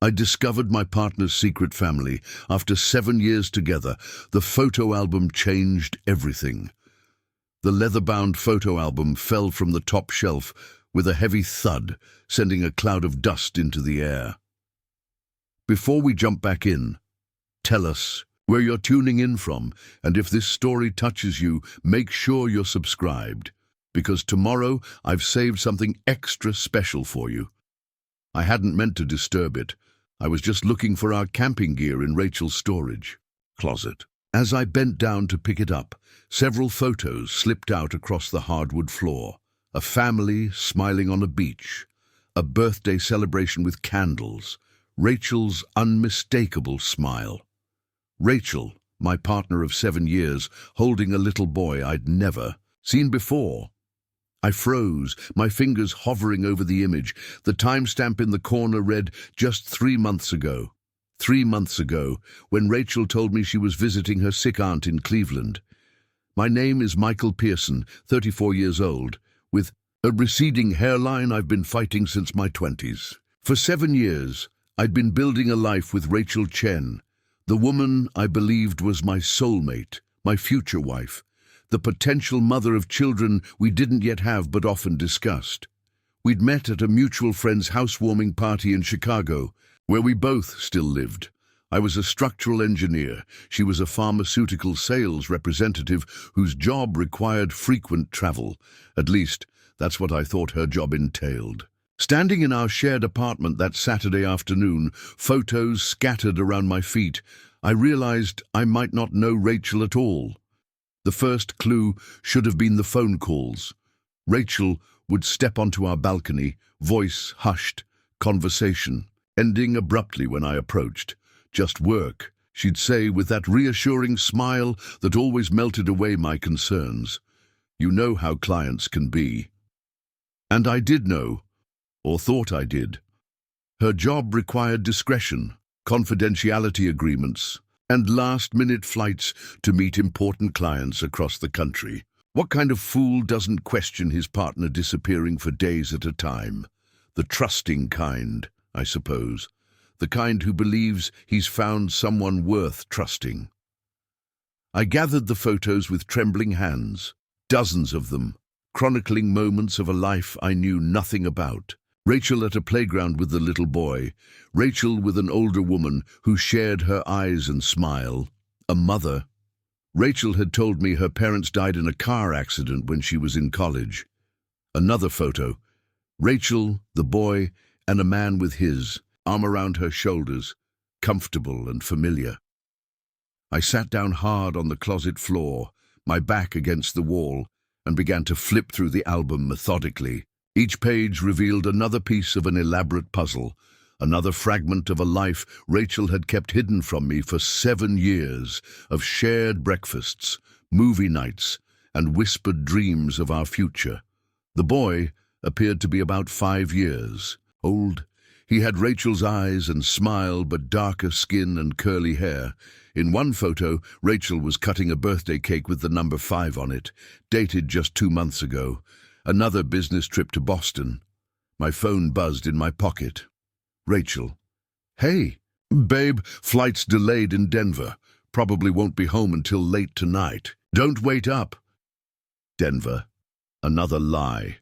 I discovered my partner's secret family. After 7 years together, the photo album changed everything. The leather-bound photo album fell from the top shelf with a heavy thud, sending a cloud of dust into the air. Before we jump back in, tell us where you're tuning in from, and if this story touches you, make sure you're subscribed, because tomorrow I've saved something extra special for you. I hadn't meant to disturb it. I was just looking for our camping gear in Rachel's storage closet. As I bent down to pick it up, several photos slipped out across the hardwood floor. A family smiling on a beach, a birthday celebration with candles, Rachel's unmistakable smile. Rachel, my partner of 7 years, holding a little boy I'd never seen before. I froze, my fingers hovering over the image. The timestamp in the corner read, just 3 months ago. 3 months ago, when Rachel told me she was visiting her sick aunt in Cleveland. My name is Michael Pearson, 34 years old, with a receding hairline I've been fighting since my 20s. For 7 years, I'd been building a life with Rachel Chen, the woman I believed was my soulmate, my future wife, the potential mother of children we didn't yet have but often discussed. We'd met at a mutual friend's housewarming party in Chicago, where we both still lived. I was a structural engineer. She was a pharmaceutical sales representative whose job required frequent travel. At least, that's what I thought her job entailed. Standing in our shared apartment that Saturday afternoon, photos scattered around my feet, I realized I might not know Rachel at all. The first clue should have been the phone calls. Rachel would step onto our balcony, voice hushed, conversation ending abruptly when I approached. Just work, she'd say with that reassuring smile that always melted away my concerns. You know how clients can be. And I did know, or thought I did. Her job required discretion, confidentiality agreements, and last-minute flights to meet important clients across the country. What kind of fool doesn't question his partner disappearing for days at a time? The trusting kind, I suppose. The kind who believes he's found someone worth trusting. I gathered the photos with trembling hands, dozens of them, chronicling moments of a life I knew nothing about. Rachel at a playground with the little boy, Rachel with an older woman who shared her eyes and smile, a mother. Rachel had told me her parents died in a car accident when she was in college. Another photo, Rachel, the boy, and a man with his arm around her shoulders, comfortable and familiar. I sat down hard on the closet floor, my back against the wall, and began to flip through the album methodically. Each page revealed another piece of an elaborate puzzle, another fragment of a life Rachel had kept hidden from me for 7 years, of shared breakfasts, movie nights, and whispered dreams of our future. The boy appeared to be about 5 years old. He had Rachel's eyes and smile, but darker skin and curly hair. In one photo, Rachel was cutting a birthday cake with the number 5 on it, dated just 2 months ago. Another business trip to Boston. My phone buzzed in my pocket. Rachel. Hey, babe, flight's delayed in Denver. Probably won't be home until late tonight. Don't wait up. Denver. Another lie.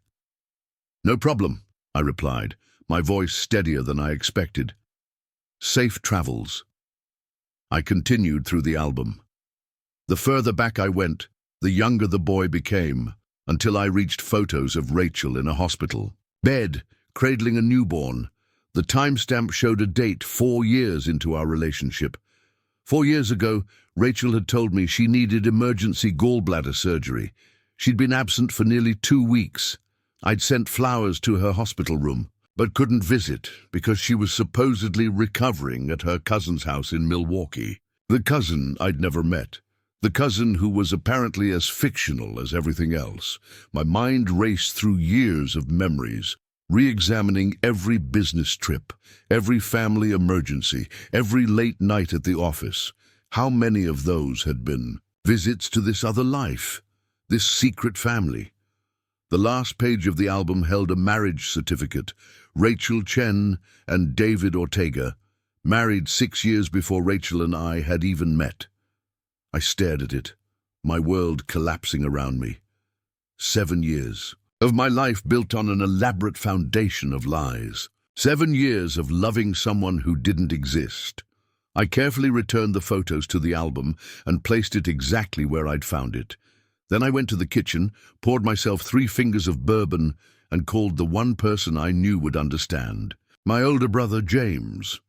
No problem, I replied, my voice steadier than I expected. Safe travels. I continued through the album. The further back I went, the younger the boy became, until I reached photos of Rachel in a hospital. Bed, cradling a newborn. The timestamp showed a date 4 years into our relationship. 4 years ago, Rachel had told me she needed emergency gallbladder surgery. She'd been absent for nearly 2 weeks. I'd sent flowers to her hospital room, but couldn't visit because she was supposedly recovering at her cousin's house in Milwaukee. The cousin I'd never met. The cousin who was apparently as fictional as everything else. My mind raced through years of memories, re-examining every business trip, every family emergency, every late night at the office. How many of those had been visits to this other life, this secret family? The last page of the album held a marriage certificate, Rachel Chen and David Ortega, married 6 years before Rachel and I had even met. I stared at it, my world collapsing around me. 7 years of my life built on an elaborate foundation of lies. 7 years of loving someone who didn't exist. I carefully returned the photos to the album and placed it exactly where I'd found it. Then I went to the kitchen, poured myself 3 fingers of bourbon, and called the one person I knew would understand. My older brother, James.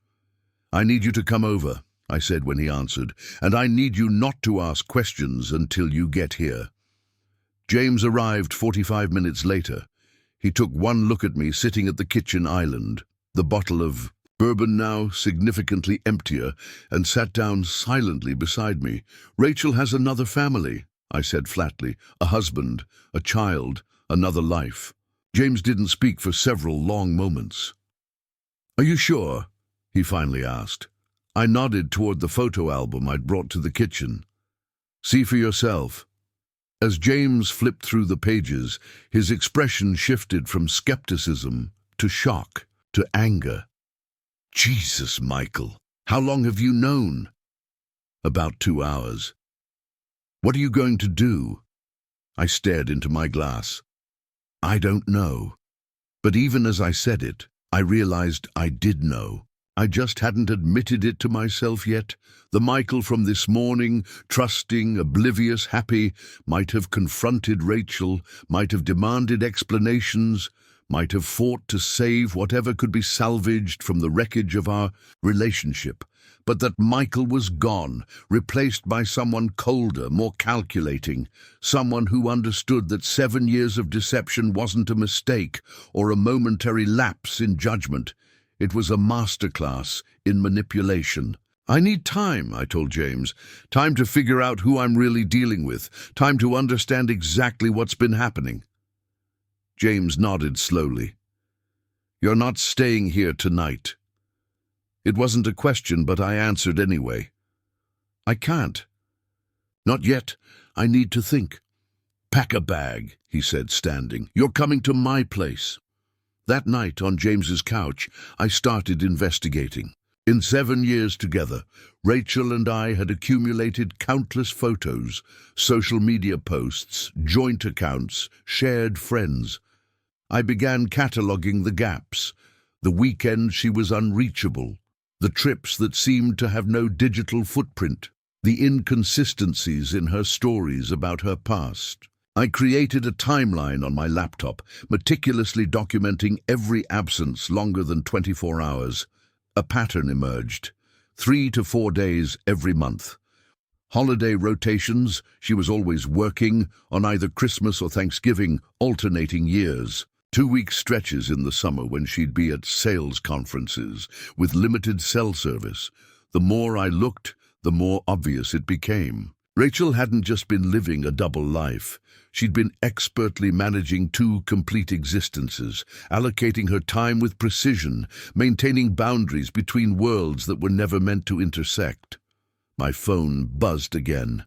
"I need you to come over," I said when he answered, "and I need you not to ask questions until you get here." James arrived 45 minutes later. He took one look at me sitting at the kitchen island, the bottle of bourbon now significantly emptier, and sat down silently beside me. "Rachel has another family," I said flatly, "a husband, a child, another life." James didn't speak for several long moments. "Are you sure?" he finally asked. I nodded toward the photo album I'd brought to the kitchen. "See for yourself." As James flipped through the pages, his expression shifted from skepticism to shock to anger. "Jesus, Michael, how long have you known?" "About 2 hours." "What are you going to do?" I stared into my glass. "I don't know." But even as I said it, I realized I did know. I just hadn't admitted it to myself yet. The Michael from this morning, trusting, oblivious, happy, might have confronted Rachel, might have demanded explanations, might have fought to save whatever could be salvaged from the wreckage of our relationship. But that Michael was gone, replaced by someone colder, more calculating, someone who understood that 7 years of deception wasn't a mistake or a momentary lapse in judgment. It was a masterclass in manipulation. "I need time," I told James. "Time to figure out who I'm really dealing with. Time to understand exactly what's been happening." James nodded slowly. "You're not staying here tonight." It wasn't a question, but I answered anyway. "I can't." "Not yet. I need to think." "Pack a bag," he said, standing. "You're coming to my place." That night, on James's couch, I started investigating. In 7 years together, Rachel and I had accumulated countless photos, social media posts, joint accounts, shared friends. I began cataloging the gaps, the weekends she was unreachable, the trips that seemed to have no digital footprint, the inconsistencies in her stories about her past. I created a timeline on my laptop, meticulously documenting every absence longer than 24 hours. A pattern emerged. 3 to 4 days every month. Holiday rotations, she was always working, on either Christmas or Thanksgiving, alternating years. 2-week stretches in the summer when she'd be at sales conferences, with limited cell service. The more I looked, the more obvious it became. Rachel hadn't just been living a double life. She'd been expertly managing 2 complete existences, allocating her time with precision, maintaining boundaries between worlds that were never meant to intersect. My phone buzzed again.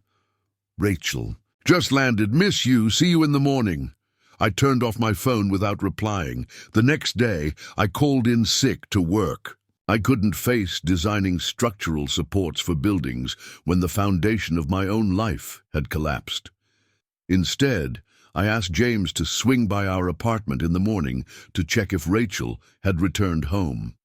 "Rachel. Just landed. Miss you. See you in the morning." I turned off my phone without replying. The next day, I called in sick to work. I couldn't face designing structural supports for buildings when the foundation of my own life had collapsed. Instead, I asked James to swing by our apartment in the morning to check if Rachel had returned home.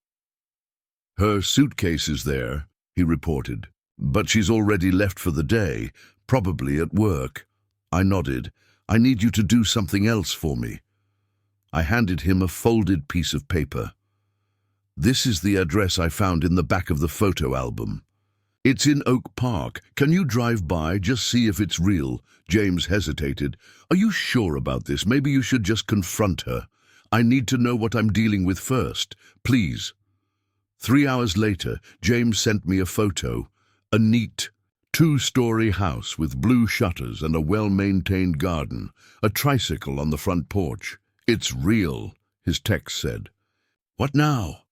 "Her suitcase is there," he reported, "but she's already left for the day, probably at work." I nodded. "I need you to do something else for me." I handed him a folded piece of paper. "This is the address I found in the back of the photo album. It's in Oak Park. Can you drive by, just see if it's real?" James hesitated. "Are you sure about this? Maybe you should just confront her. I need to know what I'm dealing with first. Please." 3 hours later, James sent me a photo. A neat, 2-story house with blue shutters and a well-maintained garden. A tricycle on the front porch. "It's real," his text said. What now?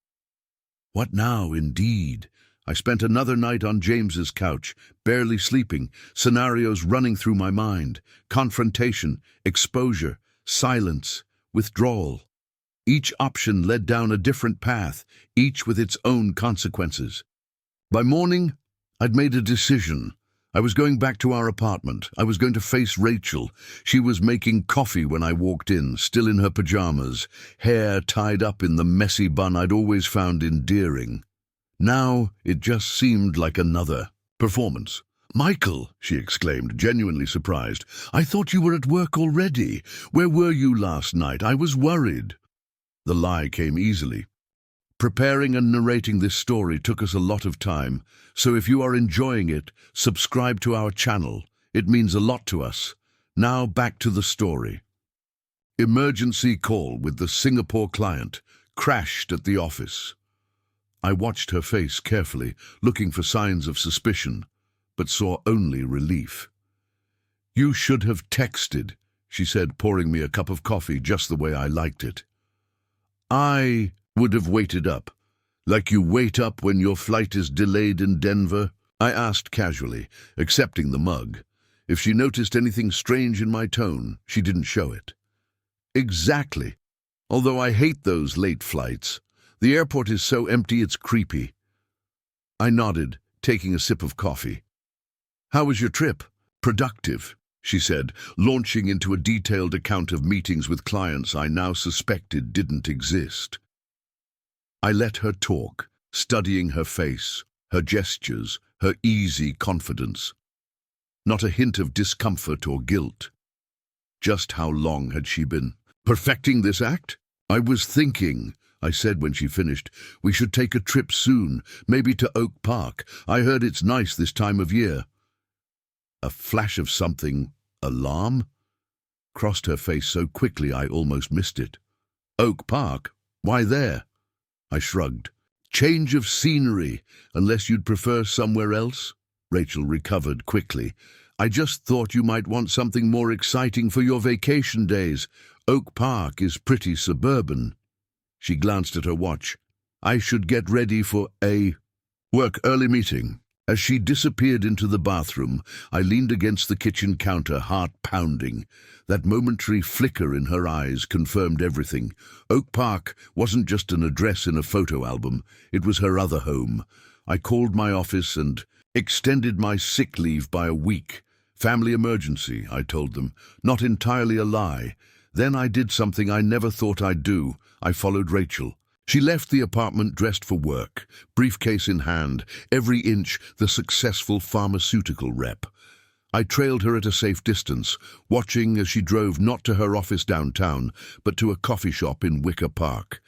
What now, indeed? I spent another night on James's couch, barely sleeping, scenarios running through my mind. Confrontation, exposure, silence, withdrawal. Each option led down a different path, each with its own consequences. By morning, I'd made a decision. I was going back to our apartment. I was going to face Rachel. She was making coffee when I walked in, still in her pajamas, hair tied up in the messy bun I'd always found endearing. Now it just seemed like another performance. "Michael," she exclaimed, genuinely surprised. "I thought you were at work already. Where were you last night? I was worried." The lie came easily. Preparing and narrating this story took us a lot of time, so if you are enjoying it, subscribe to our channel. It means a lot to us. Now back to the story. Emergency call with the Singapore client. Crashed at the office. I watched her face carefully, looking for signs of suspicion, but saw only relief. "You should have texted," she said, pouring me a cup of coffee just the way I liked it. "I would have waited up. Like you wait up when your flight is delayed in Denver?" I asked casually, accepting the mug. If she noticed anything strange in my tone, she didn't show it. "Exactly. Although I hate those late flights. The airport is so empty it's creepy." I nodded, taking a sip of coffee. "How was your trip?" "Productive," she said, launching into a detailed account of meetings with clients I now suspected didn't exist. I let her talk, studying her face, her gestures, her easy confidence. Not a hint of discomfort or guilt. Just how long had she been perfecting this act? "I was thinking," I said when she finished, "we should take a trip soon, maybe to Oak Park. I heard it's nice this time of year." A flash of something, alarm, crossed her face so quickly I almost missed it. "Oak Park? Why there?" I shrugged. "Change of scenery, unless you'd prefer somewhere else?" Rachel recovered quickly. "I just thought you might want something more exciting for your vacation days. Oak Park is pretty suburban." She glanced at her watch. "I should get ready for a work early meeting." As she disappeared into the bathroom, I leaned against the kitchen counter, heart pounding. That momentary flicker in her eyes confirmed everything. Oak Park wasn't just an address in a photo album. It was her other home. I called my office and extended my sick leave by a week. "Family emergency," I told them. Not entirely a lie. Then I did something I never thought I'd do. I followed Rachel. She left the apartment dressed for work, briefcase in hand, every inch the successful pharmaceutical rep. I trailed her at a safe distance, watching as she drove not to her office downtown, but to a coffee shop in Wicker Park.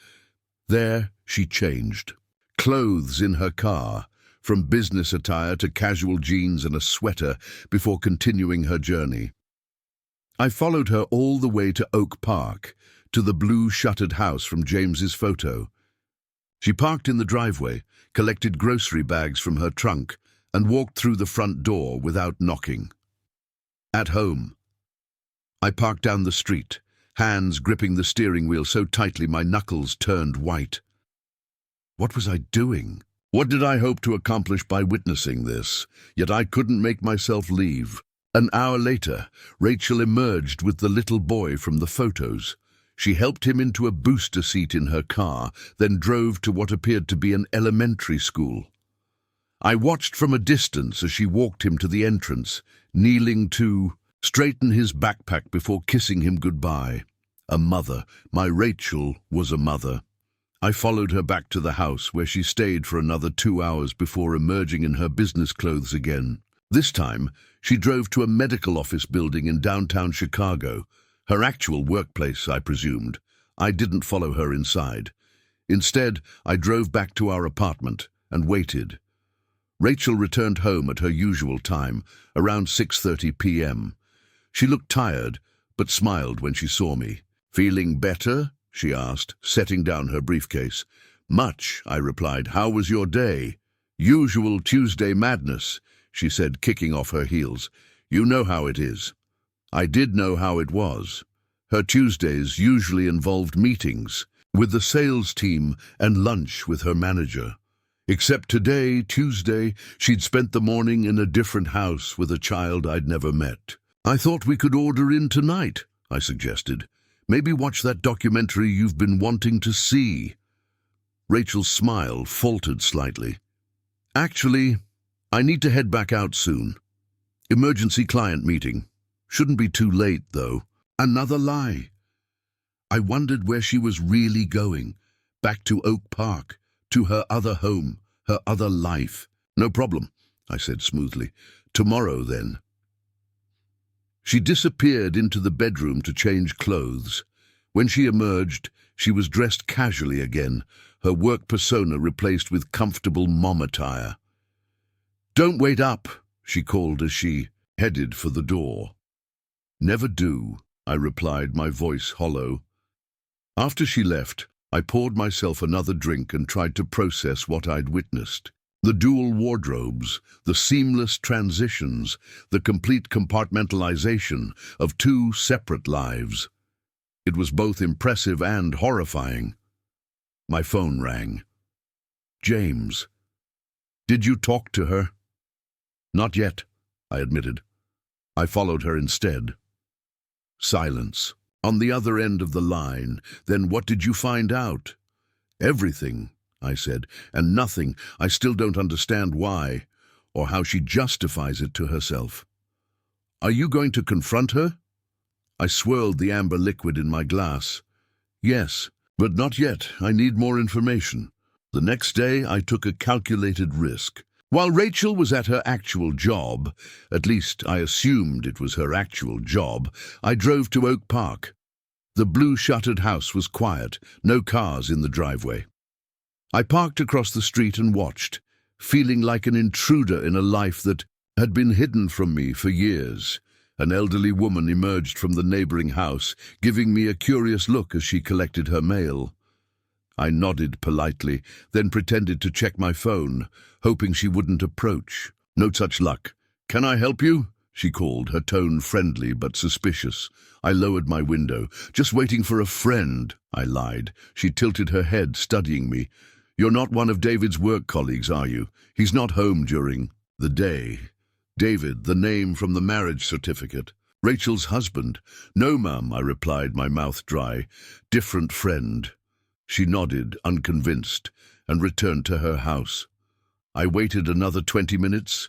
There she changed. Clothes in her car, from business attire to casual jeans and a sweater, before continuing her journey. I followed her all the way to Oak Park, to the blue shuttered house from James's photo. She parked in the driveway, collected grocery bags from her trunk, and walked through the front door without knocking. At home. I parked down the street, hands gripping the steering wheel so tightly my knuckles turned white. What was I doing? What did I hope to accomplish by witnessing this? Yet I couldn't make myself leave. An hour later, Rachel emerged with the little boy from the photos. She helped him into a booster seat in her car, then drove to what appeared to be an elementary school. I watched from a distance as she walked him to the entrance, kneeling to straighten his backpack before kissing him goodbye. A mother. My Rachel was a mother. I followed her back to the house, where she stayed for another 2 hours before emerging in her business clothes again. This time, she drove to a medical office building in downtown Chicago. Her actual workplace, I presumed. I didn't follow her inside. Instead, I drove back to our apartment and waited. Rachel returned home at her usual time, around 6:30 p.m. She looked tired, but smiled when she saw me. "Feeling better?" she asked, setting down her briefcase. "Much," I replied. "How was your day?" "Usual Tuesday madness," she said, kicking off her heels. "You know how it is." I did know how it was. Her Tuesdays usually involved meetings with the sales team and lunch with her manager. Except today, Tuesday, she'd spent the morning in a different house with a child I'd never met. "I thought we could order in tonight," I suggested. "Maybe watch that documentary you've been wanting to see." Rachel's smile faltered slightly. Actually, I need to head back out soon. Emergency client meeting. Shouldn't be too late, though. Another lie. I wondered where she was really going. Back to Oak Park, to her other home, her other life. No problem, I said smoothly. Tomorrow, then. She disappeared into the bedroom to change clothes. When she emerged, she was dressed casually again, her work persona replaced with comfortable mom attire. "Don't wait up," she called as she headed for the door. "Never do," I replied, my voice hollow. After she left, I poured myself another drink and tried to process what I'd witnessed. The dual wardrobes, the seamless transitions, the complete compartmentalization of two separate lives. It was both impressive and horrifying. My phone rang. "James, did you talk to her?" "Not yet," I admitted. I followed her instead. Silence. On the other end of the line. "Then what did you find out?" "Everything," I said, "and nothing. I still don't understand why, or how she justifies it to herself." "Are you going to confront her?" I swirled the amber liquid in my glass. "Yes, but not yet. I need more information." The next day, I took a calculated risk. While Rachel was at her actual job, at least I assumed it was her actual job, I drove to Oak Park. The blue-shuttered house was quiet, no cars in the driveway. I parked across the street and watched, feeling like an intruder in a life that had been hidden from me for years. An elderly woman emerged from the neighboring house, giving me a curious look as she collected her mail. I nodded politely, then pretended to check my phone, hoping she wouldn't approach. No such luck. "Can I help you?" she called, her tone friendly but suspicious. I lowered my window. "Just waiting for a friend," I lied. She tilted her head, studying me. "You're not one of David's work colleagues, are you? He's not home during the day." David, the name from the marriage certificate. Rachel's husband. "No, ma'am," I replied, my mouth dry. "Different friend." She nodded, unconvinced, and returned to her house. I waited another 20 minutes,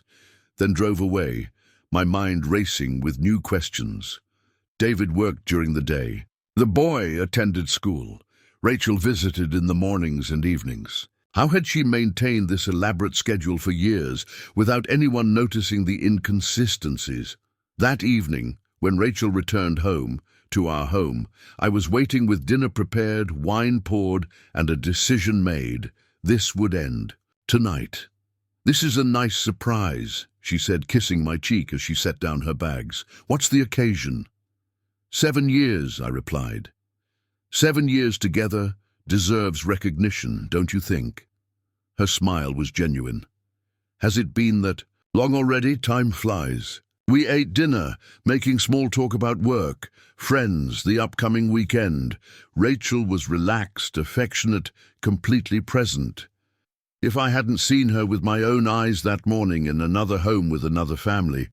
then drove away, my mind racing with new questions. David worked during the day. The boy attended school. Rachel visited in the mornings and evenings. How had she maintained this elaborate schedule for years without anyone noticing the inconsistencies? That evening, when Rachel returned home, to our home, I was waiting with dinner prepared, wine poured, and a decision made. This would end tonight. "This is a nice surprise," she said, kissing my cheek as she set down her bags. "What's the occasion?" 7 years, I replied. 7 years together deserves recognition, don't you think? Her smile was genuine. "Has it been that long already? Time flies." We ate dinner, making small talk about work, friends, the upcoming weekend. Rachel was relaxed, affectionate, completely present. If I hadn't seen her with my own eyes that morning in another home with another family,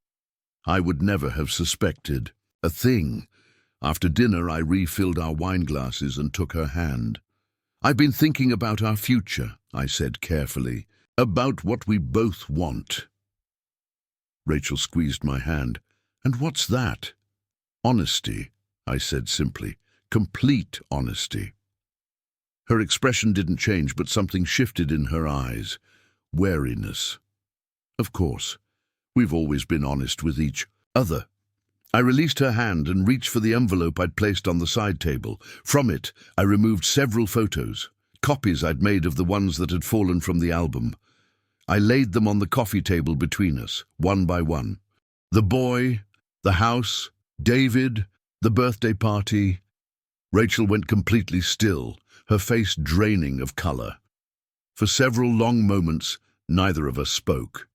I would never have suspected a thing. After dinner, I refilled our wine glasses and took her hand. "I've been thinking about our future," I said carefully, "about what we both want." Rachel squeezed my hand. "And what's that?" "Honesty," I said simply. "Complete honesty." Her expression didn't change, but something shifted in her eyes. Wariness. "Of course. We've always been honest with each other." I released her hand and reached for the envelope I'd placed on the side table. From it, I removed several photos, copies I'd made of the ones that had fallen from the album. I laid them on the coffee table between us, one by one. The boy, the house, David, the birthday party. Rachel went completely still, her face draining of color. For several long moments, neither of us spoke.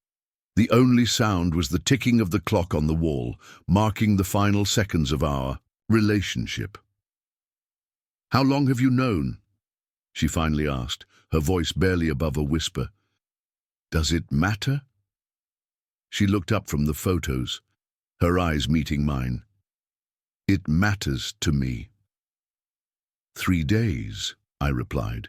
The only sound was the ticking of the clock on the wall, marking the final seconds of our relationship. "How long have you known?" she finally asked, her voice barely above a whisper. "Does it matter?" She looked up from the photos, her eyes meeting mine. "It matters to me." 3 days, I replied.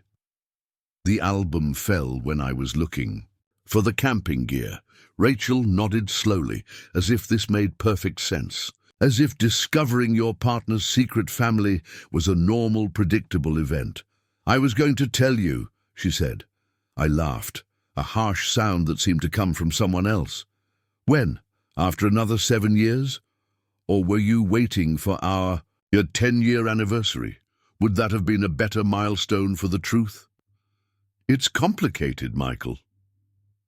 The album fell when I was looking. For the camping gear. Rachel nodded slowly, as if this made perfect sense. As if discovering your partner's secret family was a normal, predictable event. "I was going to tell you," she said. I laughed, a harsh sound that seemed to come from someone else. "When? After another 7 years? Or were you waiting for your 10-year anniversary? Would that have been a better milestone for the truth?" "It's complicated, Michael."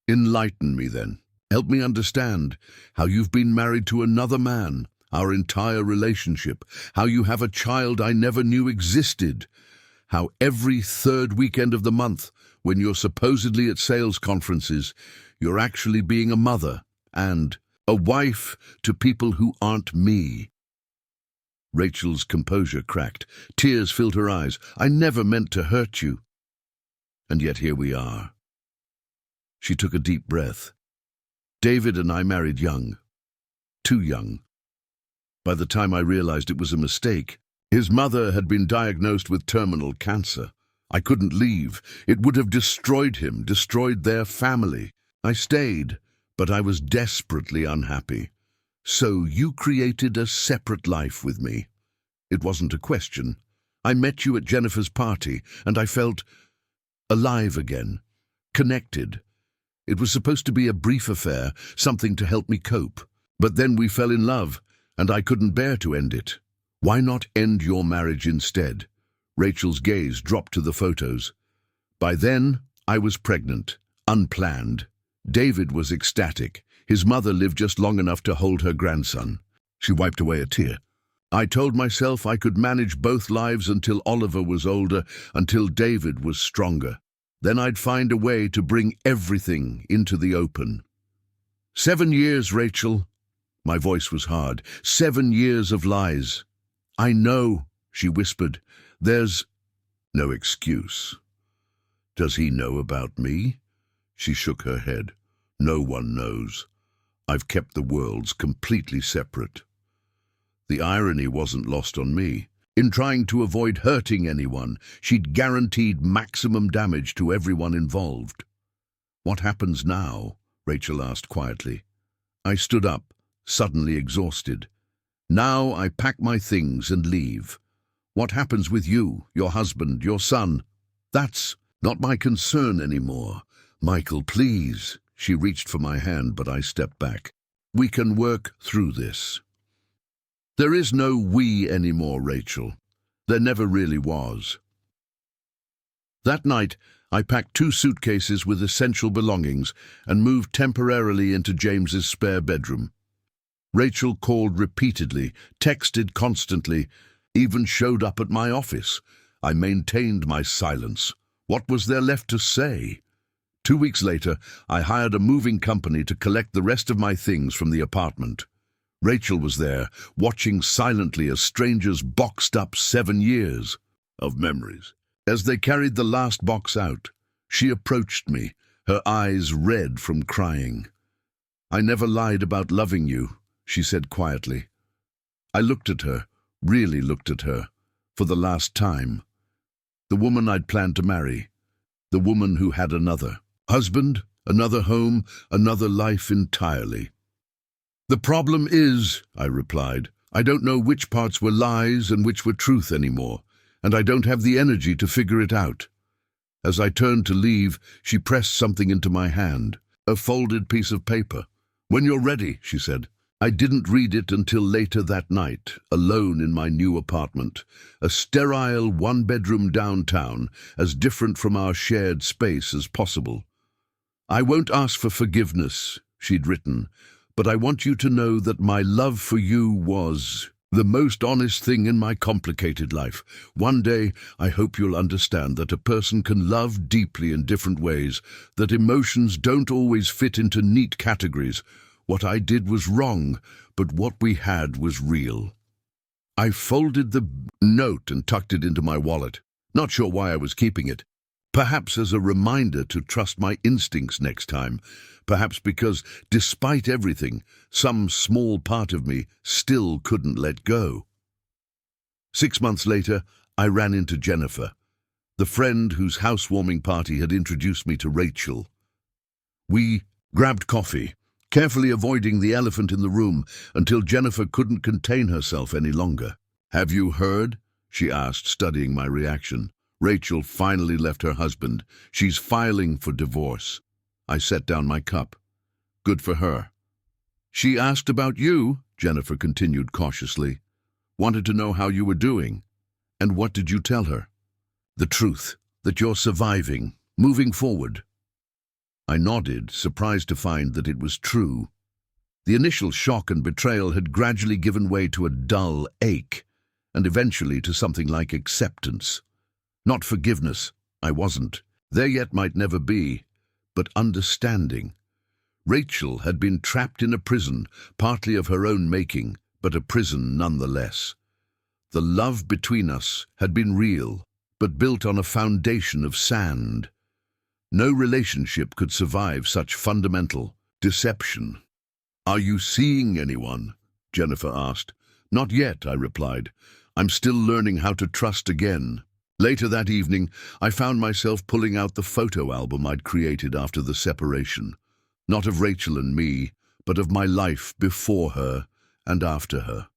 "Enlighten me then. Help me understand how you've been married to another man, our entire relationship, how you have a child I never knew existed, how every third weekend of the month, when you're supposedly at sales conferences, you're actually being a mother and a wife to people who aren't me." Rachel's composure cracked. Tears filled her eyes. "I never meant to hurt you. And yet here we are." She took a deep breath. "David and I married young. Too young. By the time I realized it was a mistake, his mother had been diagnosed with terminal cancer. I couldn't leave. It would have destroyed him, destroyed their family. I stayed, but I was desperately unhappy. So you created a separate life with me. It wasn't a question. I met you at Jennifer's party, and I felt alive again, connected. It was supposed to be a brief affair, something to help me cope. But then we fell in love, and I couldn't bear to end it. Why not end your marriage instead?" Rachel's gaze dropped to the photos. "By then, I was pregnant, unplanned. David was ecstatic. His mother lived just long enough to hold her grandson." She wiped away a tear. "I told myself I could manage both lives until Oliver was older, until David was stronger. Then I'd find a way to bring everything into the open." 7 years, Rachel." My voice was hard. 7 years of lies. "I know," she whispered. "There's no excuse." "Does he know about me?" She shook her head. "No one knows. I've kept the worlds completely separate." The irony wasn't lost on me. In trying to avoid hurting anyone, she'd guaranteed maximum damage to everyone involved. "What happens now?" Rachel asked quietly. I stood up, suddenly exhausted. "Now I pack my things and leave. What happens with you, your husband, your son? That's not my concern anymore. Michael, please." She reached for my hand, but I stepped back. "We can work through this." "There is no we anymore, Rachel. There never really was." That night, I packed 2 suitcases with essential belongings and moved temporarily into James's spare bedroom. Rachel called repeatedly, texted constantly, even showed up at my office. I maintained my silence. What was there left to say? 2 weeks later, I hired a moving company to collect the rest of my things from the apartment. Rachel was there, watching silently as strangers boxed up 7 years of memories. As they carried the last box out, she approached me, her eyes red from crying. "I never lied about loving you," she said quietly. I looked at her, really looked at her, for the last time. The woman I'd planned to marry, the woman who had another husband, another home, another life entirely. "The problem is," I replied, "I don't know which parts were lies and which were truth anymore, and I don't have the energy to figure it out." As I turned to leave, she pressed something into my hand, a folded piece of paper. "When you're ready," she said. I didn't read it until later that night, alone in my new apartment, a sterile 1-bedroom downtown, as different from our shared space as possible. "I won't ask for forgiveness," she'd written, "but I want you to know that my love for you was the most honest thing in my complicated life. One day, I hope you'll understand that a person can love deeply in different ways, that emotions don't always fit into neat categories. What I did was wrong, but what we had was real." I folded the note and tucked it into my wallet, not sure why I was keeping it. Perhaps as a reminder to trust my instincts next time. Perhaps because, despite everything, some small part of me still couldn't let go. 6 months later, I ran into Jennifer, the friend whose housewarming party had introduced me to Rachel. We grabbed coffee, carefully avoiding the elephant in the room until Jennifer couldn't contain herself any longer. "Have you heard?" she asked, studying my reaction. "Rachel finally left her husband. She's filing for divorce." I set down my cup. "Good for her." "She asked about you," Jennifer continued cautiously. "Wanted to know how you were doing." "And what did you tell her?" "The truth, that you're surviving, moving forward." I nodded, surprised to find that it was true. The initial shock and betrayal had gradually given way to a dull ache, and eventually to something like acceptance. Not forgiveness, I wasn't. There yet might never be, but understanding. Rachel had been trapped in a prison, partly of her own making, but a prison nonetheless. The love between us had been real, but built on a foundation of sand. No relationship could survive such fundamental deception. "Are you seeing anyone?" Jennifer asked. "Not yet," I replied. "I'm still learning how to trust again." Later that evening, I found myself pulling out the photo album I'd created after the separation. Not of Rachel and me, but of my life before her and after her.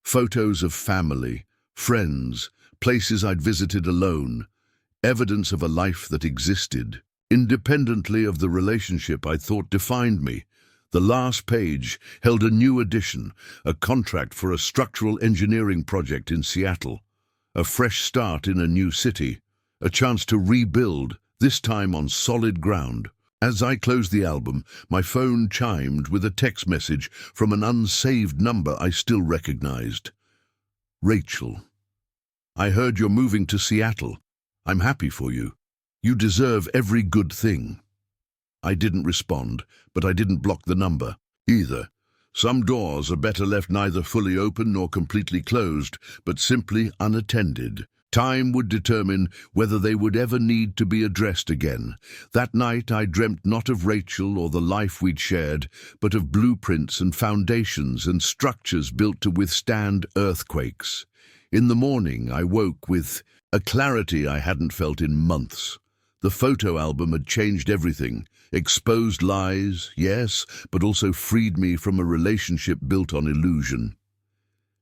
Photos of family, friends, places I'd visited alone, evidence of a life that existed, independently of the relationship I thought defined me. The last page held a new addition, a contract for a structural engineering project in Seattle, a fresh start in a new city, a chance to rebuild, this time on solid ground. As I closed the album, my phone chimed with a text message from an unsaved number I still recognized. "Rachel, I heard you're moving to Seattle. I'm happy for you. You deserve every good thing." I didn't respond, but I didn't block the number either. Some doors are better left neither fully open nor completely closed, but simply unattended. Time would determine whether they would ever need to be addressed again. That night I dreamt not of Rachel or the life we'd shared, but of blueprints and foundations and structures built to withstand earthquakes. In the morning I woke with a clarity I hadn't felt in months. The photo album had changed everything, exposed lies, yes, but also freed me from a relationship built on illusion.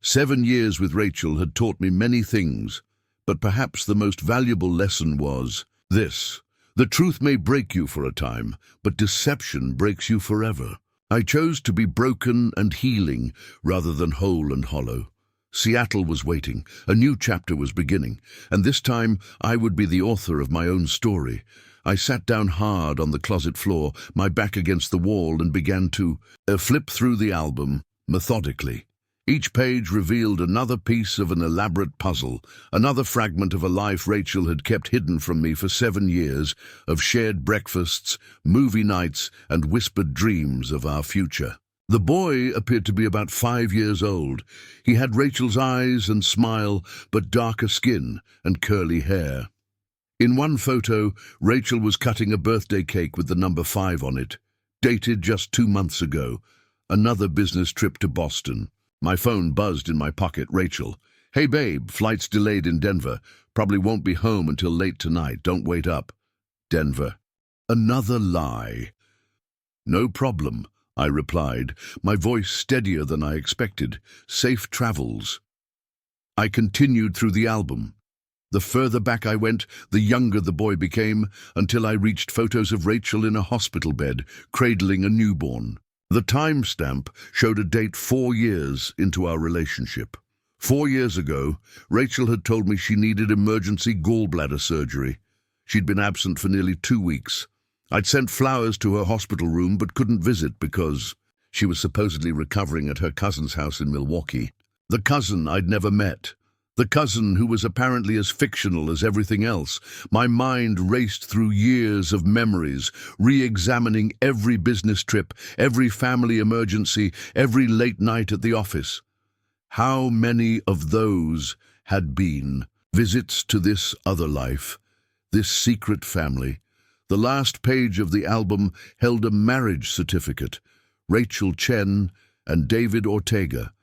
7 years with Rachel had taught me many things, but perhaps the most valuable lesson was this: the truth may break you for a time, but deception breaks you forever. I chose to be broken and healing rather than whole and hollow. Seattle was waiting, a new chapter was beginning, and this time I would be the author of my own story. I sat down hard on the closet floor, my back against the wall, and began to flip through the album methodically. Each page revealed another piece of an elaborate puzzle, another fragment of a life Rachel had kept hidden from me for 7 years, of shared breakfasts, movie nights, and whispered dreams of our future. The boy appeared to be about 5 years old. He had Rachel's eyes and smile, but darker skin and curly hair. In one photo, Rachel was cutting a birthday cake with the number 5 on it, dated just 2 months ago, another business trip to Boston. My phone buzzed in my pocket. "Rachel. Hey babe, flight's delayed in Denver. Probably won't be home until late tonight. Don't wait up." Denver. Another lie. "No problem," I replied, my voice steadier than I expected. "Safe travels." I continued through the album. The further back I went, the younger the boy became, until I reached photos of Rachel in a hospital bed, cradling a newborn. The timestamp showed a date 4 years into our relationship. 4 years ago, Rachel had told me she needed emergency gallbladder surgery. She'd been absent for nearly 2 weeks. I'd sent flowers to her hospital room but couldn't visit because she was supposedly recovering at her cousin's house in Milwaukee. The cousin I'd never met. The cousin who was apparently as fictional as everything else. My mind raced through years of memories, re-examining every business trip, every family emergency, every late night at the office. How many of those had been visits to this other life, this secret family? The last page of the album held a marriage certificate. Rachel Chen and David Ortega.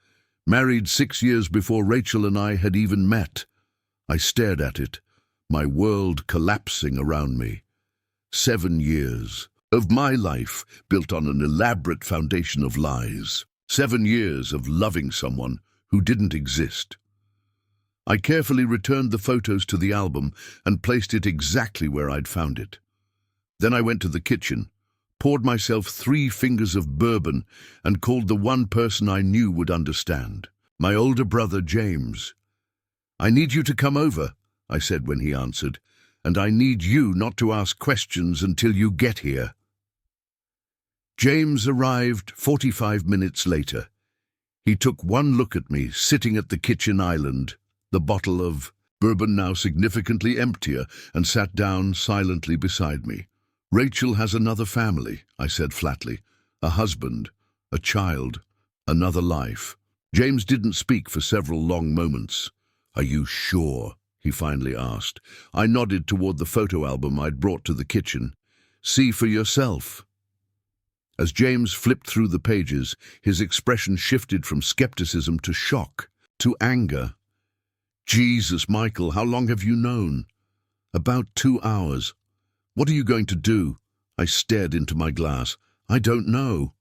Married 6 years before Rachel and I had even met. I stared at it, my world collapsing around me. 7 years. of my life built on an elaborate foundation of lies. 7 years of loving someone who didn't exist. I carefully returned the photos to the album and placed it exactly where I'd found it. Then I went to the kitchen, poured myself 3 fingers of bourbon, and called the one person I knew would understand, my older brother, James. "I need you to come over," I said when he answered, "and I need you not to ask questions until you get here." James arrived 45 minutes later. He took one look at me, sitting at the kitchen island, the bottle of bourbon now significantly emptier, and sat down silently beside me. "Rachel has another family," I said flatly. "A husband, a child, another life." James didn't speak for several long moments. "Are you sure?" he finally asked. I nodded toward the photo album I'd brought to the kitchen. "See for yourself." As James flipped through the pages, his expression shifted from skepticism to shock, to anger. "Jesus, Michael, how long have you known?" "About 2 hours." "What are you going to do?" I stared into my glass. "I don't know."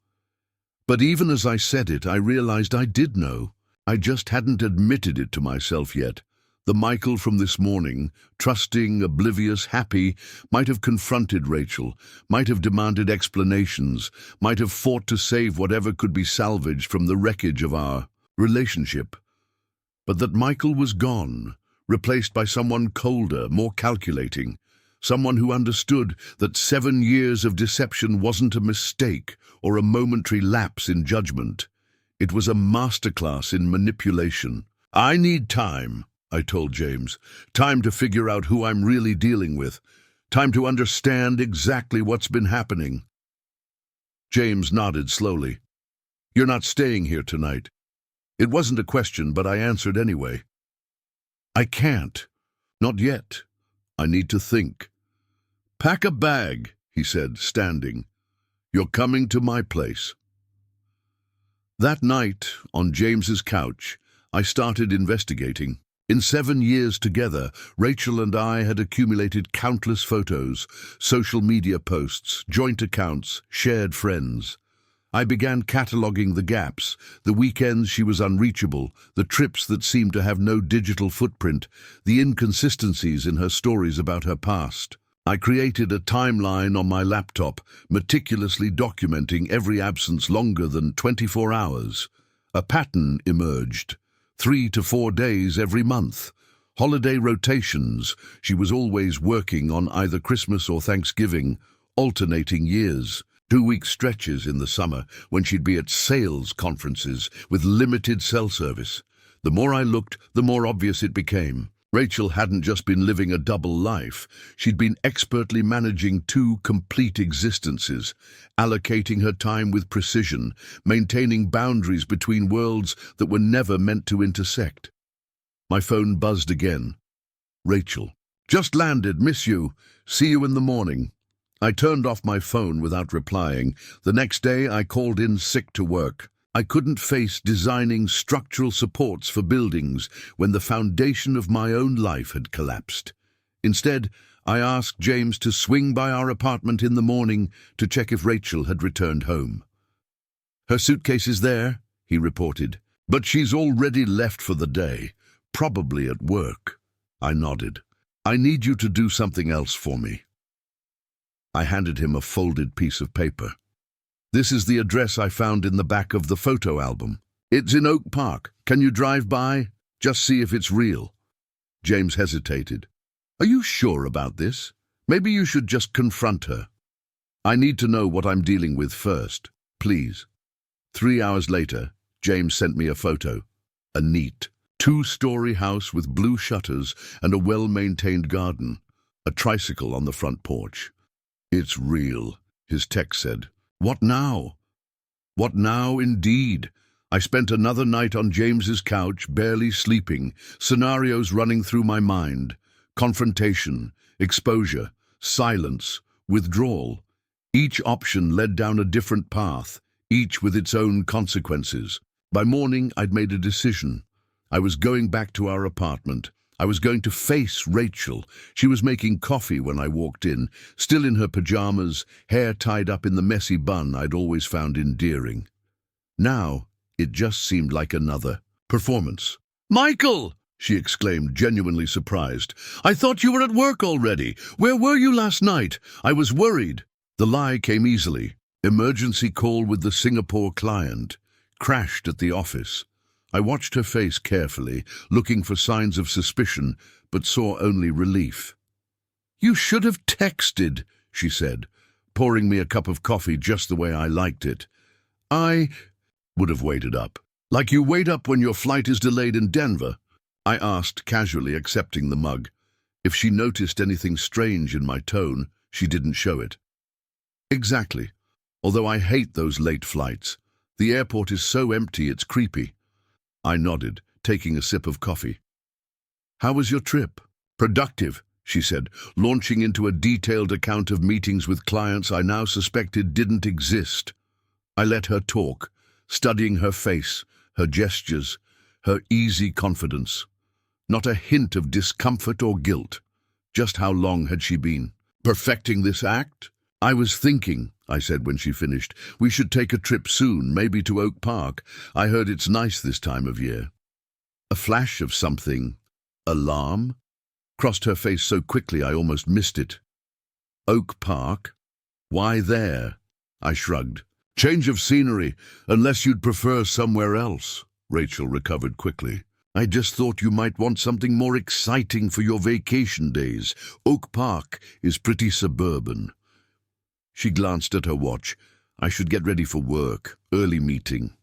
But even as I said it, I realized I did know. I just hadn't admitted it to myself yet. The Michael from this morning, trusting, oblivious, happy, might have confronted Rachel, might have demanded explanations, might have fought to save whatever could be salvaged from the wreckage of our relationship. But that Michael was gone, replaced by someone colder, more calculating, someone who understood that 7 years of deception wasn't a mistake or a momentary lapse in judgment. It was a masterclass in manipulation. "I need time," I told James. "Time to figure out who I'm really dealing with. Time to understand exactly what's been happening." James nodded slowly. "You're not staying here tonight." It wasn't a question, but I answered anyway. "I can't. Not yet. I need to think." "Pack a bag," he said, standing. "You're coming to my place." That night, on James's couch, I started investigating. In 7 years together, Rachel and I had accumulated countless photos, social media posts, joint accounts, shared friends. I began cataloging the gaps, the weekends she was unreachable, the trips that seemed to have no digital footprint, the inconsistencies in her stories about her past. I created a timeline on my laptop, meticulously documenting every absence longer than 24 hours. A pattern emerged. 3 to 4 days every month. Holiday rotations. She was always working on either Christmas or Thanksgiving, alternating years. 2-week stretches in the summer when she'd be at sales conferences with limited cell service. The more I looked, the more obvious it became. Rachel hadn't just been living a double life. She'd been expertly managing 2 complete existences, allocating her time with precision, maintaining boundaries between worlds that were never meant to intersect. My phone buzzed again. "Rachel. Just landed, miss you. See you in the morning." I turned off my phone without replying. The next day I called in sick to work. I couldn't face designing structural supports for buildings when the foundation of my own life had collapsed. Instead, I asked James to swing by our apartment in the morning to check if Rachel had returned home. "Her suitcase is there," he reported, "but she's already left for the day, probably at work." I nodded. "I need you to do something else for me." I handed him a folded piece of paper. "This is the address I found in the back of the photo album. It's in Oak Park. Can you drive by? Just see if it's real." James hesitated. "Are you sure about this? Maybe you should just confront her." "I need to know what I'm dealing with first, please." 3 hours later, James sent me a photo. A neat, 2-story house with blue shutters and a well-maintained garden. A tricycle on the front porch. "It's real," his text said. What now? What now, indeed? I spent another night on James's couch, barely sleeping, scenarios running through my mind. Confrontation, exposure, silence, withdrawal. Each option led down a different path, each with its own consequences. By morning, I'd made a decision. I was going back to our apartment, I was going to face Rachel. She was making coffee when I walked in, still in her pajamas, hair tied up in the messy bun I'd always found endearing. Now, it just seemed like another performance. "Michael!" she exclaimed, genuinely surprised. "I thought you were at work already. Where were you last night? I was worried." The lie came easily. Emergency call with the Singapore client. Crashed at the office. I watched her face carefully, looking for signs of suspicion, but saw only relief. "You should have texted," she said, pouring me a cup of coffee just the way I liked it. "I would have waited up. Like you wait up when your flight is delayed in Denver?" I asked, casually accepting the mug. If she noticed anything strange in my tone, she didn't show it. "Exactly. Although I hate those late flights. The airport is so empty it's creepy." I nodded, taking a sip of coffee. "How was your trip?" "Productive," she said, launching into a detailed account of meetings with clients I now suspected didn't exist. I let her talk, studying her face, her gestures, her easy confidence. Not a hint of discomfort or guilt. Just how long had she been perfecting this act? "I was thinking," I said when she finished, "we should take a trip soon, maybe to Oak Park. I heard it's nice this time of year." A flash of something, alarm, crossed her face so quickly I almost missed it. "Oak Park? Why there?" I shrugged. "Change of scenery, unless you'd prefer somewhere else." Rachel recovered quickly. "I just thought you might want something more exciting for your vacation days. Oak Park is pretty suburban." She glanced at her watch. I should get ready for work, early meeting.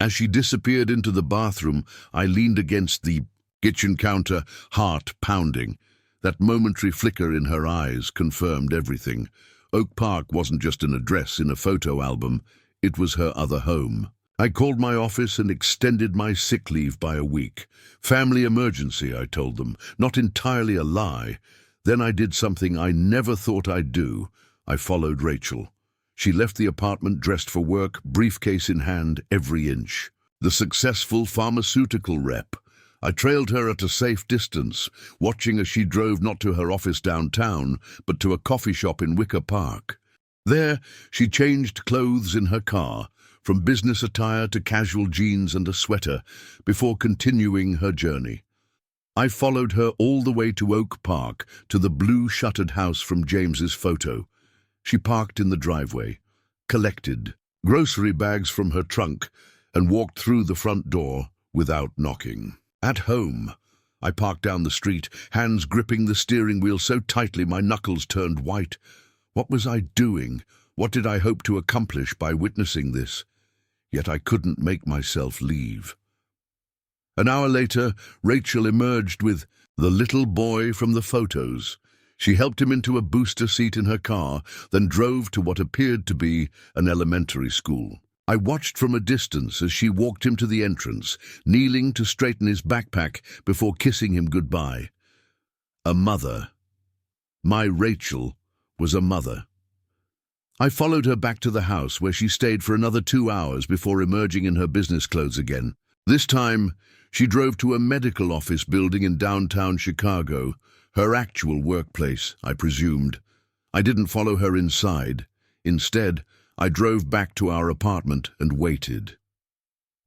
As she disappeared into the bathroom, I leaned against the kitchen counter, heart pounding. That momentary flicker in her eyes confirmed everything. Oak Park wasn't just an address in a photo album, it was her other home. I called my office and extended my sick leave by a week. Family emergency, I told them, not entirely a lie. Then I did something I never thought I'd do. I followed Rachel. She left the apartment dressed for work, briefcase in hand, every inch. The successful pharmaceutical rep. I trailed her at a safe distance, watching as she drove not to her office downtown, but to a coffee shop in Wicker Park. There, she changed clothes in her car, from business attire to casual jeans and a sweater, before continuing her journey. I followed her all the way to Oak Park, to the blue shuttered house from James's photo. She parked in the driveway, collected grocery bags from her trunk, and walked through the front door without knocking. At home, I parked down the street, hands gripping the steering wheel so tightly my knuckles turned white. What was I doing? What did I hope to accomplish by witnessing this? Yet I couldn't make myself leave. An hour later, Rachel emerged with the little boy from the photos. She helped him into a booster seat in her car, then drove to what appeared to be an elementary school. I watched from a distance as she walked him to the entrance, kneeling to straighten his backpack before kissing him goodbye. A mother. My Rachel was a mother. I followed her back to the house, where she stayed for another 2 hours before emerging in her business clothes again. This time, she drove to a medical office building in downtown Chicago, her actual workplace, I presumed. I didn't follow her inside. Instead, I drove back to our apartment and waited.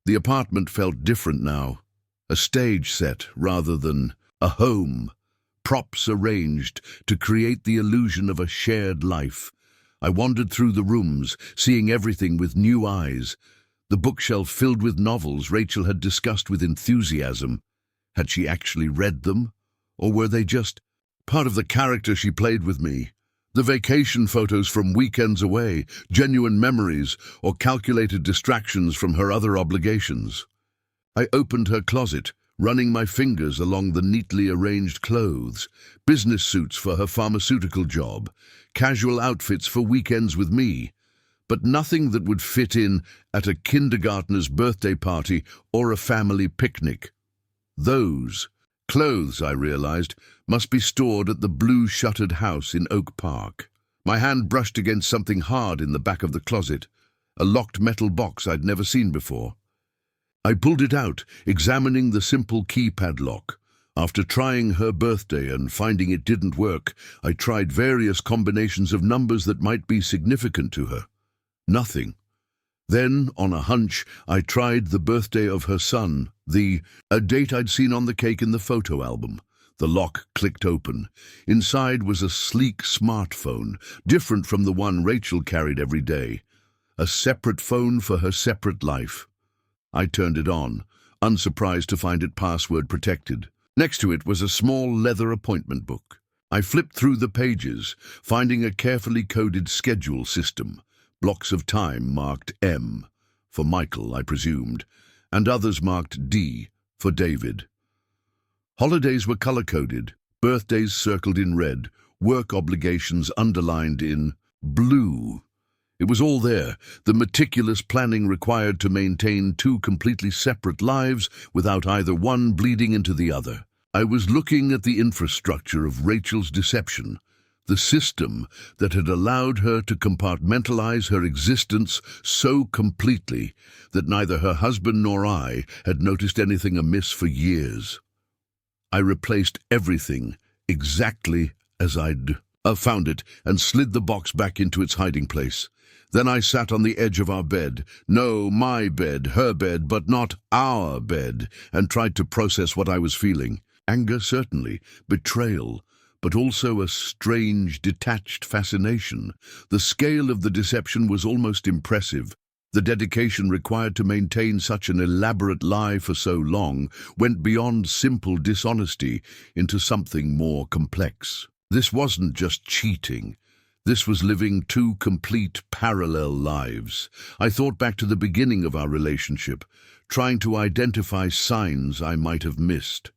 The apartment felt different now. A stage set rather than a home. Props arranged to create the illusion of a shared life. I wandered through the rooms, seeing everything with new eyes. The bookshelf filled with novels Rachel had discussed with enthusiasm. Had she actually read them? Or were they just part of the character she played with me? The vacation photos from weekends away, genuine memories, or calculated distractions from her other obligations? I opened her closet, running my fingers along the neatly arranged clothes, business suits for her pharmaceutical job, casual outfits for weekends with me, but nothing that would fit in at a kindergartner's birthday party or a family picnic. Those clothes, I realized, must be stored at the blue shuttered house in Oak Park. My hand brushed against something hard in the back of the closet, a locked metal box I'd never seen before. I pulled it out, examining the simple keypad lock. After trying her birthday and finding it didn't work, I tried various combinations of numbers that might be significant to her. Nothing. Then, on a hunch, I tried the birthday of her son, a date I'd seen on the cake in the photo album. The lock clicked open. Inside was a sleek smartphone, different from the one Rachel carried every day. A separate phone for her separate life. I turned it on, unsurprised to find it password protected. Next to it was a small leather appointment book. I flipped through the pages, finding a carefully coded schedule system. Blocks of time marked M, for Michael, I presumed, and others marked D, for David. Holidays were color-coded, birthdays circled in red, work obligations underlined in blue. It was all there, the meticulous planning required to maintain two completely separate lives without either one bleeding into the other. I was looking at the infrastructure of Rachel's deception, the system that had allowed her to compartmentalize her existence so completely that neither her husband nor I had noticed anything amiss for years. I replaced everything exactly as I'd found it and slid the box back into its hiding place. Then I sat on the edge of our bed, no, my bed, her bed, but not our bed, and tried to process what I was feeling. Anger, certainly, betrayal, but also a strange, detached fascination. The scale of the deception was almost impressive. The dedication required to maintain such an elaborate lie for so long went beyond simple dishonesty into something more complex. This wasn't just cheating. This was living two complete parallel lives. I thought back to the beginning of our relationship, trying to identify signs I might have missed.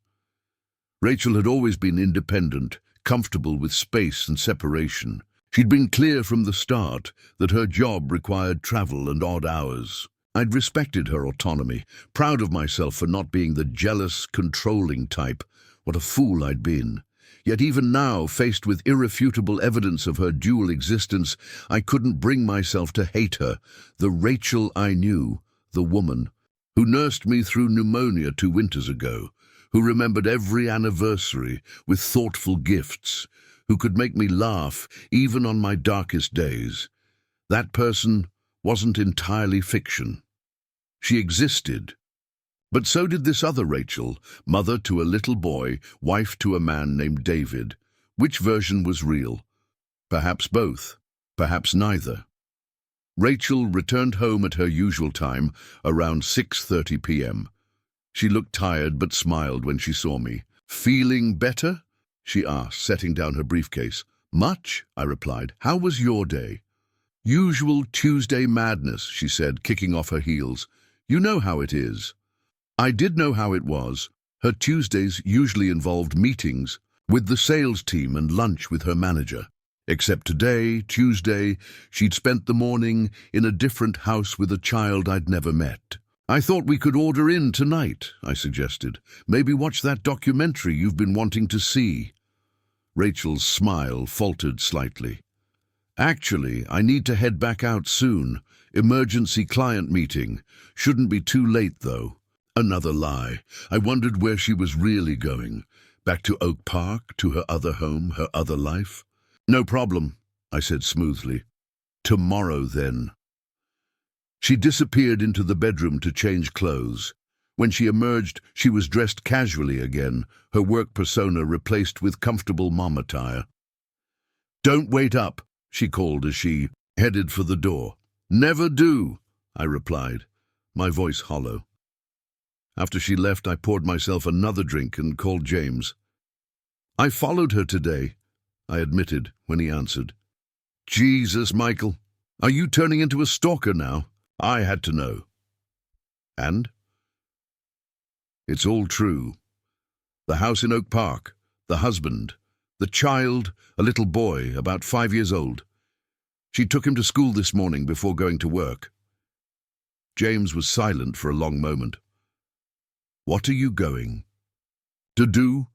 Rachel had always been independent, comfortable with space and separation. She'd been clear from the start that her job required travel and odd hours. I'd respected her autonomy, proud of myself for not being the jealous, controlling type. What a fool I'd been. Yet even now, faced with irrefutable evidence of her dual existence, I couldn't bring myself to hate her, the Rachel I knew, the woman who nursed me through pneumonia 2 winters ago, who remembered every anniversary with thoughtful gifts, who could make me laugh even on my darkest days. That person wasn't entirely fiction. She existed. But so did this other Rachel, mother to a little boy, wife to a man named David. Which version was real? Perhaps both, perhaps neither. Rachel returned home at her usual time, around 6:30 p.m. She looked tired but smiled when she saw me. "Feeling better?" she asked, setting down her briefcase. "Much," I replied. "How was your day?" "Usual Tuesday madness," she said, kicking off her heels. "You know how it is." I did know how it was. Her Tuesdays usually involved meetings with the sales team and lunch with her manager. Except today, Tuesday, she'd spent the morning in a different house with a child I'd never met. "I thought we could order in tonight," I suggested. "Maybe watch that documentary you've been wanting to see." Rachel's smile faltered slightly. "Actually, I need to head back out soon. Emergency client meeting. Shouldn't be too late, though." Another lie. I wondered where she was really going. Back to Oak Park, to her other home, her other life? "No problem," I said smoothly. "Tomorrow, then." She disappeared into the bedroom to change clothes. When she emerged, she was dressed casually again, her work persona replaced with comfortable mom attire. "Don't wait up," she called as she headed for the door. "Never do," I replied, my voice hollow. After she left, I poured myself another drink and called James. "I followed her today," I admitted when he answered. "Jesus, Michael, are you turning into a stalker now? I had to know." "And?" "It's all true. The house in Oak Park, the husband, the child, a little boy, about 5 years old. She took him to school this morning before going to work." James was silent for a long moment. "What are you going to do?"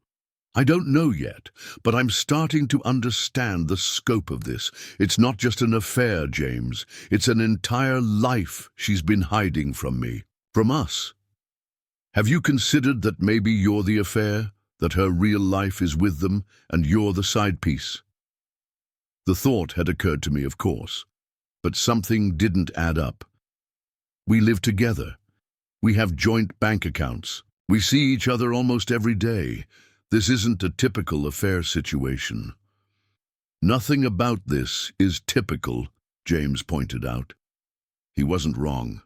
"I don't know yet, but I'm starting to understand the scope of this. It's not just an affair, James. It's an entire life she's been hiding from me, from us. Have you considered that maybe you're the affair, that her real life is with them and you're the side piece? The thought had occurred to me, of course, but something didn't add up. We live together. We have joint bank accounts. We see each other almost every day. This isn't a typical affair situation. Nothing about this is typical, James pointed out. He wasn't wrong.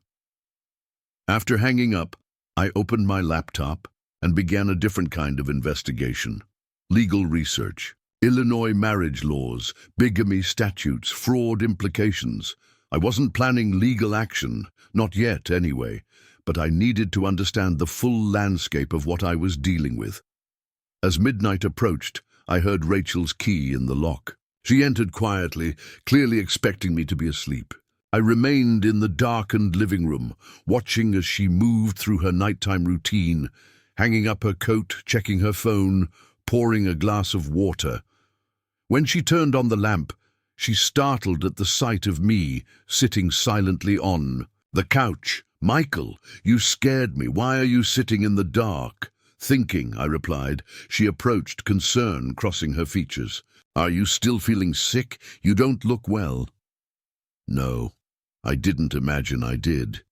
After hanging up, I opened my laptop and began a different kind of investigation. Legal research, Illinois marriage laws, bigamy statutes, fraud implications. I wasn't planning legal action, not yet anyway, but I needed to understand the full landscape of what I was dealing with. As midnight approached, I heard Rachel's key in the lock. She entered quietly, clearly expecting me to be asleep. I remained in the darkened living room, watching as she moved through her nighttime routine, hanging up her coat, checking her phone, pouring a glass of water. When she turned on the lamp, she startled at the sight of me sitting silently on the couch. "Michael, you scared me. Why are you sitting in the dark?" "Thinking," I replied. She approached, concern crossing her features. "Are you still feeling sick? You don't look well." No, I didn't imagine I did.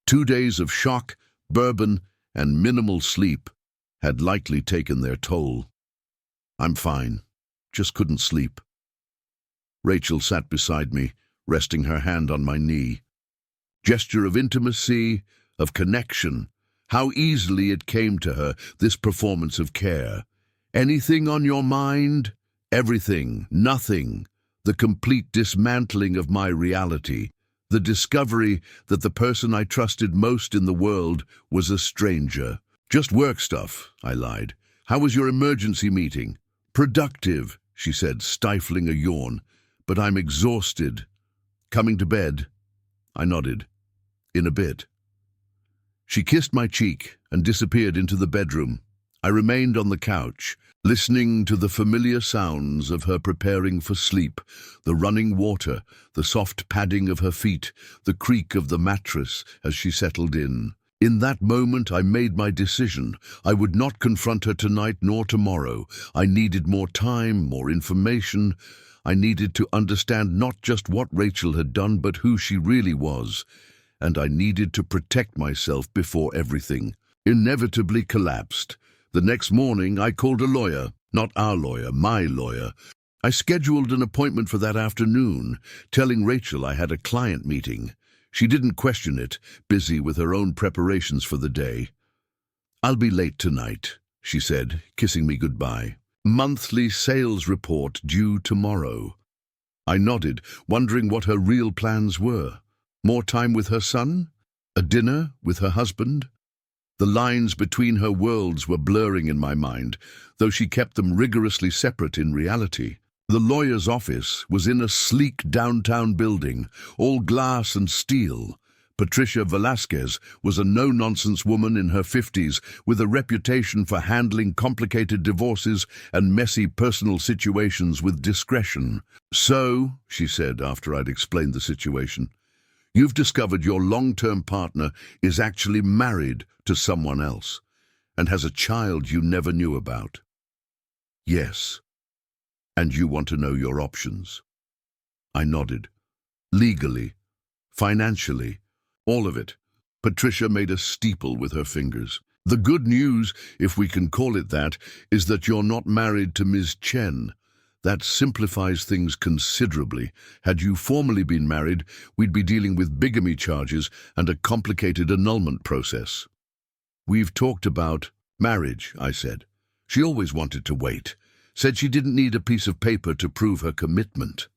2 days of shock, bourbon, and minimal sleep had likely taken their toll. "I'm fine, just couldn't sleep." Rachel sat beside me, resting her hand on my knee. Gesture of intimacy, of connection. How easily it came to her, this performance of care. "Anything on your mind?" "Everything, nothing." The complete dismantling of my reality. The discovery that the person I trusted most in the world was a stranger. "Just work stuff," I lied. "How was your emergency meeting?" "Productive," she said, stifling a yawn. "But I'm exhausted." "Coming to bed?" I nodded. "In a bit." She kissed my cheek and disappeared into the bedroom. I remained on the couch, listening to the familiar sounds of her preparing for sleep, the running water, the soft padding of her feet, the creak of the mattress as she settled in. In that moment, I made my decision. I would not confront her tonight nor tomorrow. I needed more time, more information. I needed to understand not just what Rachel had done, but who she really was. And I needed to protect myself before everything inevitably collapsed. The next morning, I called a lawyer. Not our lawyer, my lawyer. I scheduled an appointment for that afternoon, telling Rachel I had a client meeting. She didn't question it, busy with her own preparations for the day. "I'll be late tonight," she said, kissing me goodbye. "Monthly sales report due tomorrow." I nodded, wondering what her real plans were. More time with her son? A dinner with her husband? The lines between her worlds were blurring in my mind, though she kept them rigorously separate in reality. The lawyer's office was in a sleek downtown building, all glass and steel. Patricia Velasquez was a no-nonsense woman in her 50s with a reputation for handling complicated divorces and messy personal situations with discretion. "So," she said after I'd explained the situation, "you've discovered your long-term partner is actually married to someone else and has a child you never knew about." "Yes. And you want to know your options?" I nodded. "Legally, financially, all of it." Patricia made a steeple with her fingers. "The good news, if we can call it that, is that you're not married to Ms. Chen. That simplifies things considerably. Had you formally been married, we'd be dealing with bigamy charges and a complicated annulment process." "We've talked about marriage," I said. She always wanted to wait. Said she didn't need a piece of paper to prove her commitment.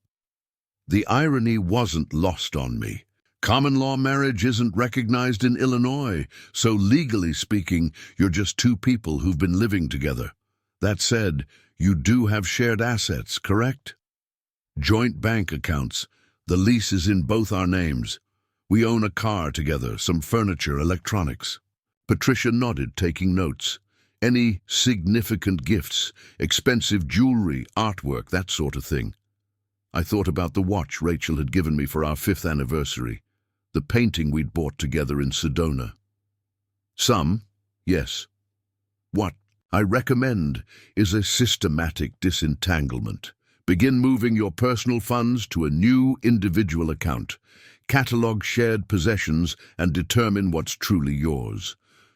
The irony wasn't lost on me. Common law marriage isn't recognized in Illinois, so legally speaking, you're just two people who've been living together. That said, you do have shared assets, correct? Joint bank accounts. The lease is in both our names. We own a car together, some furniture, electronics. Patricia nodded, taking notes. Any significant gifts, expensive jewelry, artwork, that sort of thing. I thought about the watch Rachel had given me for our 5th anniversary, the painting we'd bought together in Sedona. Some, yes. What? I recommend is a systematic disentanglement. Begin moving your personal funds to a new individual account. Catalog shared possessions and determine what's truly yours.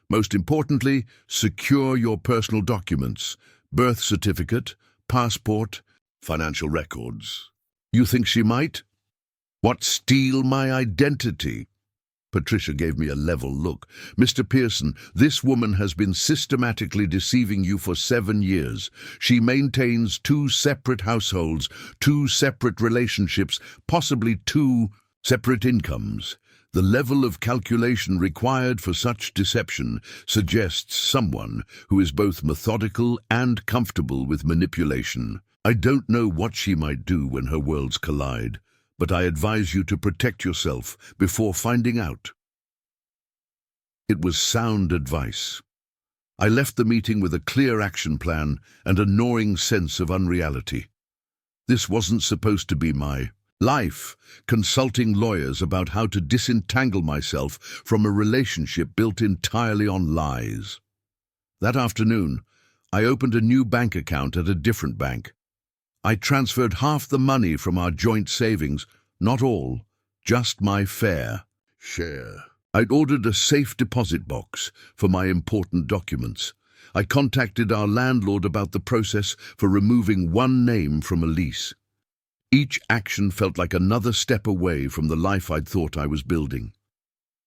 Most importantly, secure your personal documents, birth certificate, passport, financial records. You think she might? What, steal my identity? Patricia gave me a level look. Mr. Pearson, this woman has been systematically deceiving you for 7 years. She maintains 2 separate households, 2 separate relationships, possibly 2 separate incomes. The level of calculation required for such deception suggests someone who is both methodical and comfortable with manipulation. I don't know what she might do when her worlds collide, but I advise you to protect yourself before finding out. It was sound advice. I left the meeting with a clear action plan and a gnawing sense of unreality. This wasn't supposed to be my life, consulting lawyers about how to disentangle myself from a relationship built entirely on lies. That afternoon, I opened a new bank account at a different bank. I transferred half the money from our joint savings, not all, just my fair share. I'd ordered a safe deposit box for my important documents. I contacted our landlord about the process for removing one name from a lease. Each action felt like another step away from the life I'd thought I was building.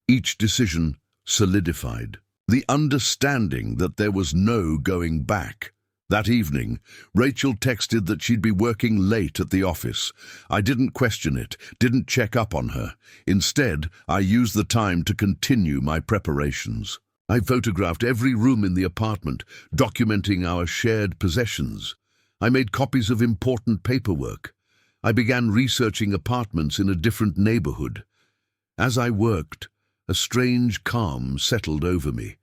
Each decision solidified the understanding that there was no going back. That evening, Rachel texted that she'd be working late at the office. I didn't question it, didn't check up on her. Instead, I used the time to continue my preparations. I photographed every room in the apartment, documenting our shared possessions. I made copies of important paperwork. I began researching apartments in a different neighborhood. As I worked, a strange calm settled over me.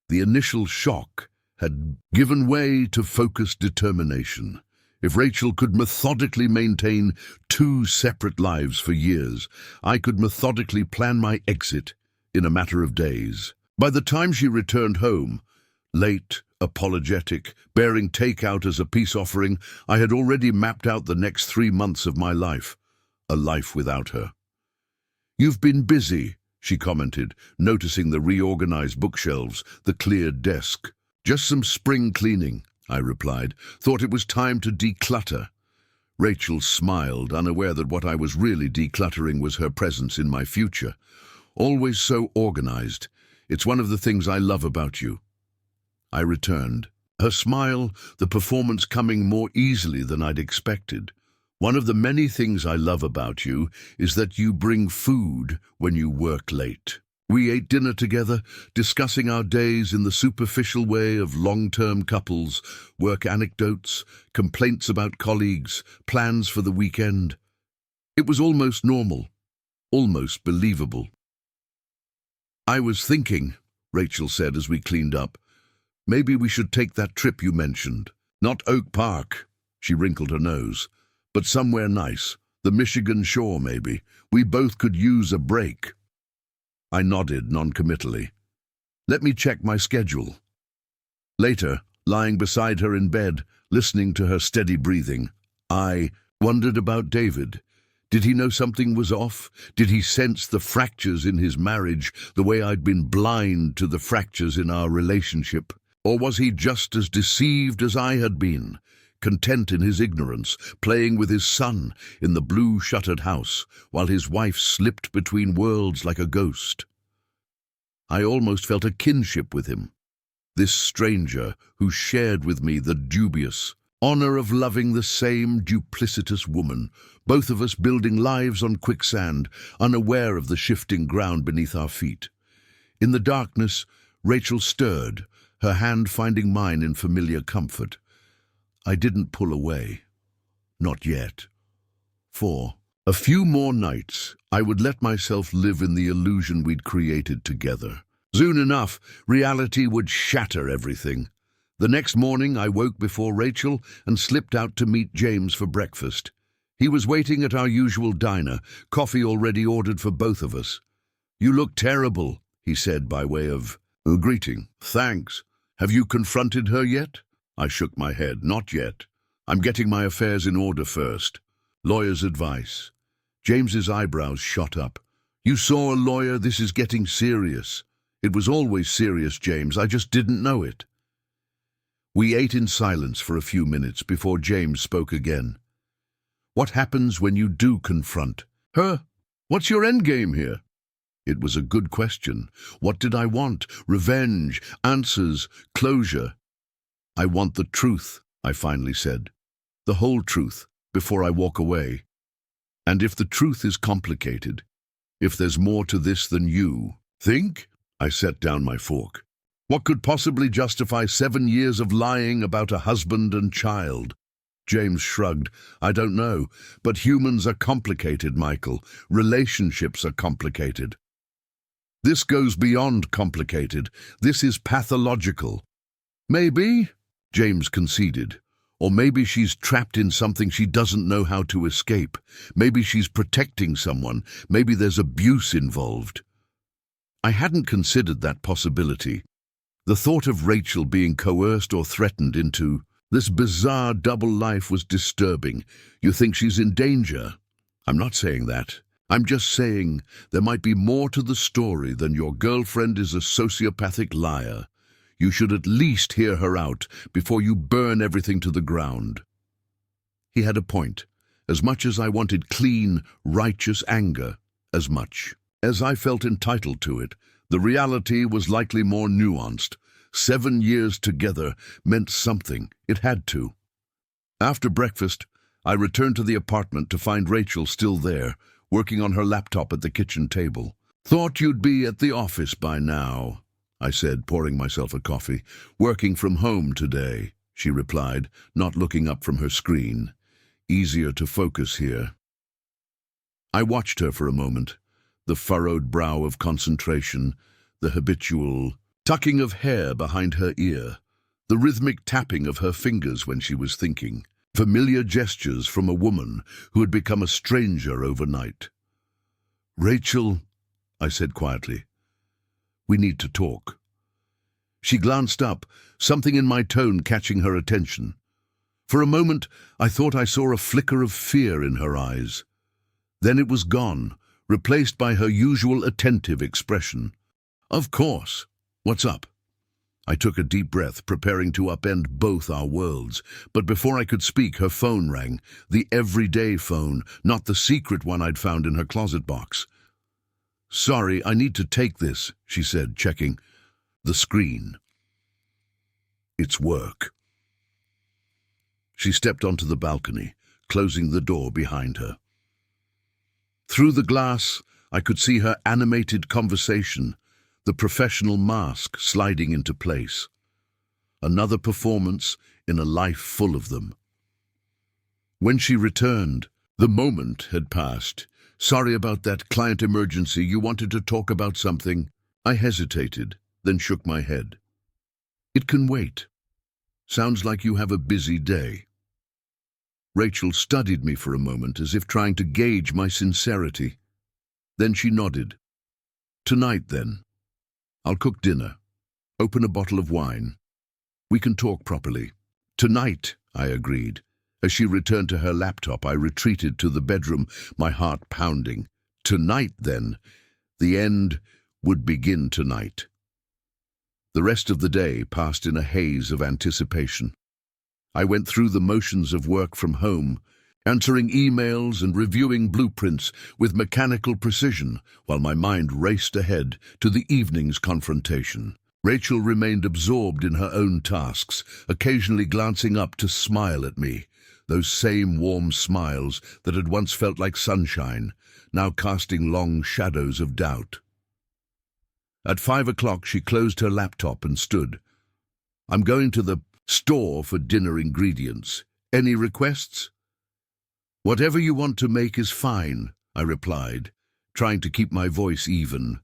The initial shock had given way to focused determination. If Rachel could methodically maintain 2 separate lives for years, I could methodically plan my exit in a matter of days. By the time she returned home, late, apologetic, bearing takeout as a peace offering, I had already mapped out the next 3 months of my life, a life without her. "You've been busy," she commented, noticing the reorganized bookshelves, the cleared desk. "Just some spring cleaning," I replied. "Thought it was time to declutter." Rachel smiled, unaware that what I was really decluttering was her presence in my future. "Always so organized. It's one of the things I love about you." I returned. Her smile, the performance coming more easily than I'd expected. "One of the many things I love about you is that you bring food when you work late." We ate dinner together, discussing our days in the superficial way of long-term couples, work anecdotes, complaints about colleagues, plans for the weekend. It was almost normal, almost believable. "I was thinking," Rachel said as we cleaned up, "maybe we should take that trip you mentioned. Not Oak Park," she wrinkled her nose, "but somewhere nice, the Michigan shore maybe. We both could use a break." I nodded noncommittally. "Let me check my schedule." Later, lying beside her in bed, listening to her steady breathing, I wondered about David. Did he know something was off? Did he sense the fractures in his marriage the way I'd been blind to the fractures in our relationship? Or was he just as deceived as I had been, content in his ignorance, playing with his son in the blue-shuttered house, while his wife slipped between worlds like a ghost? I almost felt a kinship with him, this stranger who shared with me the dubious honor of loving the same duplicitous woman, both of us building lives on quicksand, unaware of the shifting ground beneath our feet. In the darkness, Rachel stirred, her hand finding mine in familiar comfort. I didn't pull away. Not yet. For a few more nights, I would let myself live in the illusion we'd created together. Soon enough, reality would shatter everything. The next morning, I woke before Rachel and slipped out to meet James for breakfast. He was waiting at our usual diner, coffee already ordered for both of us. "You look terrible," he said by way of greeting. "Thanks. Have you confronted her yet? I shook my head. Not yet. I'm getting my affairs in order first. Lawyer's advice. James's eyebrows shot up. You saw a lawyer? This is getting serious. It was always serious, James. I just didn't know it. We ate in silence for a few minutes before James spoke again. What happens when you do confront her? What's your endgame here? It was a good question. What did I want? Revenge, answers, closure. I want the truth, I finally said. The whole truth, before I walk away. And if the truth is complicated, if there's more to this than you think, I set down my fork. What could possibly justify 7 years of lying about a husband and child? James shrugged. I don't know, but humans are complicated, Michael. Relationships are complicated. This goes beyond complicated. This is pathological. Maybe, James conceded. Or maybe she's trapped in something she doesn't know how to escape. Maybe she's protecting someone. Maybe there's abuse involved. I hadn't considered that possibility. The thought of Rachel being coerced or threatened into this bizarre double life was disturbing. You think she's in danger? I'm not saying that. I'm just saying there might be more to the story than your girlfriend is a sociopathic liar. You should at least hear her out before you burn everything to the ground. He had a point. As much as I wanted clean, righteous anger, as much as I felt entitled to it, the reality was likely more nuanced. 7 years together meant something. It had to. After breakfast, I returned to the apartment to find Rachel still there, working on her laptop at the kitchen table. Thought you'd be at the office by now, I said, pouring myself a coffee. Working from home today, she replied, not looking up from her screen. Easier to focus here. I watched her for a moment, the furrowed brow of concentration, the habitual tucking of hair behind her ear, the rhythmic tapping of her fingers when she was thinking, familiar gestures from a woman who had become a stranger overnight. Rachel, I said quietly, we need to talk. She glanced up, something in my tone catching her attention. For a moment, I thought I saw a flicker of fear in her eyes. Then it was gone, replaced by her usual attentive expression. Of course. What's up? I took a deep breath, preparing to upend both our worlds. But before I could speak, her phone rang. The everyday phone, not the secret one I'd found in her closet box. Sorry, I need to take this, she said, checking the screen. It's work. She stepped onto the balcony, closing the door behind her. Through the glass, I could see her animated conversation, the professional mask sliding into place. Another performance in a life full of them. When she returned, the moment had passed. Sorry about that client emergency. You wanted to talk about something. I hesitated, then shook my head. It can wait. Sounds like you have a busy day. Rachel studied me for a moment as if trying to gauge my sincerity. Then she nodded. Tonight, then. I'll cook dinner. Open a bottle of wine. We can talk properly. Tonight, I agreed. As she returned to her laptop, I retreated to the bedroom, my heart pounding. Tonight, then. The end would begin tonight. The rest of the day passed in a haze of anticipation. I went through the motions of work from home, answering emails and reviewing blueprints with mechanical precision, while my mind raced ahead to the evening's confrontation. Rachel remained absorbed in her own tasks, occasionally glancing up to smile at me, those same warm smiles that had once felt like sunshine, now casting long shadows of doubt. At 5 o'clock, she closed her laptop and stood. I'm going to the store for dinner ingredients. Any requests? Whatever you want to make is fine, I replied, trying to keep my voice even.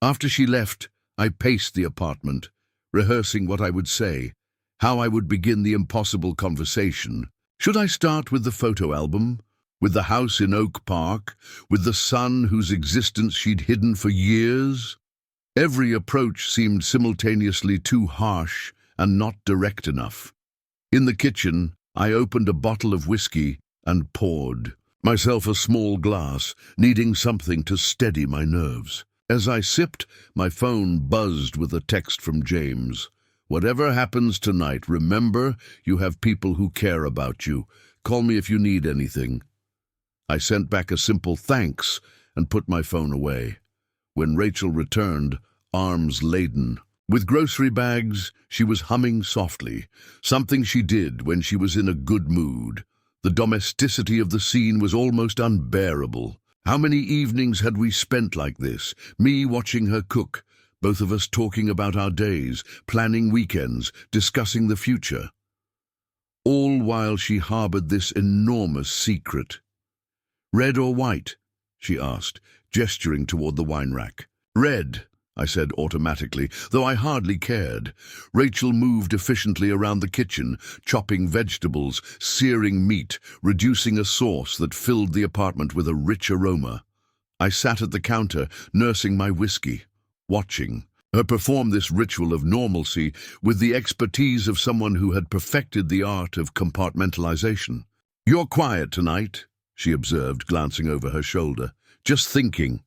After she left, I paced the apartment, rehearsing what I would say, how I would begin the impossible conversation. Should I start with the photo album, with the house in Oak Park, with the son whose existence she'd hidden for years? Every approach seemed simultaneously too harsh and not direct enough. In the kitchen, I opened a bottle of whiskey and poured myself a small glass, needing something to steady my nerves. As I sipped, my phone buzzed with a text from James. "Whatever happens tonight, remember you have people who care about you. Call me if you need anything." I sent back a simple thanks and put my phone away. When Rachel returned, arms laden with grocery bags, she was humming softly, something she did when she was in a good mood. The domesticity of the scene was almost unbearable. How many evenings had we spent like this, me watching her cook, both of us talking about our days, planning weekends, discussing the future. All while she harbored this enormous secret. "Red or white?" she asked, gesturing toward the wine rack. "Red," I said automatically, though I hardly cared. Rachel moved efficiently around the kitchen, chopping vegetables, searing meat, reducing a sauce that filled the apartment with a rich aroma. I sat at the counter, nursing my whiskey, watching her perform this ritual of normalcy with the expertise of someone who had perfected the art of compartmentalization. "You're quiet tonight," she observed, glancing over her shoulder. "Just thinking."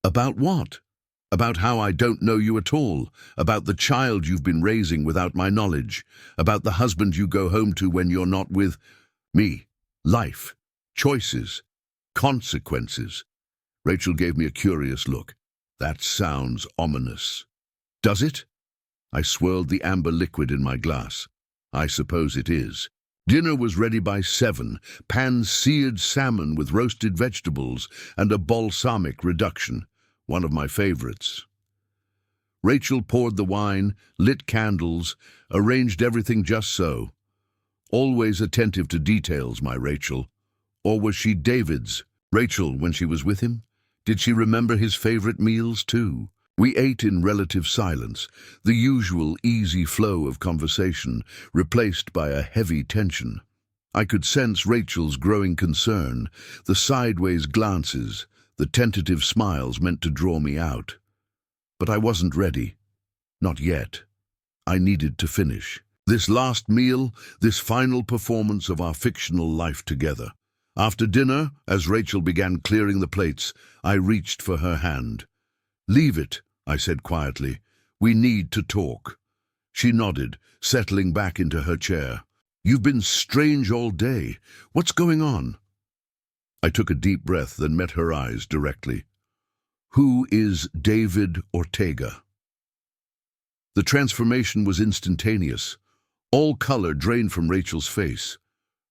"About what?" "About how I don't know you at all, about the child you've been raising without my knowledge, about the husband you go home to when you're not with me. Life, choices, consequences." Rachel gave me a curious look. "That sounds ominous." "Does it?" I swirled the amber liquid in my glass. "I suppose it is." Dinner was ready by 7, pan-seared salmon with roasted vegetables and a balsamic reduction, one of my favorites. Rachel poured the wine, lit candles, arranged everything just so. Always attentive to details, my Rachel. Or was she David's? Rachel, when she was with him? Did she remember his favorite meals too? We ate in relative silence, the usual easy flow of conversation replaced by a heavy tension. I could sense Rachel's growing concern, the sideways glances, the tentative smiles meant to draw me out. But I wasn't ready. Not yet. I needed to finish. This last meal, this final performance of our fictional life together. After dinner, as Rachel began clearing the plates, I reached for her hand. "Leave it," I said quietly. "We need to talk." She nodded, settling back into her chair. "You've been strange all day. What's going on?" I took a deep breath, then met her eyes directly. "Who is David Ortega?" The transformation was instantaneous. All color drained from Rachel's face.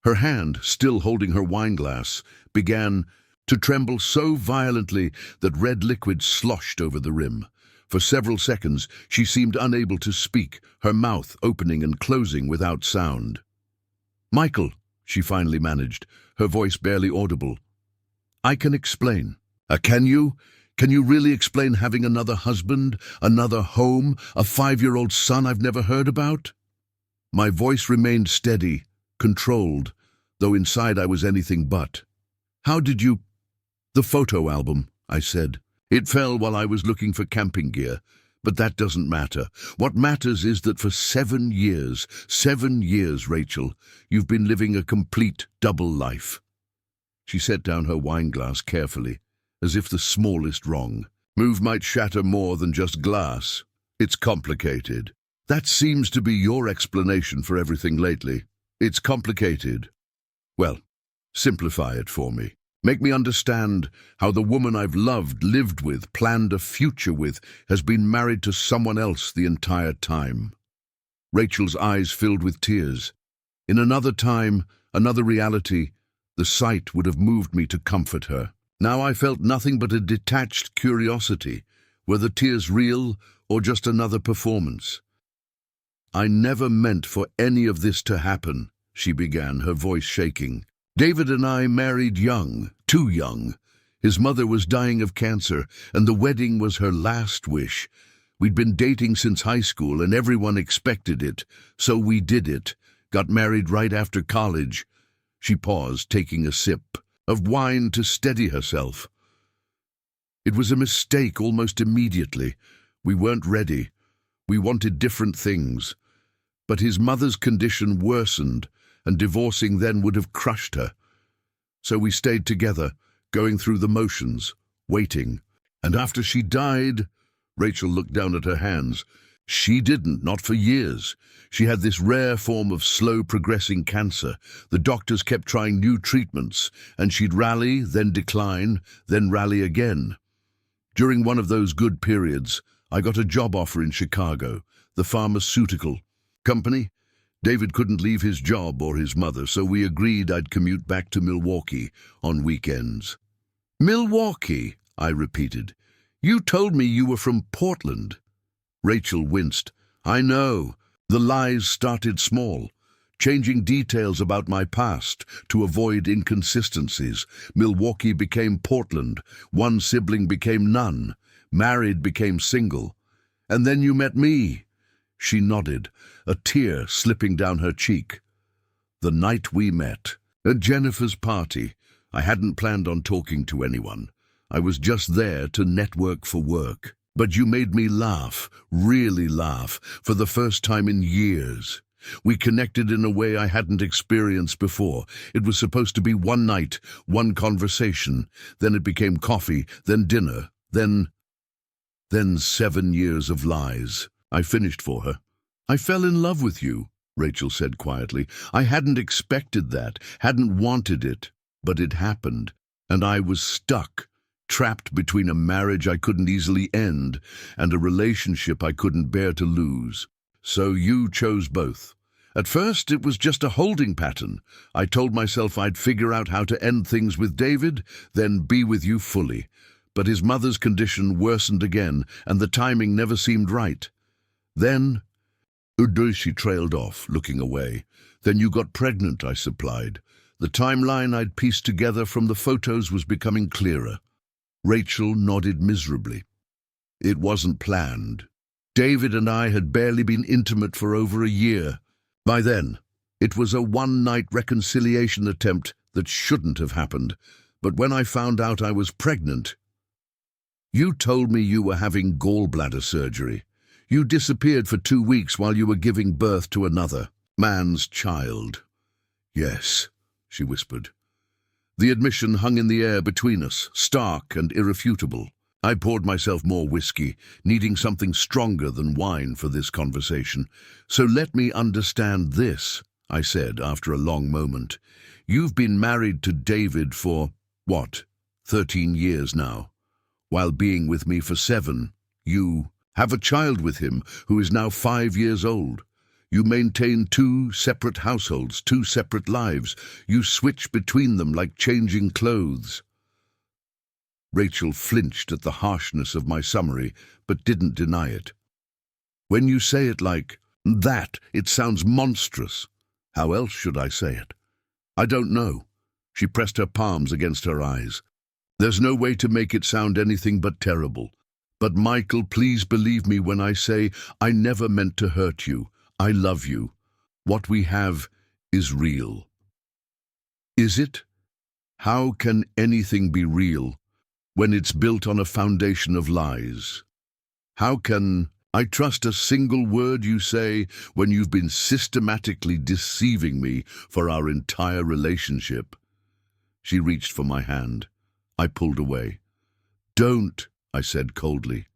Her hand, still holding her wineglass, began to tremble so violently that red liquid sloshed over the rim. For several seconds, she seemed unable to speak, her mouth opening and closing without sound. "Michael," she finally managed, her voice barely audible. "I can explain." Can you? Can you really explain having another husband, another home, a 5-year-old son I've never heard about?" My voice remained steady, controlled, though inside I was anything but. "How did you—" "The photo album," I said. "It fell while I was looking for camping gear, but that doesn't matter. What matters is that for 7 years, 7 years, Rachel, you've been living a complete double life." She set down her wineglass carefully, as if the smallest wrong move might shatter more than just glass. "It's complicated. That seems to be your explanation for everything lately. It's complicated. Well, simplify it for me. Make me understand how the woman I've loved, lived with, planned a future with, has been married to someone else the entire time." Rachel's eyes filled with tears. In another time, another reality, the sight would have moved me to comfort her. Now I felt nothing but a detached curiosity. Were the tears real or just another performance? "I never meant for any of this to happen," she began, her voice shaking. "David and I married young, too young. His mother was dying of cancer, and the wedding was her last wish. We'd been dating since high school, and everyone expected it, so we did it. Got married right after college." She paused, taking a sip of wine to steady herself. "It was a mistake almost immediately. We weren't ready. We wanted different things. But his mother's condition worsened, and divorcing then would have crushed her. So we stayed together, going through the motions, waiting. And after she died, Rachel looked down at her hands. She didn't, not for years. She had this rare form of slow-progressing cancer. The doctors kept trying new treatments, and she'd rally, then decline, then rally again. During one of those good periods, I got a job offer in Chicago, the pharmaceutical company. David couldn't leave his job or his mother, so we agreed I'd commute back to Milwaukee on weekends. Milwaukee, I repeated. You told me you were from Portland. Rachel winced. I know. The lies started small, changing details about my past to avoid inconsistencies. Milwaukee became Portland. One sibling became none. Married became single. And then you met me. She nodded, a tear slipping down her cheek. The night we met, at Jennifer's party, I hadn't planned on talking to anyone. I was just there to network for work. But you made me laugh, really laugh, for the first time in years. We connected in a way I hadn't experienced before. It was supposed to be one night, one conversation. Then it became coffee, then dinner, then 7 years of lies. I finished for her. I fell in love with you, Rachel said quietly. I hadn't expected that, hadn't wanted it, but it happened, and I was stuck. Trapped between a marriage I couldn't easily end and a relationship I couldn't bear to lose. So you chose both. At first, it was just a holding pattern. I told myself I'd figure out how to end things with David, then be with you fully. But his mother's condition worsened again, and the timing never seemed right. Then, she trailed off, looking away. Then you got pregnant, I supplied. The timeline I'd pieced together from the photos was becoming clearer. Rachel nodded miserably. It wasn't planned. David and I had barely been intimate for over a year. By then, it was a one-night reconciliation attempt that shouldn't have happened. But when I found out I was pregnant, you told me you were having gallbladder surgery. You disappeared for 2 weeks while you were giving birth to another man's child. Yes, she whispered. The admission hung in the air between us, stark and irrefutable. I poured myself more whiskey, needing something stronger than wine for this conversation. So let me understand this, I said after a long moment. You've been married to David for, 13 years now. While being with me for 7, you have a child with him who is now 5 years old. You maintain 2 separate households, 2 separate lives. You switch between them like changing clothes. Rachel flinched at the harshness of my summary, but didn't deny it. When you say it like that, it sounds monstrous. How else should I say it? I don't know. She pressed her palms against her eyes. There's no way to make it sound anything but terrible. But Michael, please believe me when I say I never meant to hurt you. I love you. What we have is real. Is it? How can anything be real when it's built on a foundation of lies? How can I trust a single word you say when you've been systematically deceiving me for our entire relationship? She reached for my hand. I pulled away. Don't, I said coldly.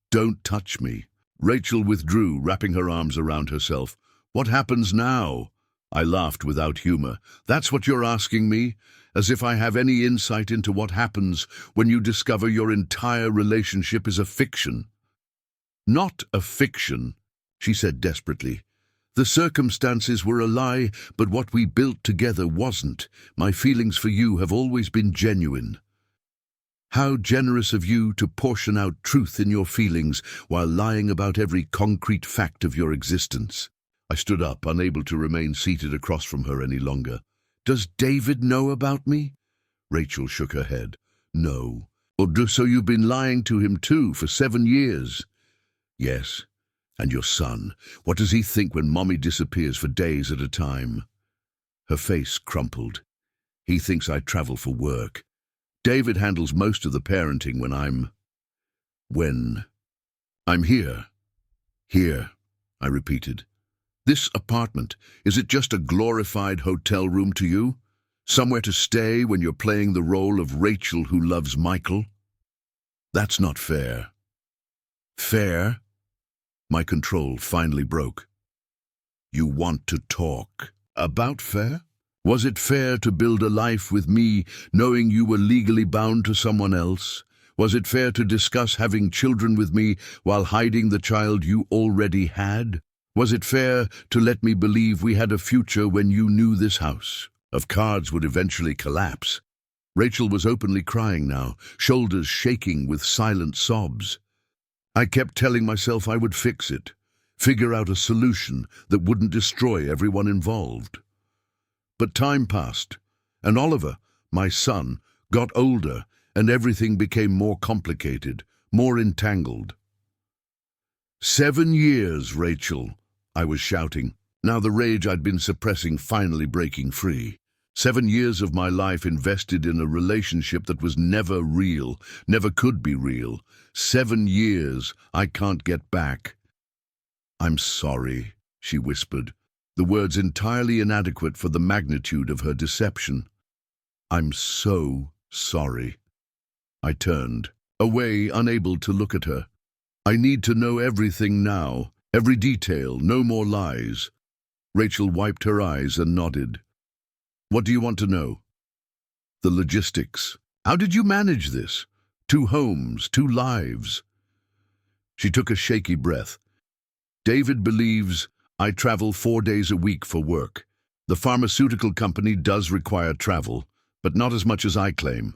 Don't touch me. Rachel withdrew, wrapping her arms around herself. What happens now? I laughed without humor. That's what you're asking me? As if I have any insight into what happens when you discover your entire relationship is a fiction. Not a fiction, she said desperately. The circumstances were a lie, but what we built together wasn't. My feelings for you have always been genuine. How generous of you to portion out truth in your feelings while lying about every concrete fact of your existence. I stood up, unable to remain seated across from her any longer. Does David know about me? Rachel shook her head. No. So you've been lying to him too for 7 years? Yes. And your son, what does he think when Mommy disappears for days at a time? Her face crumpled. He thinks I travel for work. David handles most of the parenting when I'm here. Here, I repeated. This apartment, is it just a glorified hotel room to you? Somewhere to stay when you're playing the role of Rachel who loves Michael? That's not fair. Fair? My control finally broke. You want to talk about fair? Was it fair to build a life with me knowing you were legally bound to someone else? Was it fair to discuss having children with me while hiding the child you already had? Was it fair to let me believe we had a future when you knew this house of cards would eventually collapse? Rachel was openly crying now, shoulders shaking with silent sobs. I kept telling myself I would fix it, figure out a solution that wouldn't destroy everyone involved. But time passed, and Oliver, my son, got older, and everything became more complicated, more entangled. 7 years, Rachel, I was shouting, now the rage I'd been suppressing finally breaking free. 7 years of my life invested in a relationship that was never real, never could be real. 7 years I can't get back. I'm sorry, she whispered, the words entirely inadequate for the magnitude of her deception. I'm so sorry. I turned, away, unable to look at her. I need to know everything now, every detail, no more lies. Rachel wiped her eyes and nodded. What do you want to know? The logistics. How did you manage this? 2 homes, 2 lives. She took a shaky breath. David believes I travel 4 days a week for work. The pharmaceutical company does require travel, but not as much as I claim.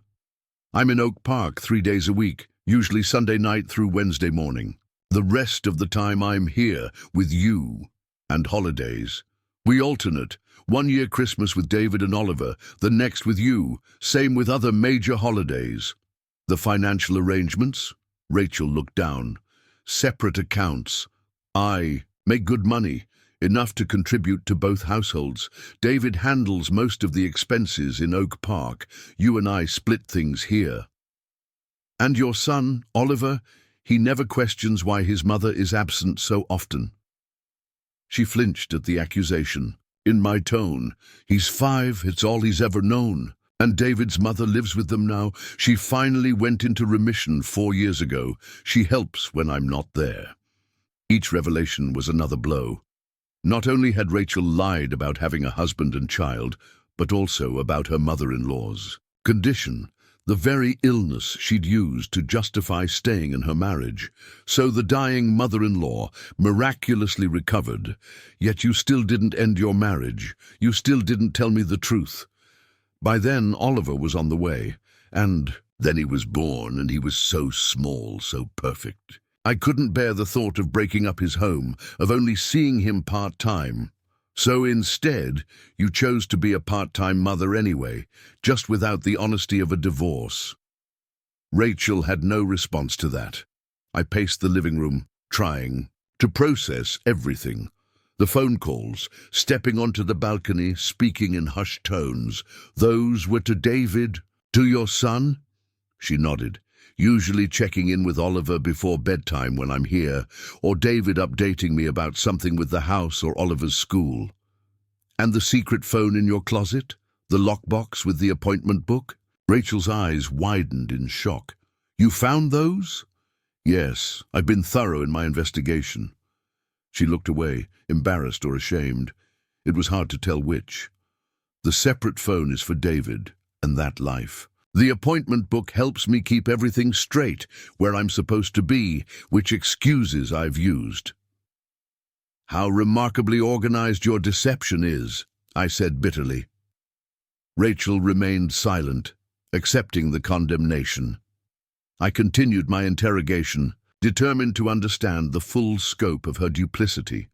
I'm in Oak Park 3 days a week, usually Sunday night through Wednesday morning. The rest of the time I'm here with you and holidays. We alternate. 1 year Christmas with David and Oliver, the next with you, same with other major holidays. The financial arrangements? Rachel looked down. Separate accounts. I make good money, enough to contribute to both households. David handles most of the expenses in Oak Park. You and I split things here. And your son, Oliver, he never questions why his mother is absent so often. She flinched at the accusation. In my tone, he's 5, it's all he's ever known. And David's mother lives with them now. She finally went into remission 4 years ago. She helps when I'm not there. Each revelation was another blow. Not only had Rachel lied about having a husband and child, but also about her mother-in-law's condition, the very illness she'd used to justify staying in her marriage. So the dying mother-in-law miraculously recovered, yet you still didn't end your marriage. You still didn't tell me the truth. By then, Oliver was on the way, and then he was born, and he was so small, so perfect. I couldn't bear the thought of breaking up his home, of only seeing him part-time. So instead, you chose to be a part-time mother anyway, just without the honesty of a divorce. Rachel had no response to that. I paced the living room, trying to process everything. The phone calls, stepping onto the balcony, speaking in hushed tones. Those were to David, to your son? She nodded. Usually checking in with Oliver before bedtime when I'm here, or David updating me about something with the house or Oliver's school. And the secret phone in your closet? The lockbox with the appointment book? Rachel's eyes widened in shock. You found those? Yes, I've been thorough in my investigation. She looked away, embarrassed or ashamed. It was hard to tell which. The separate phone is for David and that life. The appointment book helps me keep everything straight, where I'm supposed to be, which excuses I've used. How remarkably organized your deception is, I said bitterly. Rachel remained silent, accepting the condemnation. I continued my interrogation, determined to understand the full scope of her duplicity.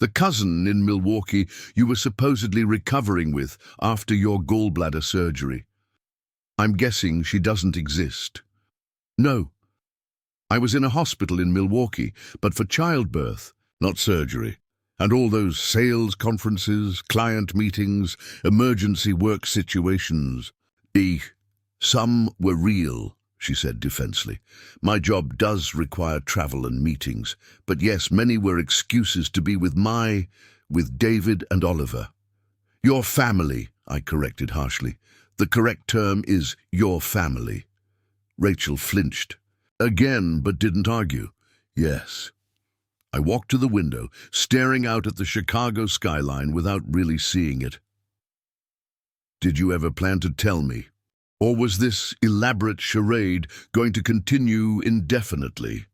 The cousin in Milwaukee you were supposedly recovering with after your gallbladder surgery. I'm guessing she doesn't exist. No. I was in a hospital in Milwaukee, but for childbirth, not surgery. And all those sales conferences, client meetings, emergency work situations. Some were real, she said defensively. My job does require travel and meetings, but yes, many were excuses to be with David and Oliver. Your family, I corrected harshly. The correct term is your family. Rachel flinched. Again, but didn't argue. Yes. I walked to the window, staring out at the Chicago skyline without really seeing it. Did you ever plan to tell me? Or was this elaborate charade going to continue indefinitely?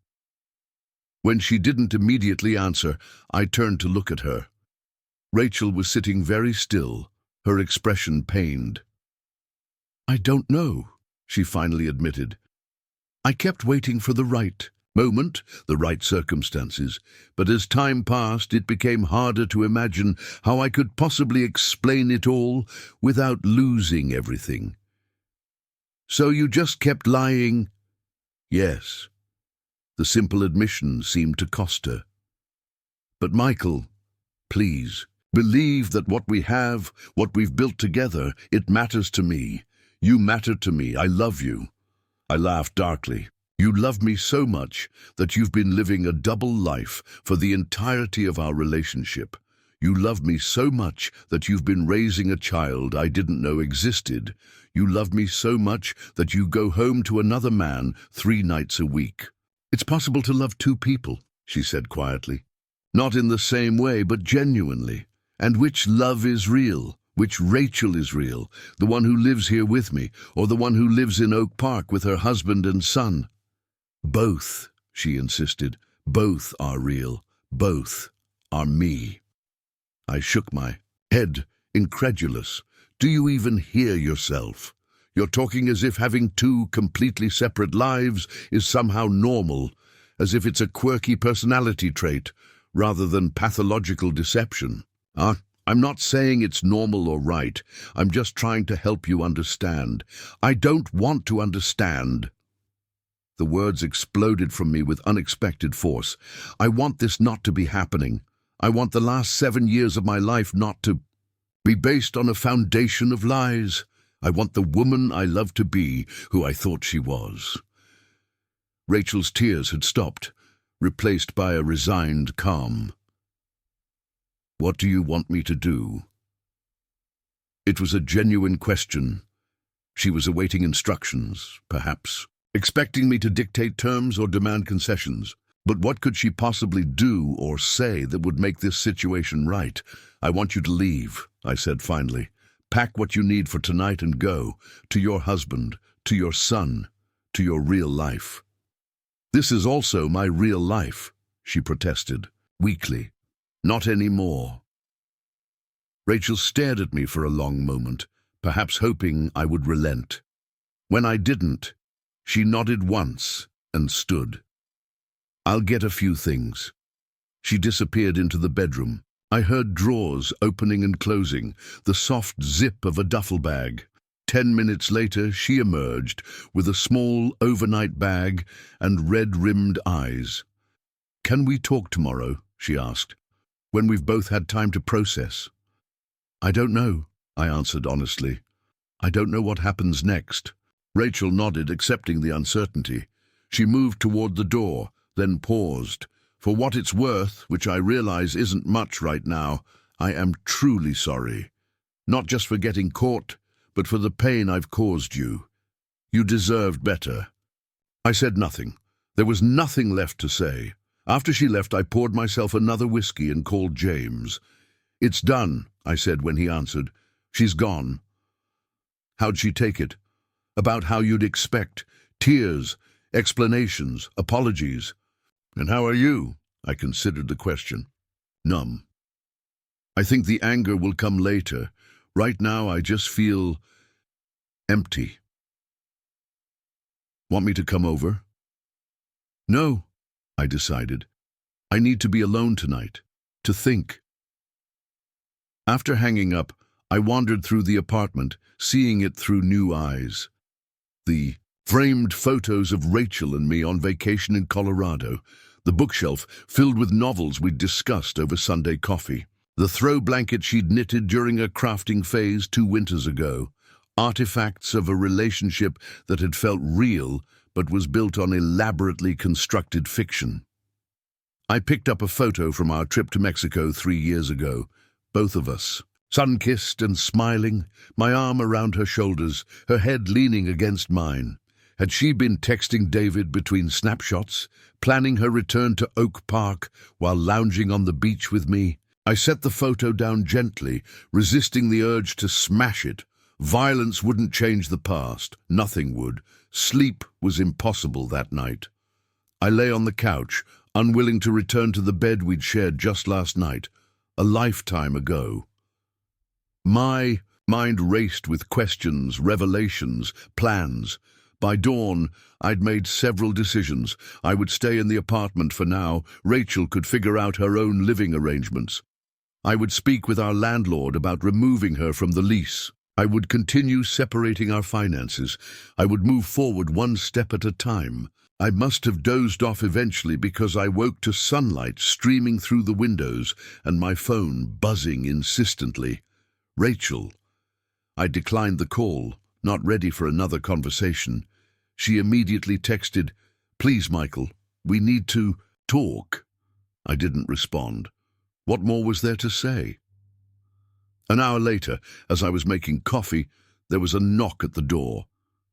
When she didn't immediately answer, I turned to look at her. Rachel was sitting very still, her expression pained. I don't know, she finally admitted. I kept waiting for the right moment, the right circumstances, but as time passed, it became harder to imagine how I could possibly explain it all without losing everything. So you just kept lying? Yes. The simple admission seemed to cost her. But Michael, please, believe that what we have, what we've built together, it matters to me. You matter to me. I love you. I laughed darkly. You love me so much that you've been living a double life for the entirety of our relationship. You love me so much that you've been raising a child I didn't know existed. You love me so much that you go home to another man 3 nights a week. It's possible to love 2 people, she said quietly. Not in the same way, but genuinely. And which love is real? Which Rachel is real? The one who lives here with me, or the one who lives in Oak Park with her husband and son? Both, she insisted. Both are real. Both are me. I shook my head, incredulous. Do you even hear yourself? You're talking as if having 2 completely separate lives is somehow normal, as if it's a quirky personality trait, rather than pathological deception. I'm not saying it's normal or right. I'm just trying to help you understand. I don't want to understand. The words exploded from me with unexpected force. I want this not to be happening. I want the last 7 years of my life not to be based on a foundation of lies. I want the woman I love to be who I thought she was. Rachel's tears had stopped, replaced by a resigned calm. What do you want me to do? It was a genuine question. She was awaiting instructions, perhaps, expecting me to dictate terms or demand concessions. But what could she possibly do or say that would make this situation right? I want you to leave, I said finally. Pack what you need for tonight and go, to your husband, to your son, to your real life. This is also my real life, she protested, weakly. Not anymore. Rachel stared at me for a long moment, perhaps hoping I would relent. When I didn't, she nodded once and stood. I'll get a few things. She disappeared into the bedroom. I heard drawers opening and closing, the soft zip of a duffel bag. 10 minutes later, she emerged with a small overnight bag and red-rimmed eyes. Can we talk tomorrow? She asked. When we've both had time to process. I don't know, I answered honestly. I don't know what happens next. Rachel nodded, accepting the uncertainty. She moved toward the door, then paused. For what it's worth, which I realize isn't much right now, I am truly sorry. Not just for getting caught, but for the pain I've caused you. You deserved better. I said nothing. There was nothing left to say. After she left, I poured myself another whiskey and called James. It's done, I said when he answered. She's gone. How'd she take it? About how you'd expect. Tears, explanations, apologies. And how are you? I considered the question. Numb. I think the anger will come later. Right now, I just feel empty. Want me to come over? No, I decided. I need to be alone tonight, to think. After hanging up, I wandered through the apartment, seeing it through new eyes. The framed photos of Rachel and me on vacation in Colorado, the bookshelf filled with novels we'd discussed over Sunday coffee, the throw blanket she'd knitted during a crafting phase 2 winters ago, artifacts of a relationship that had felt real but was built on elaborately constructed fiction. I picked up a photo from our trip to Mexico 3 years ago, both of us, sun-kissed and smiling, my arm around her shoulders, her head leaning against mine. Had she been texting David between snapshots, planning her return to Oak Park while lounging on the beach with me? I set the photo down gently, resisting the urge to smash it. Violence wouldn't change the past. Nothing would. Sleep was impossible that night. I lay on the couch, unwilling to return to the bed we'd shared just last night, a lifetime ago. My mind raced with questions, revelations, plans. By dawn, I'd made several decisions. I would stay in the apartment for now. Rachel could figure out her own living arrangements. I would speak with our landlord about removing her from the lease. I would continue separating our finances. I would move forward one step at a time. I must have dozed off eventually because I woke to sunlight streaming through the windows and my phone buzzing insistently. Rachel. I declined the call, not ready for another conversation. She immediately texted, "Please, Michael, we need to talk." I didn't respond. What more was there to say? An hour later, as I was making coffee, there was a knock at the door.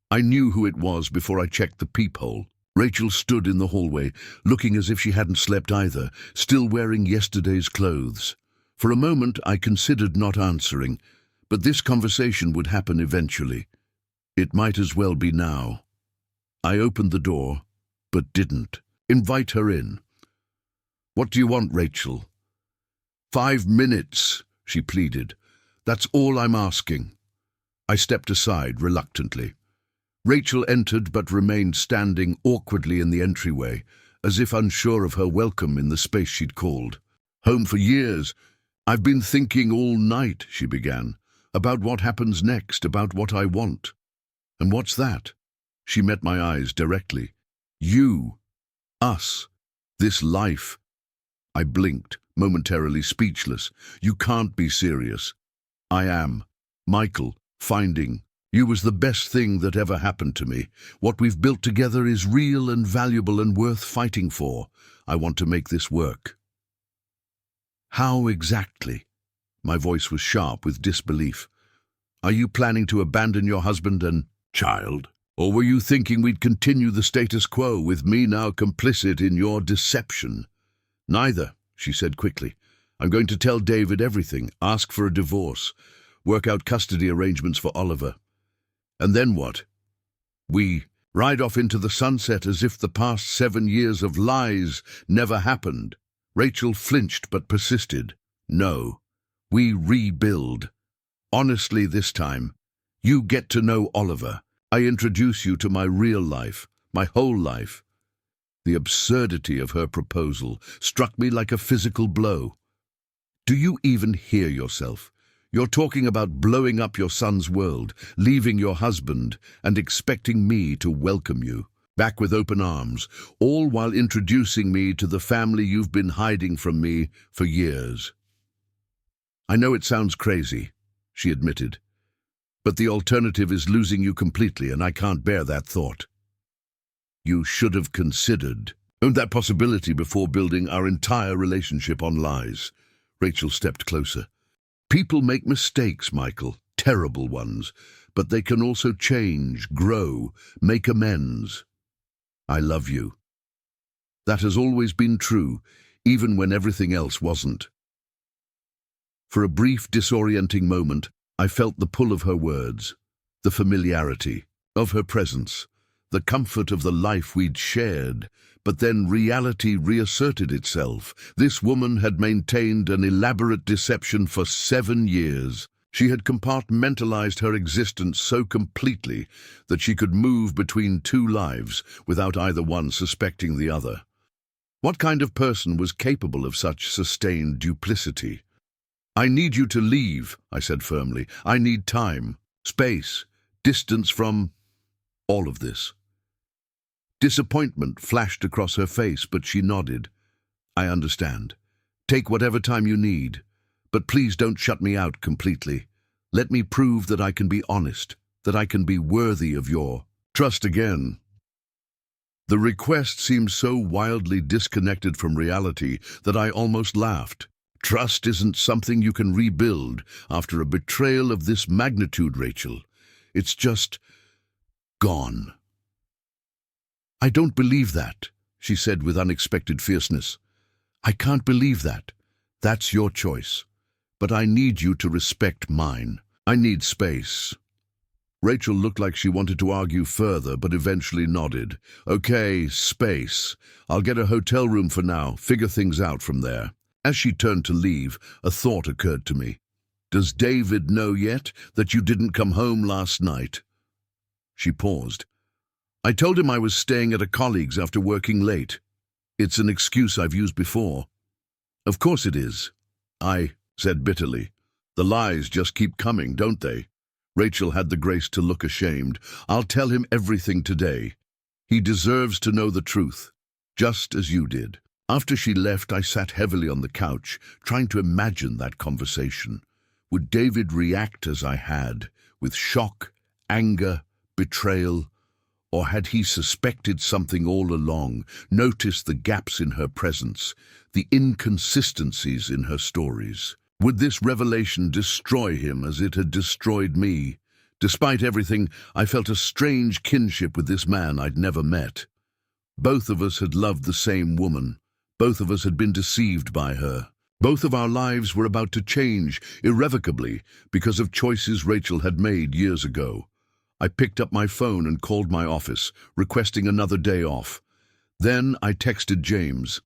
I knew who it was before I checked the peephole. Rachel stood in the hallway, looking as if she hadn't slept either, still wearing yesterday's clothes. For a moment, I considered not answering, but this conversation would happen eventually. It might as well be now. I opened the door, but didn't. Invite her in. "What do you want, Rachel?" 5 minutes, she pleaded. "That's all I'm asking." I stepped aside reluctantly. Rachel entered but remained standing awkwardly in the entryway, as if unsure of her welcome in the space she'd called. "Home for years. I've been thinking all night," she began, "about what happens next, about what I want." "And what's that?" She met my eyes directly. "You. Us. This life." I blinked, momentarily speechless. "You can't be serious." "I am. Michael, finding you was the best thing that ever happened to me. What we've built together is real and valuable and worth fighting for. I want to make this work." "How exactly?" My voice was sharp with disbelief. "Are you planning to abandon your husband and child? Or were you thinking we'd continue the status quo with me now complicit in your deception?" "Neither," she said quickly. "I'm going to tell David everything, ask for a divorce, work out custody arrangements for Oliver. And then what? We ride off into the sunset as if the past 7 years of lies never happened." Rachel flinched but persisted. "No, we rebuild. Honestly this time. You get to know Oliver. I introduce you to my real life, my whole life." The absurdity of her proposal struck me like a physical blow. "Do you even hear yourself? You're talking about blowing up your son's world, leaving your husband, and expecting me to welcome you back with open arms, all while introducing me to the family you've been hiding from me for years." "I know it sounds crazy," she admitted, "but the alternative is losing you completely, and I can't bear that thought." "You should have considered that possibility before building our entire relationship on lies." Rachel stepped closer. "People make mistakes, Michael, terrible ones, but they can also change, grow, make amends. I love you. That has always been true, even when everything else wasn't." For a brief, disorienting moment, I felt the pull of her words, the familiarity of her presence, the comfort of the life we'd shared. But then reality reasserted itself. This woman had maintained an elaborate deception for 7 years. She had compartmentalized her existence so completely that she could move between 2 lives without either one suspecting the other. What kind of person was capable of such sustained duplicity? "I need you to leave," I said firmly. "I need time, space, distance from all of this." Disappointment flashed across her face, but she nodded. "I understand. Take whatever time you need, but please don't shut me out completely. Let me prove that I can be honest, that I can be worthy of your trust again." The request seemed so wildly disconnected from reality that I almost laughed. Trust isn't something you can rebuild after a betrayal of this magnitude, Rachel. It's just gone. I don't believe that, she said with unexpected fierceness. I can't believe that. That's your choice. But I need you to respect mine. I need space. Rachel looked like she wanted to argue further, but eventually nodded. Okay, space. I'll get a hotel room for now, figure things out from there. As she turned to leave, a thought occurred to me. Does David know yet that you didn't come home last night? She paused. I told him I was staying at a colleague's after working late. It's an excuse I've used before. Of course it is, I said bitterly. The lies just keep coming, don't they? Rachel had the grace to look ashamed. I'll tell him everything today. He deserves to know the truth, just as you did. After she left, I sat heavily on the couch, trying to imagine that conversation. Would David react as I had, with shock, anger, betrayal? Or had he suspected something all along, noticed the gaps in her presence, the inconsistencies in her stories? Would this revelation destroy him as it had destroyed me? Despite everything, I felt a strange kinship with this man I'd never met. Both of us had loved the same woman. Both of us had been deceived by her. Both of our lives were about to change irrevocably because of choices Rachel had made years ago. I picked up my phone and called my office, requesting another day off. Then I texted James.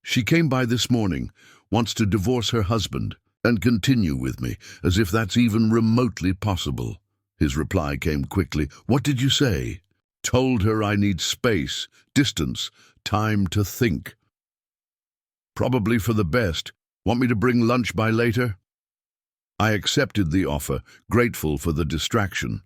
She came by this morning, wants to divorce her husband and continue with me, as if that's even remotely possible. His reply came quickly. What did you say? Told her I need space, distance, time to think. Probably for the best. Want me to bring lunch by later? I accepted the offer, grateful for the distraction.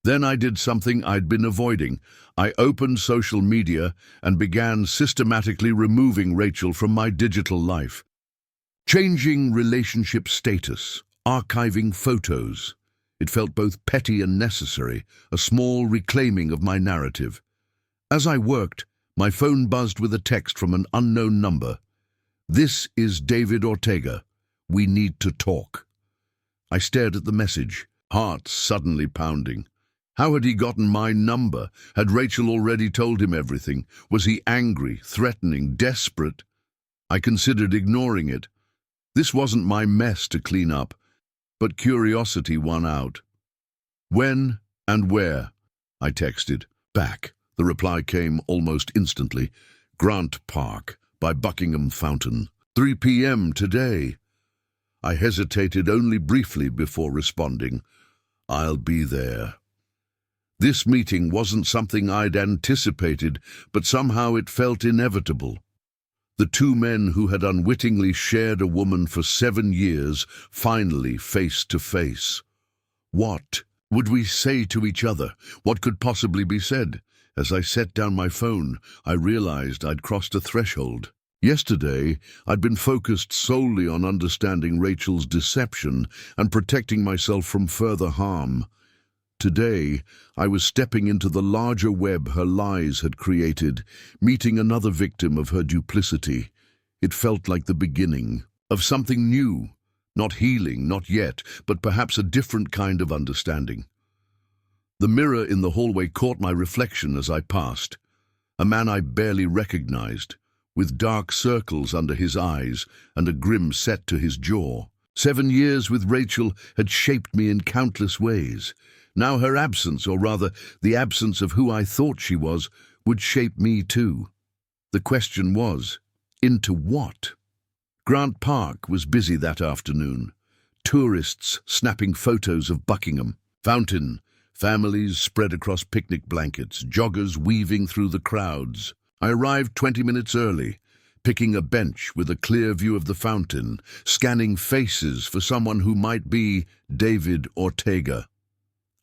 Then I did something I'd been avoiding. I opened social media and began systematically removing Rachel from my digital life. Changing relationship status, archiving photos. It felt both petty and necessary, a small reclaiming of my narrative. As I worked, my phone buzzed with a text from an unknown number. This is David Ortega. We need to talk. I stared at the message, heart suddenly pounding. How had he gotten my number? Had Rachel already told him everything? Was he angry, threatening, desperate? I considered ignoring it. This wasn't my mess to clean up, but curiosity won out. When and where? I texted. Back. The reply came almost instantly. Grant Park, by Buckingham Fountain. 3 p.m. today. I hesitated only briefly before responding. I'll be there. This meeting wasn't something I'd anticipated, but somehow it felt inevitable. The two men who had unwittingly shared a woman for 7 years, finally face to face. What would we say to each other? What could possibly be said? As I set down my phone, I realized I'd crossed a threshold. Yesterday, I'd been focused solely on understanding Rachel's deception and protecting myself from further harm. Today, I was stepping into the larger web her lies had created, meeting another victim of her duplicity. It felt like the beginning of something new, not healing, not yet, but perhaps a different kind of understanding. The mirror in the hallway caught my reflection as I passed. A man I barely recognized, with dark circles under his eyes and a grim set to his jaw. 7 years with Rachel had shaped me in countless ways. Now her absence, or rather the absence of who I thought she was, would shape me too. The question was, into what? Grant Park was busy that afternoon. Tourists snapping photos of Buckingham Fountain, families spread across picnic blankets, joggers weaving through the crowds. I arrived 20 minutes early, picking a bench with a clear view of the fountain, scanning faces for someone who might be David Ortega.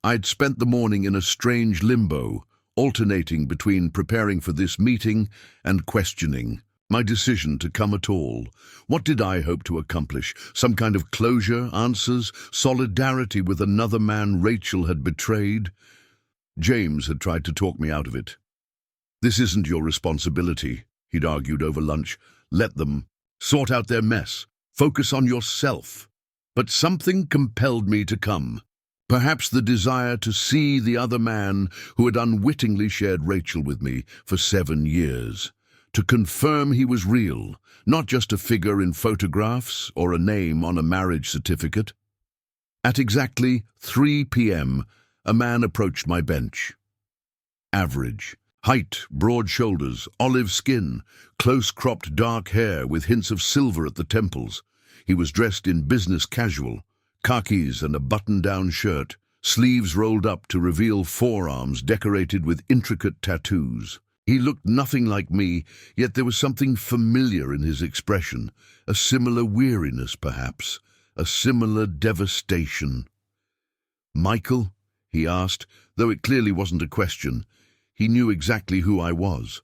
I'd spent the morning in a strange limbo, alternating between preparing for this meeting and questioning my decision to come at all. What did I hope to accomplish? Some kind of closure, answers, solidarity with another man Rachel had betrayed? James had tried to talk me out of it. This isn't your responsibility, he'd argued over lunch. Let them sort out their mess. Focus on yourself. But something compelled me to come. Perhaps the desire to see the other man who had unwittingly shared Rachel with me for 7 years. To confirm he was real, not just a figure in photographs or a name on a marriage certificate. At exactly 3 p.m., a man approached my bench. Average. Height, broad shoulders, olive skin, close-cropped dark hair with hints of silver at the temples. He was dressed in business casual, khakis and a button-down shirt, sleeves rolled up to reveal forearms decorated with intricate tattoos. He looked nothing like me, yet there was something familiar in his expression, a similar weariness perhaps, a similar devastation. "Michael?" he asked, though it clearly wasn't a question. He knew exactly who I was.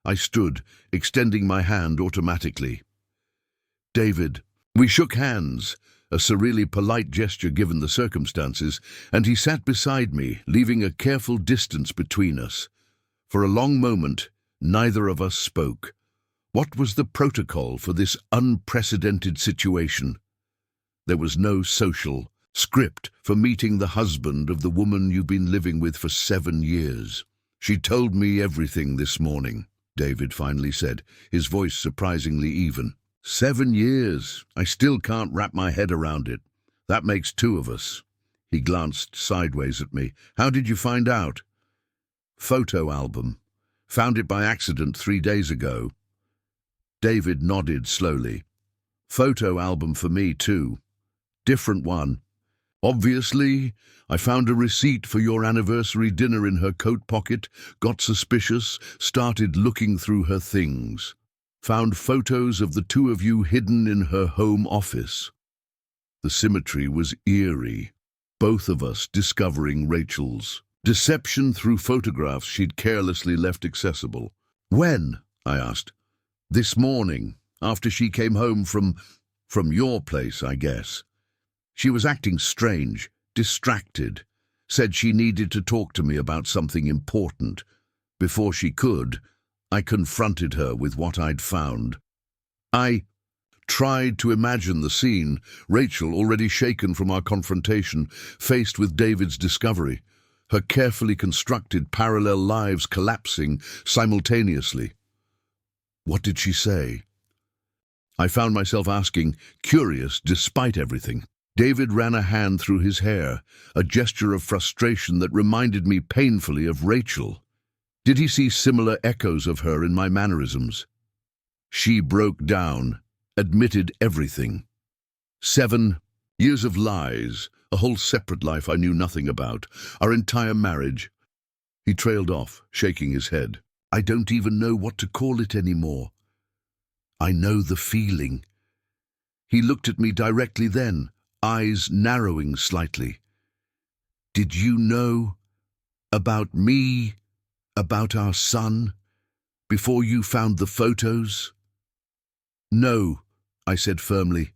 I stood, extending my hand automatically. "David." We shook hands, a surreally polite gesture given the circumstances, and he sat beside me, leaving a careful distance between us. For a long moment, neither of us spoke. What was the protocol for this unprecedented situation? There was no social script for meeting the husband of the woman you've been living with for 7 years. "She told me everything this morning," David finally said, his voice surprisingly even. 7 years. I still can't wrap my head around it. That makes 2 of us. He glanced sideways at me. "How did you find out?" "Photo album. Found it by accident 3 days ago." David nodded slowly. "Photo album for me too. Different one. Obviously, I found a receipt for your anniversary dinner in her coat pocket, got suspicious, started looking through her things. Found photos of the 2 of you hidden in her home office." The symmetry was eerie, both of us discovering Rachel's deception through photographs she'd carelessly left accessible. "When?" I asked. "This morning, after she came home from your place, I guess. She was acting strange, distracted, said she needed to talk to me about something important. Before she could, I confronted her with what I'd found. I tried to imagine the scene, Rachel already shaken from our confrontation, faced with David's discovery, her carefully constructed parallel lives collapsing simultaneously. What did she say? I found myself asking, curious despite everything. David ran a hand through his hair, a gesture of frustration that reminded me painfully of Rachel. Did he see similar echoes of her in my mannerisms? She broke down, admitted everything. 7 years of lies, a whole separate life I knew nothing about, our entire marriage. He trailed off, shaking his head. I don't even know what to call it anymore. I know the feeling. He looked at me directly then, eyes narrowing slightly. Did you know about me, about our son, before you found the photos? No, I said firmly.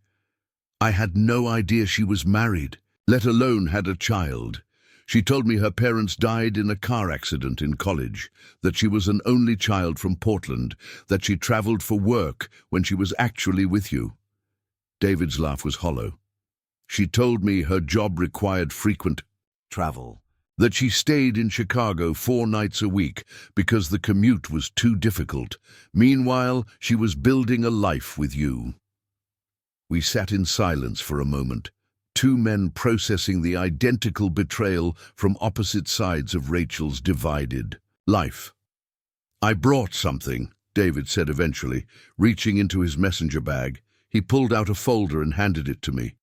I had no idea she was married, let alone had a child. She told me her parents died in a car accident in college, that she was an only child from Portland, that she traveled for work when she was actually with you. David's laugh was hollow. She told me her job required frequent travel, that she stayed in Chicago 4 nights a week because the commute was too difficult. Meanwhile, she was building a life with you. We sat in silence for a moment, 2 men processing the identical betrayal from opposite sides of Rachel's divided life. I brought something, David said eventually, reaching into his messenger bag. He pulled out a folder and handed it to me.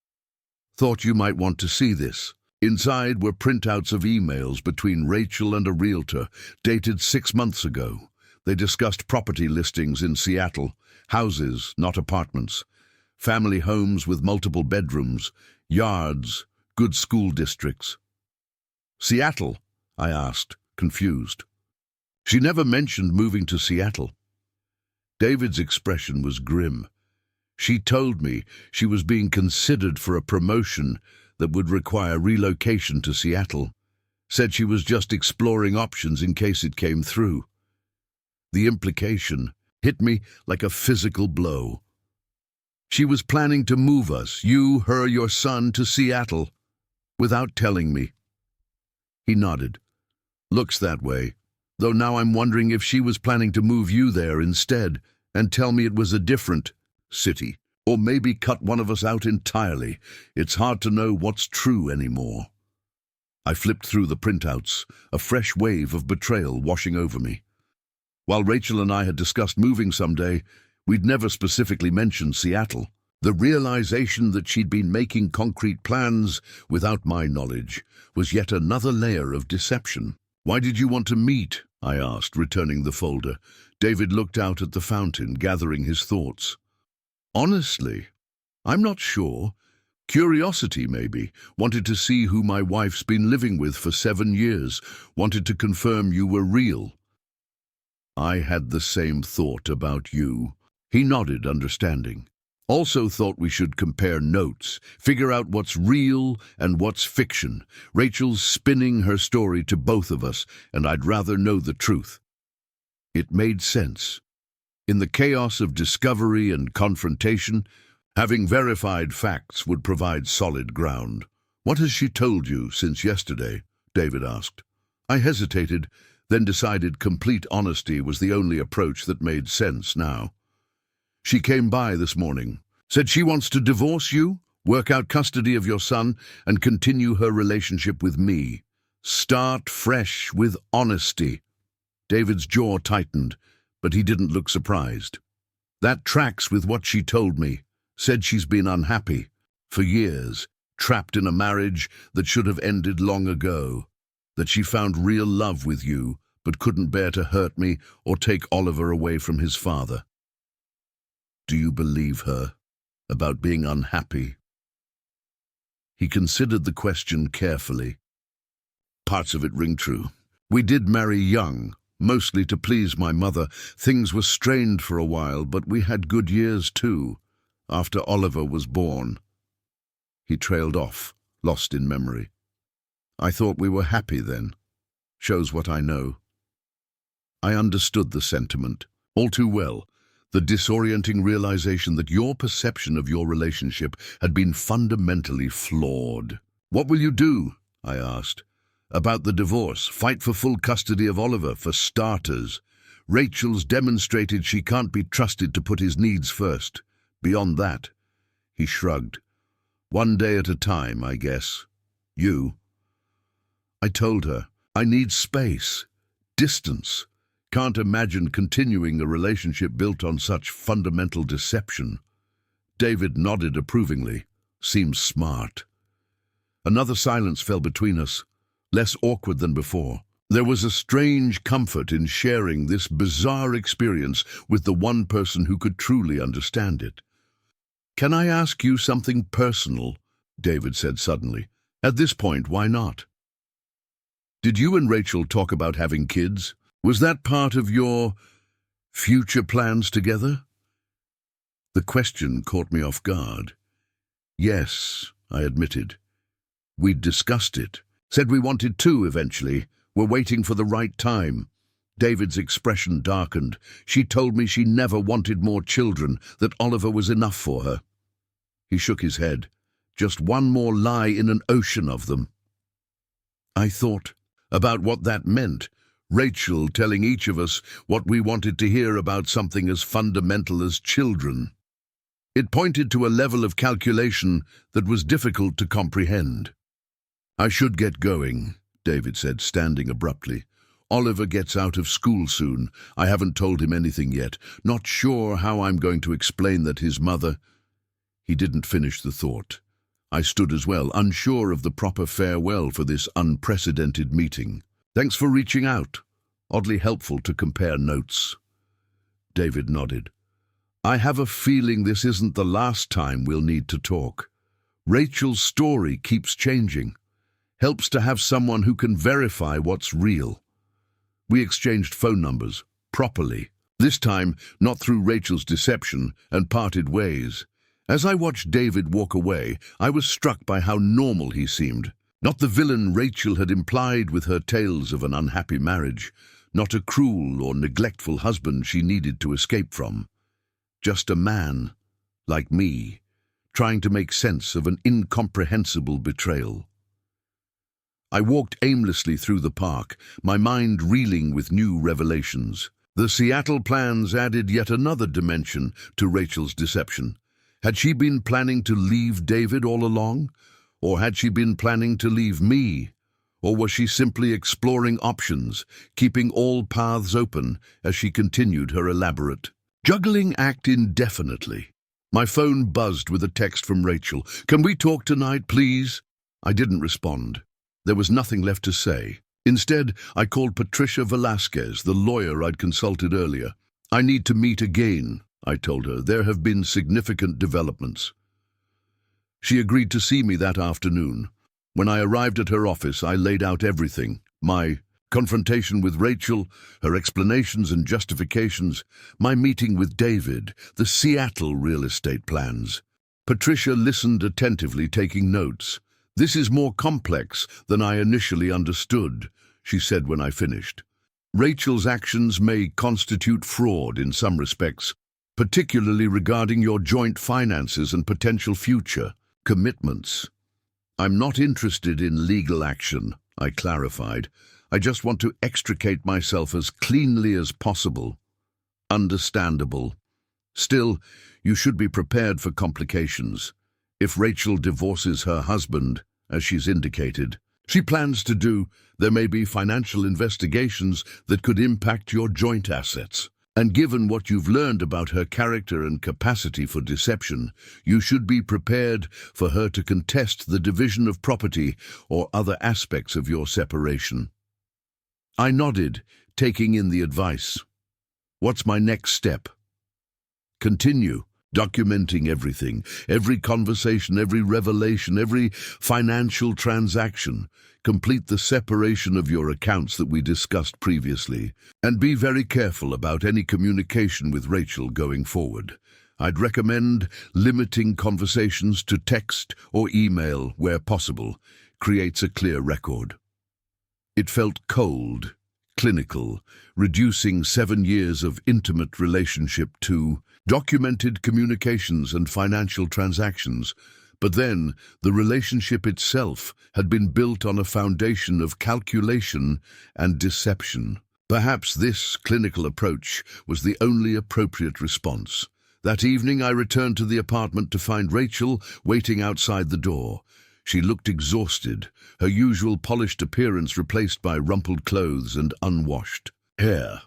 Thought you might want to see this. Inside were printouts of emails between Rachel and a realtor, dated 6 months ago. They discussed property listings in Seattle, houses, not apartments, family homes with multiple bedrooms, yards, good school districts. Seattle? I asked, confused. She never mentioned moving to Seattle. David's expression was grim. She told me she was being considered for a promotion that would require relocation to Seattle. Said she was just exploring options in case it came through. The implication hit me like a physical blow. She was planning to move us, you, her, your son, to Seattle, without telling me. He nodded. Looks that way, though now I'm wondering if she was planning to move you there instead and tell me it was a different city, or maybe cut one of us out entirely. It's hard to know what's true anymore. I flipped through the printouts, a fresh wave of betrayal washing over me. While Rachel and I had discussed moving someday, we'd never specifically mentioned Seattle. The realization that she'd been making concrete plans without my knowledge was yet another layer of deception. "Why did you want to meet?" I asked, returning the folder. David looked out at the fountain, gathering his thoughts. "Honestly, I'm not sure. Curiosity, maybe. Wanted to see who my wife's been living with for 7 years. Wanted to confirm you were real." "I had the same thought about you." He nodded, understanding. "Also thought we should compare notes, figure out what's real and what's fiction. Rachel's spinning her story to both of us, and I'd rather know the truth." It made sense. In the chaos of discovery and confrontation, having verified facts would provide solid ground. "What has she told you since yesterday?" David asked. I hesitated, then decided complete honesty was the only approach that made sense now. "She came by this morning. Said she wants to divorce you, work out custody of your son, and continue her relationship with me. Start fresh with honesty." David's jaw tightened, but he didn't look surprised. "That tracks with what she told me. Said she's been unhappy for years, trapped in a marriage that should have ended long ago. That she found real love with you, but couldn't bear to hurt me or take Oliver away from his father." "Do you believe her about being unhappy?" He considered the question carefully. "Parts of it ring true. We did marry young, mostly to please my mother. Things were strained for a while, but we had good years too, after Oliver was born." He trailed off, lost in memory. "I thought we were happy then. Shows what I know." I understood the sentiment all too well. The disorienting realization that your perception of your relationship had been fundamentally flawed. "What will you do?" I asked. "About the divorce, fight for full custody of Oliver, for starters. Rachel's demonstrated she can't be trusted to put his needs first. Beyond that," he shrugged. "One day at a time, I guess. You?" I told her, I need space, distance. Can't imagine continuing a relationship built on such fundamental deception. David nodded approvingly. Seems smart. Another silence fell between us, less awkward than before. There was a strange comfort in sharing this bizarre experience with the one person who could truly understand it. "Can I ask you something personal?" David said suddenly. "At this point, why not? Did you and Rachel talk about having kids? Was that part of your future plans together?" The question caught me off guard. "Yes," I admitted. "We'd discussed it. Said we wanted two eventually. We're waiting for the right time." David's expression darkened. "She told me she never wanted more children, that Oliver was enough for her." He shook his head. "Just one more lie in an ocean of them." I thought about what that meant. Rachel telling each of us what we wanted to hear about something as fundamental as children. It pointed to a level of calculation that was difficult to comprehend. "I should get going," David said, standing abruptly. "Oliver gets out of school soon. I haven't told him anything yet. Not sure how I'm going to explain that his mother—" He didn't finish the thought. I stood as well, unsure of the proper farewell for this unprecedented meeting. "Thanks for reaching out. Oddly helpful to compare notes." David nodded. "I have a feeling this isn't the last time we'll need to talk. Rachel's story keeps changing. Helps to have someone who can verify what's real." We exchanged phone numbers, properly. This time, not through Rachel's deception, and parted ways. As I watched David walk away, I was struck by how normal he seemed. Not the villain Rachel had implied with her tales of an unhappy marriage. not a cruel or neglectful husband she needed to escape from. Just a man, like me, trying to make sense of an incomprehensible betrayal. I walked aimlessly through the park, my mind reeling with new revelations. The Seattle plans added yet another dimension to Rachel's deception. Had she been planning to leave David all along? Or had she been planning to leave me? Or was she simply exploring options, keeping all paths open as she continued her elaborate juggling act indefinitely? My phone buzzed with a text from Rachel. "Can we talk tonight, please?" I didn't respond. There was nothing left to say. Instead, I called Patricia Velasquez, the lawyer I'd consulted earlier. "I need to meet again," I told her. "There have been significant developments." She agreed to see me that afternoon. When I arrived at her office, I laid out everything. My confrontation with Rachel, her explanations and justifications, my meeting with David, the Seattle real estate plans. Patricia listened attentively, taking notes. "This is more complex than I initially understood," she said when I finished. "Rachel's actions may constitute fraud in some respects, particularly regarding your joint finances and potential future commitments." "I'm not interested in legal action," I clarified. "I just want to extricate myself as cleanly as possible." "Understandable. Still, you should be prepared for complications. If Rachel divorces her husband, as she's indicated, she plans to do, there may be financial investigations that could impact your joint assets. And given what you've learned about her character and capacity for deception, you should be prepared for her to contest the division of property or other aspects of your separation." I nodded, taking in the advice. "What's my next step?" "Continue documenting everything, every conversation, every revelation, every financial transaction. Complete the separation of your accounts that we discussed previously, and be very careful about any communication with Rachel going forward. I'd recommend limiting conversations to text or email where possible. Creates a clear record." It felt cold, clinical, reducing 7 years of intimate relationship to documented communications and financial transactions. But then, the relationship itself had been built on a foundation of calculation and deception. Perhaps this clinical approach was the only appropriate response. That evening I returned to the apartment to find Rachel waiting outside the door. She looked exhausted, her usual polished appearance replaced by rumpled clothes and unwashed hair.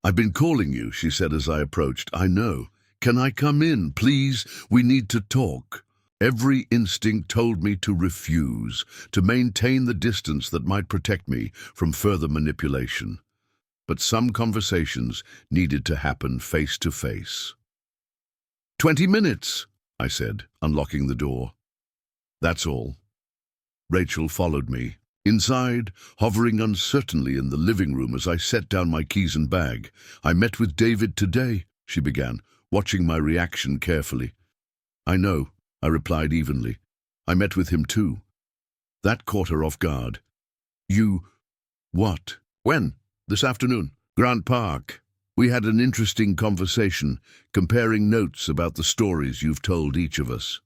"I've been calling you," she said as I approached. "I know. Can I come in, please? We need to talk." Every instinct told me to refuse, to maintain the distance that might protect me from further manipulation. But some conversations needed to happen face to face. 20 minutes, I said, unlocking the door. "That's all." Rachel followed me. Inside, hovering uncertainly in the living room as I set down my keys and bag. "I met with David today," she began, watching my reaction carefully. "I know," I replied evenly. "I met with him too." That caught her off guard. "You... what?" "When?" "This afternoon. Grant Park. We had an interesting conversation, comparing notes about the stories you've told each of us."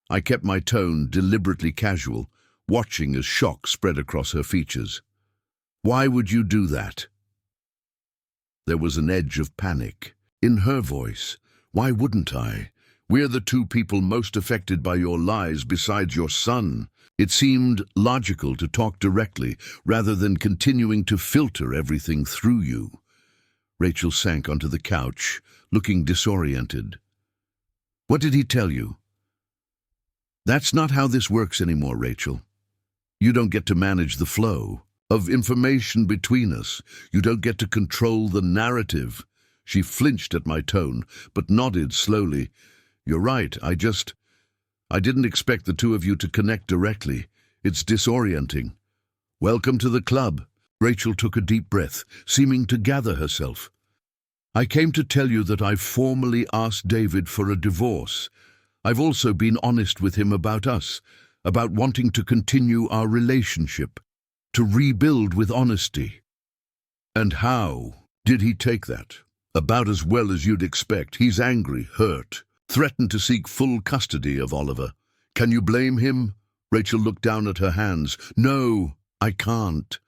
I kept my tone deliberately casual, watching as shock spread across her features. "Why would you do that?" There was an edge of panic in her voice. "Why wouldn't I? We're the two people most affected by your lies besides your son." It seemed logical to talk directly rather than continuing to filter everything through you. Rachel sank onto the couch, looking disoriented. "What did he tell you?" "That's not how this works anymore, Rachel. You don't get to manage the flow of information between us. You don't get to control the narrative." She flinched at my tone, but nodded slowly. "You're right, I didn't expect the two of you to connect directly. It's disorienting." "Welcome to the club." Rachel took a deep breath, seeming to gather herself. "I came to tell you that I've formally asked David for a divorce. I've also been honest with him about us, about wanting to continue our relationship, to rebuild with honesty." And how did he take that? About as well as you'd expect. He's angry, hurt, threatened to seek full custody of Oliver. Can you blame him? Rachel looked down at her hands. No, I can't.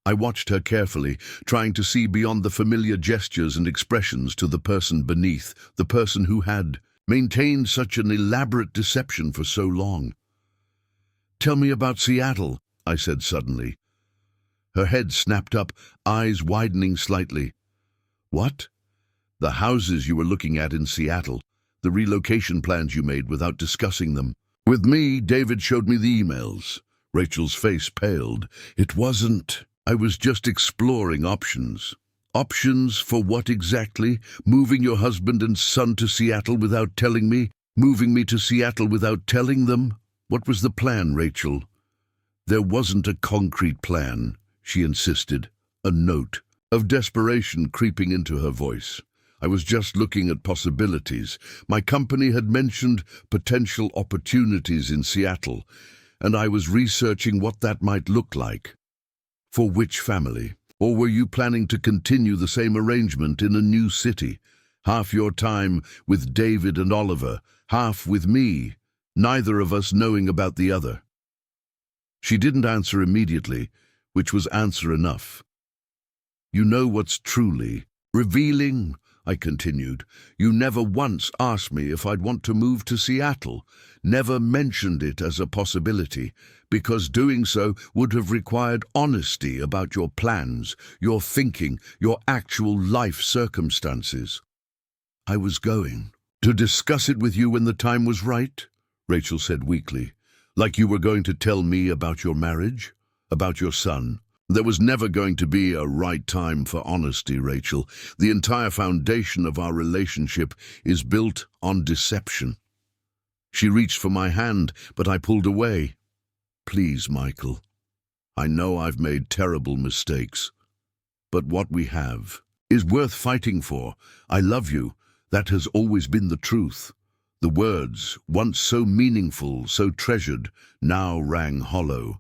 I watched her carefully, trying to see beyond the familiar gestures and expressions to the person beneath, the person who had maintained such an elaborate deception for so long. Tell me about Seattle, I said suddenly. Her head snapped up, eyes widening slightly. What? The houses you were looking at in Seattle, the relocation plans you made without discussing them. With me, David showed me the emails. Rachel's face paled. It wasn't. I was just exploring options. Options for what exactly? Moving your husband and son to Seattle without telling me? Moving me to Seattle without telling them? What was the plan, Rachel? There wasn't a concrete plan, she insisted, a note of desperation creeping into her voice. I was just looking at possibilities. My company had mentioned potential opportunities in Seattle, and I was researching what that might look like. For which family? Or were you planning to continue the same arrangement in a new city? Half your time with David and Oliver, half with me, neither of us knowing about the other. She didn't answer immediately, which was answer enough. You know what's truly revealing, I continued. You never once asked me if I'd want to move to Seattle, never mentioned it as a possibility, because doing so would have required honesty about your plans, your thinking, your actual life circumstances. I was going to discuss it with you when the time was right, Rachel said weakly, like you were going to tell me about your marriage, about your son. There was never going to be a right time for honesty, Rachel. The entire foundation of our relationship is built on deception. She reached for my hand, but I pulled away. Please, Michael. I know I've made terrible mistakes, but what we have is worth fighting for. I love you. That has always been the truth. The words, once so meaningful, so treasured, now rang hollow.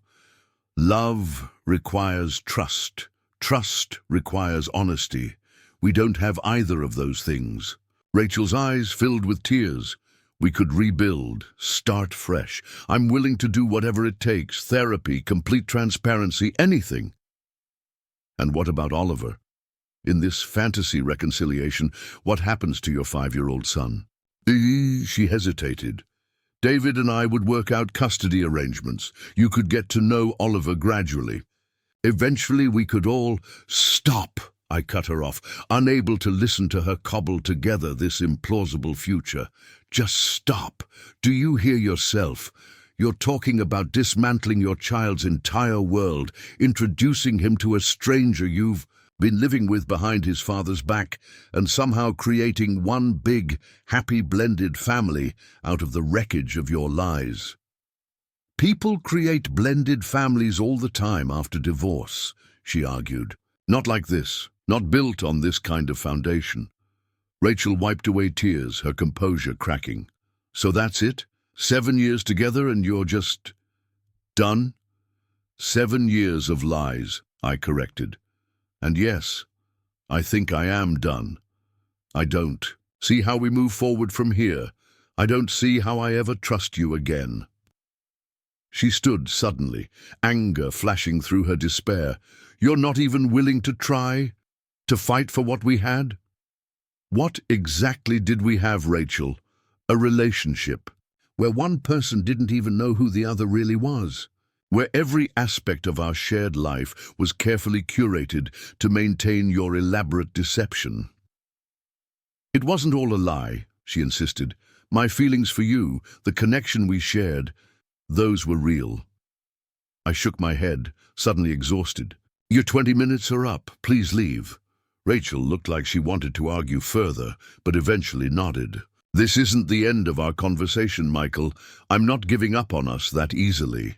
Love requires trust. Trust requires honesty. We don't have either of those things. Rachel's eyes filled with tears. We could rebuild, start fresh. I'm willing to do whatever it takes. Therapy, complete transparency, anything. And what about Oliver? In this fantasy reconciliation, what happens to your 5-year-old son? She hesitated. David and I would work out custody arrangements. You could get to know Oliver gradually. Eventually we could all stop. I cut her off, unable to listen to her cobble together this implausible future. Just stop. Do you hear yourself? You're talking about dismantling your child's entire world, introducing him to a stranger you've been living with behind his father's back, and somehow creating one big, happy blended family out of the wreckage of your lies. People create blended families all the time after divorce, she argued. Not like this, not built on this kind of foundation. Rachel wiped away tears, her composure cracking. So that's it? 7 years together and you're just done? 7 years of lies, I corrected. And yes, I think I am done. I don't see how we move forward from here. I don't see how I ever trust you again. She stood suddenly, anger flashing through her despair. You're not even willing to try? To fight for what we had? What exactly did we have, Rachel? A relationship, where one person didn't even know who the other really was. Where every aspect of our shared life was carefully curated to maintain your elaborate deception. It wasn't all a lie, she insisted. My feelings for you, the connection we shared, those were real. I shook my head, suddenly exhausted. Your 20 minutes are up. Please leave. Rachel looked like she wanted to argue further, but eventually nodded. This isn't the end of our conversation, Michael. I'm not giving up on us that easily.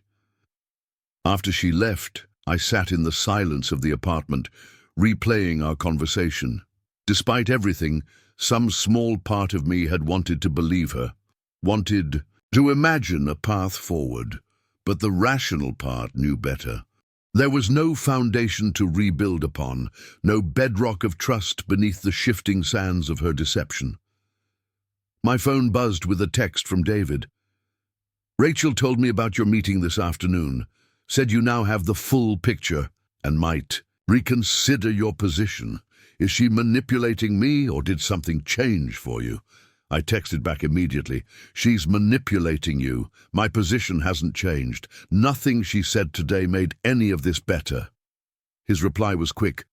After she left, I sat in the silence of the apartment, replaying our conversation. Despite everything, some small part of me had wanted to believe her, wanted to imagine a path forward, but the rational part knew better. There was no foundation to rebuild upon, no bedrock of trust beneath the shifting sands of her deception. My phone buzzed with a text from David. "Rachel told me about your meeting this afternoon, said you now have the full picture and might reconsider your position. Is she manipulating me, or did something change for you?" I texted back immediately. "She's manipulating you. My position hasn't changed. Nothing she said today made any of this better." His reply was quick.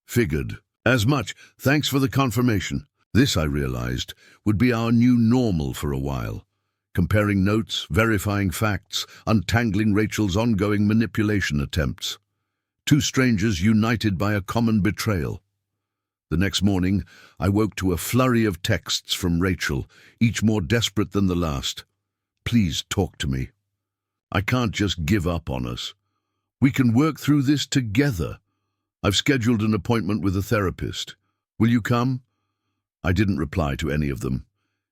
"Figured as much. Thanks for the confirmation." This, I realized, would be our new normal for a while. Comparing notes, verifying facts, untangling Rachel's ongoing manipulation attempts. Two strangers united by a common betrayal. The next morning, I woke to a flurry of texts from Rachel, each more desperate than the last. "Please talk to me. I can't just give up on us. We can work through this together. I've scheduled an appointment with a therapist. Will you come?" I didn't reply to any of them.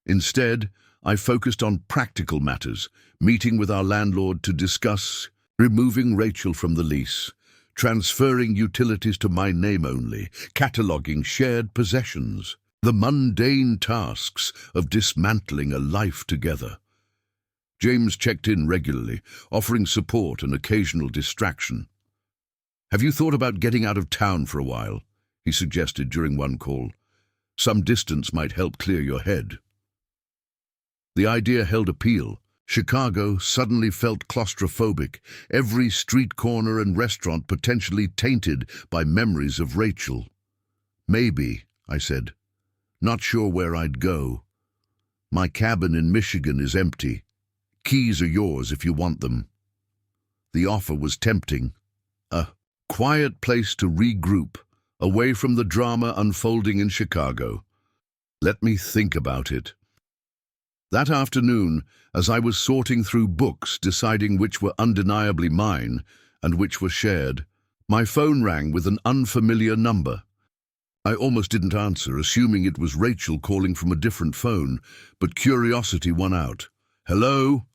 Instead, I focused on practical matters, meeting with our landlord to discuss removing Rachel from the lease, transferring utilities to my name only, cataloguing shared possessions, the mundane tasks of dismantling a life together. James checked in regularly, offering support and occasional distraction. "Have you thought about getting out of town for a while?" he suggested during one call. "Some distance might help clear your head." The idea held appeal. Chicago suddenly felt claustrophobic, every street corner and restaurant potentially tainted by memories of Rachel. "Maybe," I said. "Not sure where I'd go. My cabin in Michigan is empty. Keys are yours if you want them." The offer was tempting. A quiet place to regroup, away from the drama unfolding in Chicago. Let me think about it. That afternoon, as I was sorting through books, deciding which were undeniably mine and which were shared, my phone rang with an unfamiliar number. I almost didn't answer, assuming it was Rachel calling from a different phone, but curiosity won out. "Hello?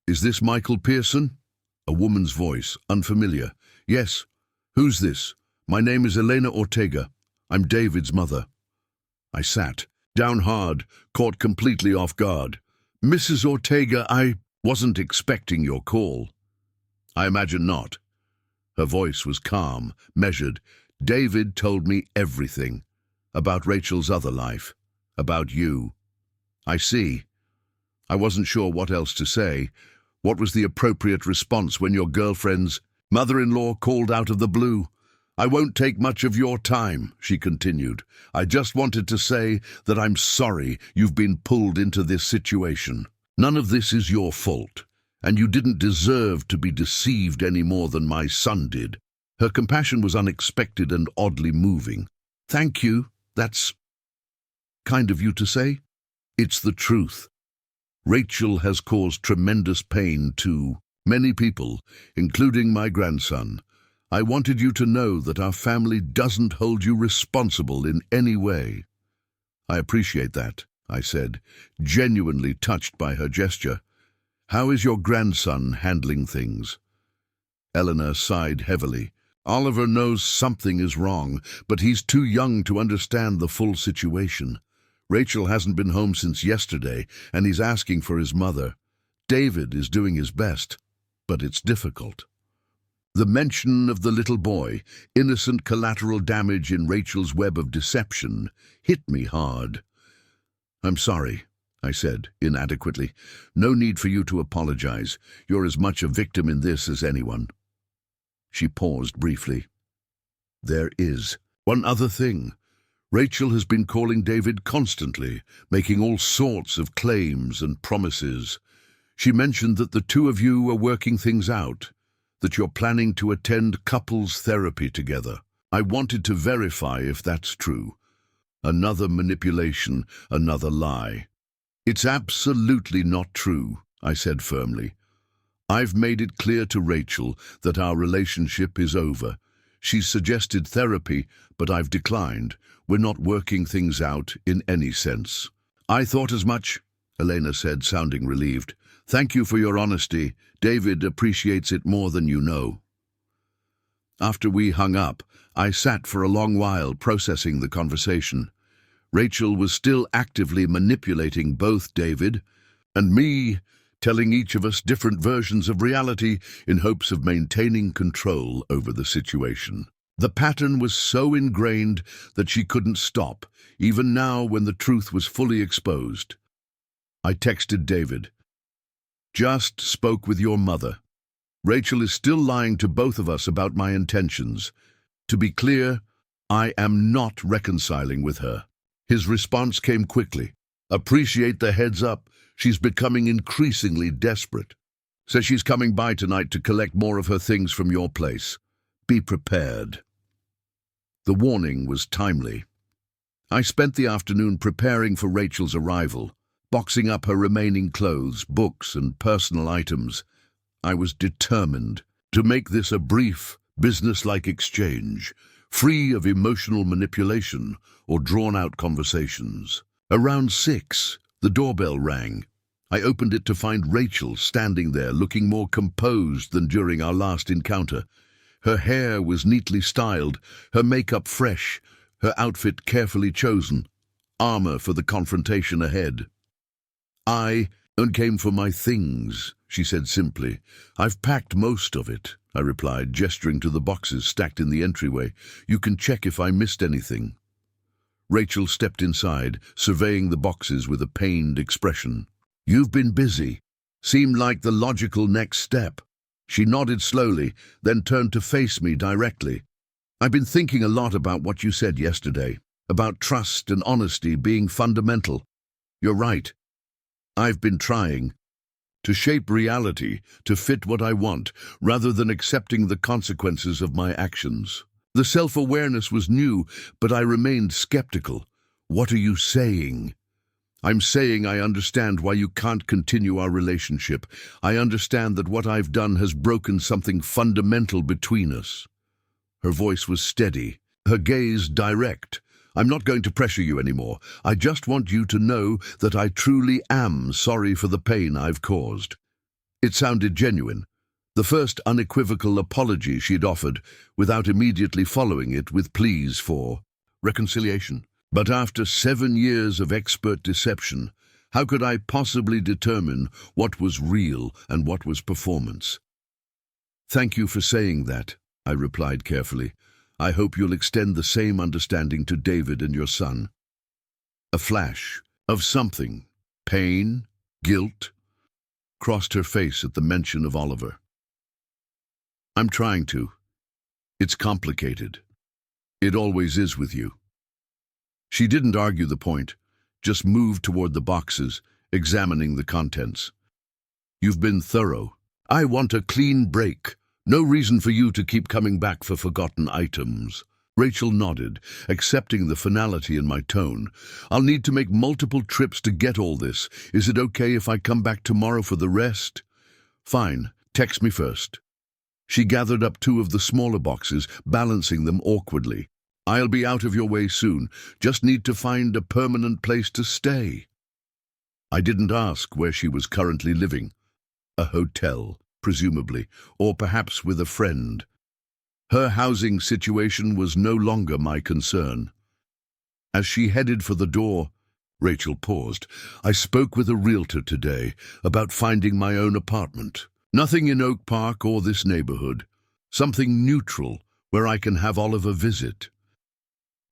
Is this Michael Pearson?" A woman's voice, unfamiliar. "Yes. Who's this? My name is Elena Ortega. I'm David's mother." I sat down hard, caught completely off guard. "Mrs. Ortega, I wasn't expecting your call." "I imagine not." Her voice was calm, measured. "David told me everything. About Rachel's other life. About you." "I see." I wasn't sure what else to say. What was the appropriate response when your girlfriend's mother-in-law called out of the blue? "I won't take much of your time," she continued. "I just wanted to say that I'm sorry you've been pulled into this situation. None of this is your fault, and you didn't deserve to be deceived any more than my son did." Her compassion was unexpected and oddly moving. "Thank you. That's kind of you to say." "It's the truth. Rachel has caused tremendous pain to many people, including my grandson. I wanted you to know that our family doesn't hold you responsible in any way." "I appreciate that," I said, genuinely touched by her gesture. "How is your grandson handling things?" Eleanor sighed heavily. "Oliver knows something is wrong, but he's too young to understand the full situation. Rachel hasn't been home since yesterday, and he's asking for his mother. David is doing his best, but it's difficult." The mention of the little boy, innocent collateral damage in Rachel's web of deception, hit me hard. "I'm sorry," I said, inadequately. "No need for you to apologize. You're as much a victim in this as anyone." She paused briefly. "There is one other thing. Rachel has been calling David constantly, making all sorts of claims and promises. She mentioned that the two of you are working things out, that you're planning to attend couples therapy together. I wanted to verify if that's true. Another manipulation, another lie." "It's absolutely not true," I said firmly. "I've made it clear to Rachel that our relationship is over. She's suggested therapy, but I've declined. We're not working things out in any sense." "I thought as much," Elena said, sounding relieved. "Thank you for your honesty. David appreciates it more than you know." After we hung up, I sat for a long while processing the conversation. Rachel was still actively manipulating both David and me, telling each of us different versions of reality in hopes of maintaining control over the situation. The pattern was so ingrained that she couldn't stop, even now when the truth was fully exposed. I texted David. Just spoke with your mother. Rachel is still lying to both of us about my intentions. To be clear, I am not reconciling with her. His response came quickly. Appreciate the heads up. She's becoming increasingly desperate. Says she's coming by tonight to collect more of her things from your place. Be prepared. The warning was timely. I spent the afternoon preparing for Rachel's arrival, boxing up her remaining clothes, books, and personal items. I was determined to make this a brief, business-like exchange, free of emotional manipulation or drawn-out conversations. Around 6, the doorbell rang. I opened it to find Rachel standing there, looking more composed than during our last encounter. Her hair was neatly styled, her makeup fresh, her outfit carefully chosen, armor for the confrontation ahead. I came for my things, she said simply. I've packed most of it, I replied, gesturing to the boxes stacked in the entryway. You can check if I missed anything. Rachel stepped inside, surveying the boxes with a pained expression. You've been busy. Seemed like the logical next step. She nodded slowly, then turned to face me directly. I've been thinking a lot about what you said yesterday, about trust and honesty being fundamental. You're right. I've been trying to shape reality to fit what I want, rather than accepting the consequences of my actions. The self-awareness was new, but I remained skeptical. What are you saying? I'm saying I understand why you can't continue our relationship. I understand that what I've done has broken something fundamental between us. Her voice was steady, her gaze direct. I'm not going to pressure you anymore. I just want you to know that I truly am sorry for the pain I've caused. It sounded genuine. The first unequivocal apology she'd offered, without immediately following it with pleas for reconciliation. But after 7 years of expert deception, how could I possibly determine what was real and what was performance? Thank you for saying that, I replied carefully. I hope you'll extend the same understanding to David and your son. A flash of something, pain, guilt, crossed her face at the mention of Oliver. I'm trying to. It's complicated. It always is with you. She didn't argue the point, just moved toward the boxes, examining the contents. You've been thorough. I want a clean break. No reason for you to keep coming back for forgotten items. Rachel nodded, accepting the finality in my tone. I'll need to make multiple trips to get all this. Is it okay if I come back tomorrow for the rest? Fine, text me first. She gathered up 2 of the smaller boxes, balancing them awkwardly. I'll be out of your way soon. Just need to find a permanent place to stay. I didn't ask where she was currently living. A hotel, presumably, or perhaps with a friend. Her housing situation was no longer my concern. As she headed for the door, Rachel paused. I spoke with a realtor today about finding my own apartment. Nothing in Oak Park or this neighborhood. Something neutral where I can have Oliver visit.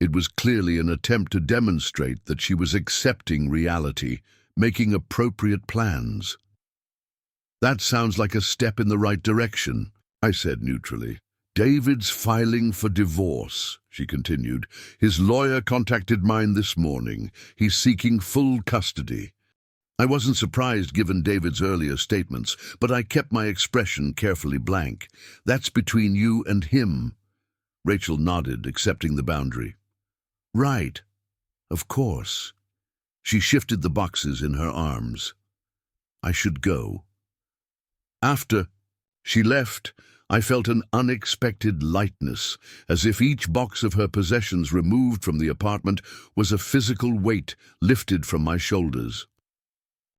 It was clearly an attempt to demonstrate that she was accepting reality, making appropriate plans. That sounds like a step in the right direction, I said neutrally. David's filing for divorce, she continued. His lawyer contacted mine this morning. He's seeking full custody. I wasn't surprised given David's earlier statements, but I kept my expression carefully blank. That's between you and him. Rachel nodded, accepting the boundary. Right. Of course. She shifted the boxes in her arms. I should go. After she left, I felt an unexpected lightness, as if each box of her possessions removed from the apartment was a physical weight lifted from my shoulders.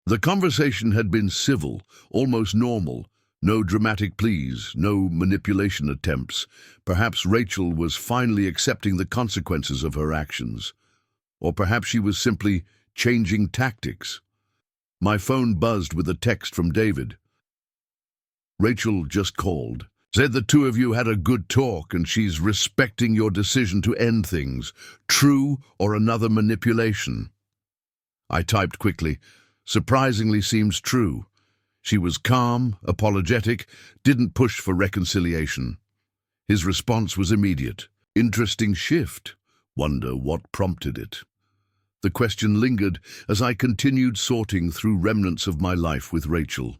The conversation had been civil, almost normal, No dramatic pleas, no manipulation attempts. Perhaps Rachel was finally accepting the consequences of her actions. Or perhaps she was simply changing tactics. My phone buzzed with a text from David. Rachel just called. Said the two of you had a good talk and she's respecting your decision to end things. True or another manipulation? I typed quickly. Surprisingly seems true. She was calm, apologetic, didn't push for reconciliation. His response was immediate. Interesting shift. Wonder what prompted it. The question lingered as I continued sorting through remnants of my life with Rachel.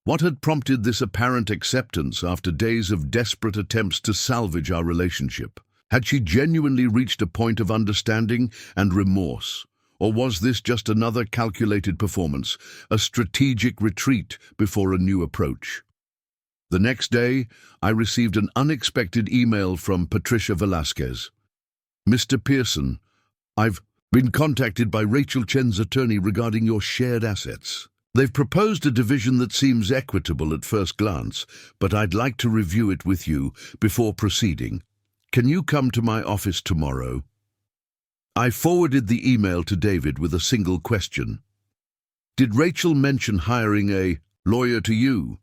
What had prompted this apparent acceptance after days of desperate attempts to salvage our relationship? Had she genuinely reached a point of understanding and remorse? Or was this just another calculated performance, a strategic retreat before a new approach? The next day, I received an unexpected email from Patricia Velasquez. Mr. Pearson, I've been contacted by Rachel Chen's attorney regarding your shared assets. They've proposed a division that seems equitable at first glance, but I'd like to review it with you before proceeding. Can you come to my office tomorrow? I forwarded the email to David with a single question. Did Rachel mention hiring a lawyer to you?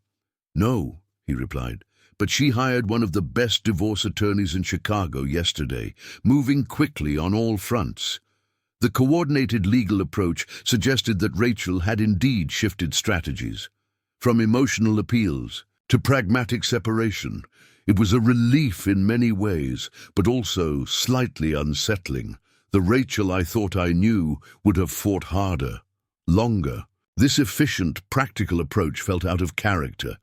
No, he replied, but she hired one of the best divorce attorneys in Chicago yesterday, moving quickly on all fronts. The coordinated legal approach suggested that Rachel had indeed shifted strategies. From emotional appeals to pragmatic separation, it was a relief in many ways, but also slightly unsettling. The Rachel I thought I knew would have fought harder, longer. This efficient, practical approach felt out of character,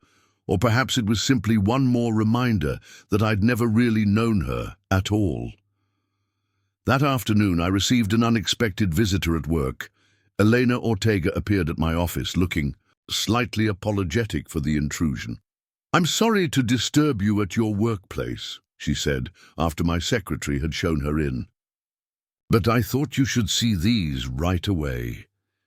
or perhaps it was simply one more reminder that I'd never really known her at all. That afternoon, I received an unexpected visitor at work. Elena Ortega appeared at my office, looking slightly apologetic for the intrusion. "I'm sorry to disturb you at your workplace," she said, after my secretary had shown her in. "But I thought you should see these right away."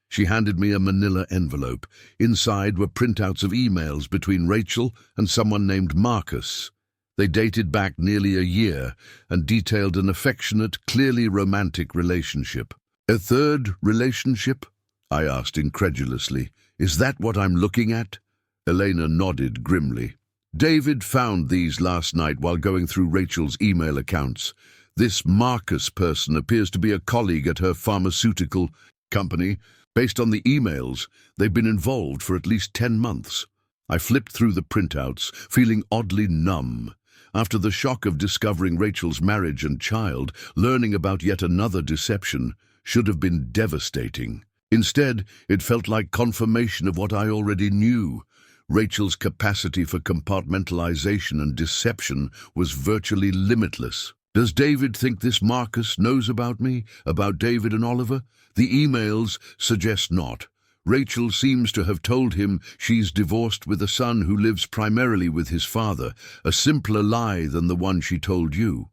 She handed me a manila envelope. Inside were printouts of emails between Rachel and someone named Marcus. They dated back nearly a year and detailed an affectionate, clearly romantic relationship. "A third relationship?" I asked incredulously. "Is that what I'm looking at?" Elena nodded grimly. "David found these last night while going through Rachel's email accounts. This Marcus person appears to be a colleague at her pharmaceutical company. Based on the emails, they've been involved for at least 10 months. I flipped through the printouts, feeling oddly numb. After the shock of discovering Rachel's marriage and child, learning about yet another deception should have been devastating. Instead, it felt like confirmation of what I already knew. Rachel's capacity for compartmentalization and deception was virtually limitless. Does David think this Marcus knows about me, about David and Oliver? The emails suggest not. Rachel seems to have told him she's divorced with a son who lives primarily with his father, a simpler lie than the one she told you.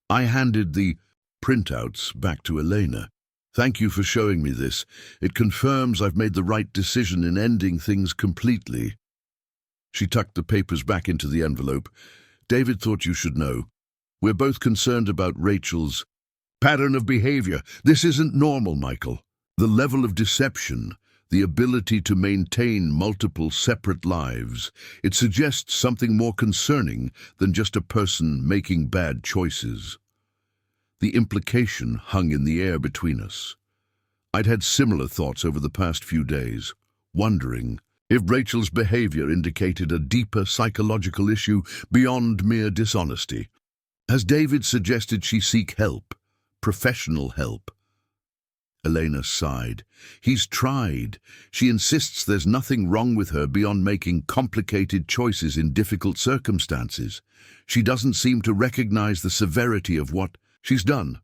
I handed the printouts back to Elena. "Thank you for showing me this. It confirms I've made the right decision in ending things completely." She tucked the papers back into the envelope. "David thought you should know. We're both concerned about Rachel's pattern of behavior. This isn't normal, Michael. The level of deception, the ability to maintain multiple separate lives, it suggests something more concerning than just a person making bad choices." The implication hung in the air between us. I'd had similar thoughts over the past few days, wondering if Rachel's behavior indicated a deeper psychological issue beyond mere dishonesty. Has David suggested she seek help, professional help? Elena sighed. "He's tried. She insists there's nothing wrong with her beyond making complicated choices in difficult circumstances. She doesn't seem to recognize the severity of what she's done."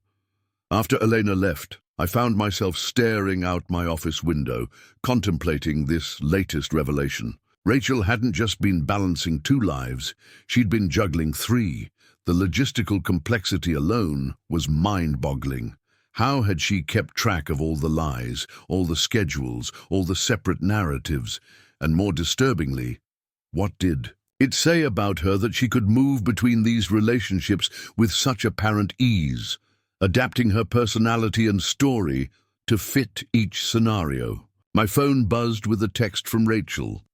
After Elena left, I found myself staring out my office window, contemplating this latest revelation. Rachel hadn't just been balancing 2 lives, she'd been juggling 3. The logistical complexity alone was mind-boggling. How had she kept track of all the lies, all the schedules, all the separate narratives, and more disturbingly, What did it say about her that she could move between these relationships with such apparent ease, adapting her personality and story to fit each scenario? My phone buzzed with a text from Rachel.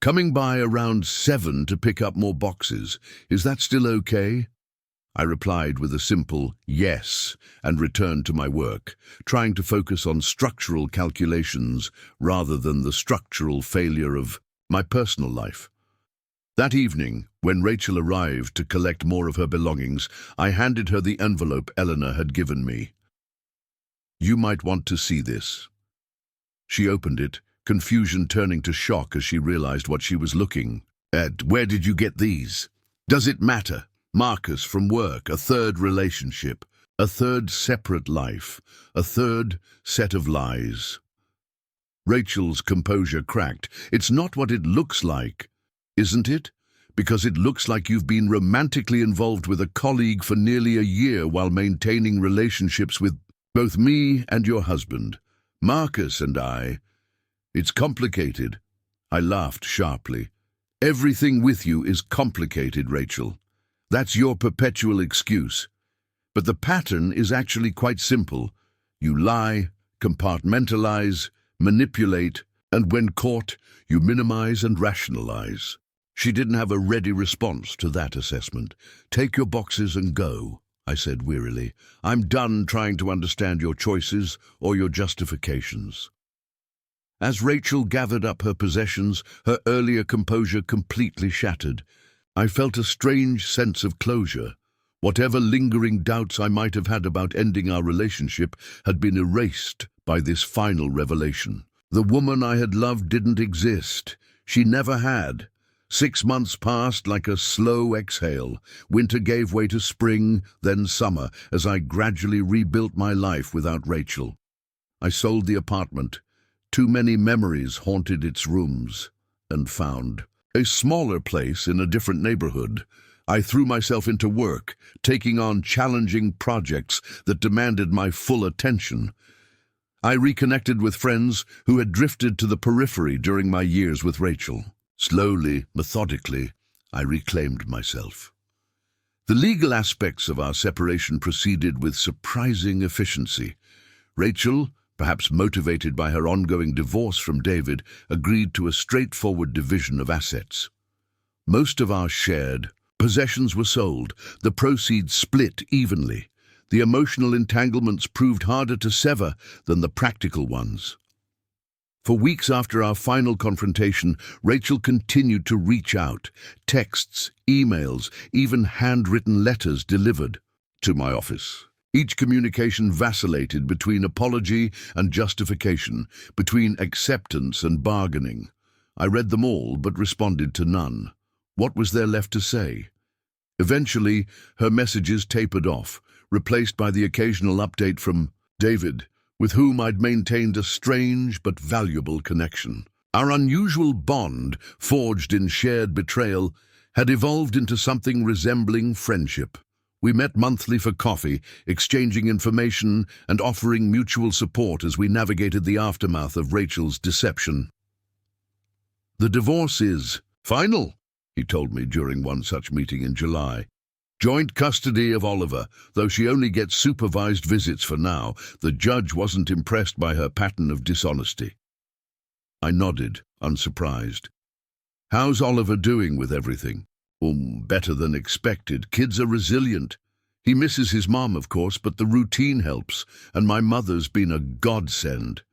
"Coming by around 7 to pick up more boxes. Is that still okay?" I replied with a simple yes and returned to my work, trying to focus on structural calculations rather than the structural failure of my personal life. That evening, when Rachel arrived to collect more of her belongings, I handed her the envelope Eleanor had given me. "You might want to see this." She opened it, confusion turning to shock as she realized what she was looking at. "Where did you get these? Does it matter? Marcus from work, a third relationship, a third separate life, a third set of lies." Rachel's composure cracked. "It's not what it looks like, isn't it? Because it looks like you've been romantically involved with a colleague for nearly a year while maintaining relationships with both me and your husband, Marcus and I. It's complicated." I laughed sharply. "Everything with you is complicated, Rachel. That's your perpetual excuse. But the pattern is actually quite simple. You lie, compartmentalize, manipulate, and when caught, you minimize and rationalize." She didn't have a ready response to that assessment. "Take your boxes and go," I said wearily. "I'm done trying to understand your choices or your justifications." As Rachel gathered up her possessions, her earlier composure completely shattered. I felt a strange sense of closure. Whatever lingering doubts I might have had about ending our relationship had been erased by this final revelation. The woman I had loved didn't exist. She never had. 6 months passed like a slow exhale. Winter gave way to spring, then summer, as I gradually rebuilt my life without Rachel. I sold the apartment. Too many memories haunted its rooms, and found a smaller place in a different neighborhood. I threw myself into work, taking on challenging projects that demanded my full attention. I reconnected with friends who had drifted to the periphery during my years with Rachel. Slowly, methodically, I reclaimed myself. The legal aspects of our separation proceeded with surprising efficiency. Rachel, perhaps motivated by her ongoing divorce from David, agreed to a straightforward division of assets. Most of our shared possessions were sold, the proceeds split evenly. The emotional entanglements proved harder to sever than the practical ones. For weeks after our final confrontation, Rachel continued to reach out. Texts, emails, even handwritten letters delivered to my office. Each communication vacillated between apology and justification, between acceptance and bargaining. I read them all, but responded to none. What was there left to say? Eventually, her messages tapered off, replaced by the occasional update from David, with whom I'd maintained a strange but valuable connection. Our unusual bond, forged in shared betrayal, had evolved into something resembling friendship. We met monthly for coffee, exchanging information and offering mutual support as we navigated the aftermath of Rachel's deception. "The divorce is final," he told me during one such meeting in July. "Joint custody of Oliver, though she only gets supervised visits for now. The judge wasn't impressed by her pattern of dishonesty." I nodded, unsurprised. "How's Oliver doing with everything?" Better than expected. Kids are resilient. He misses his mom, of course, but the routine helps, and my mother's been a godsend."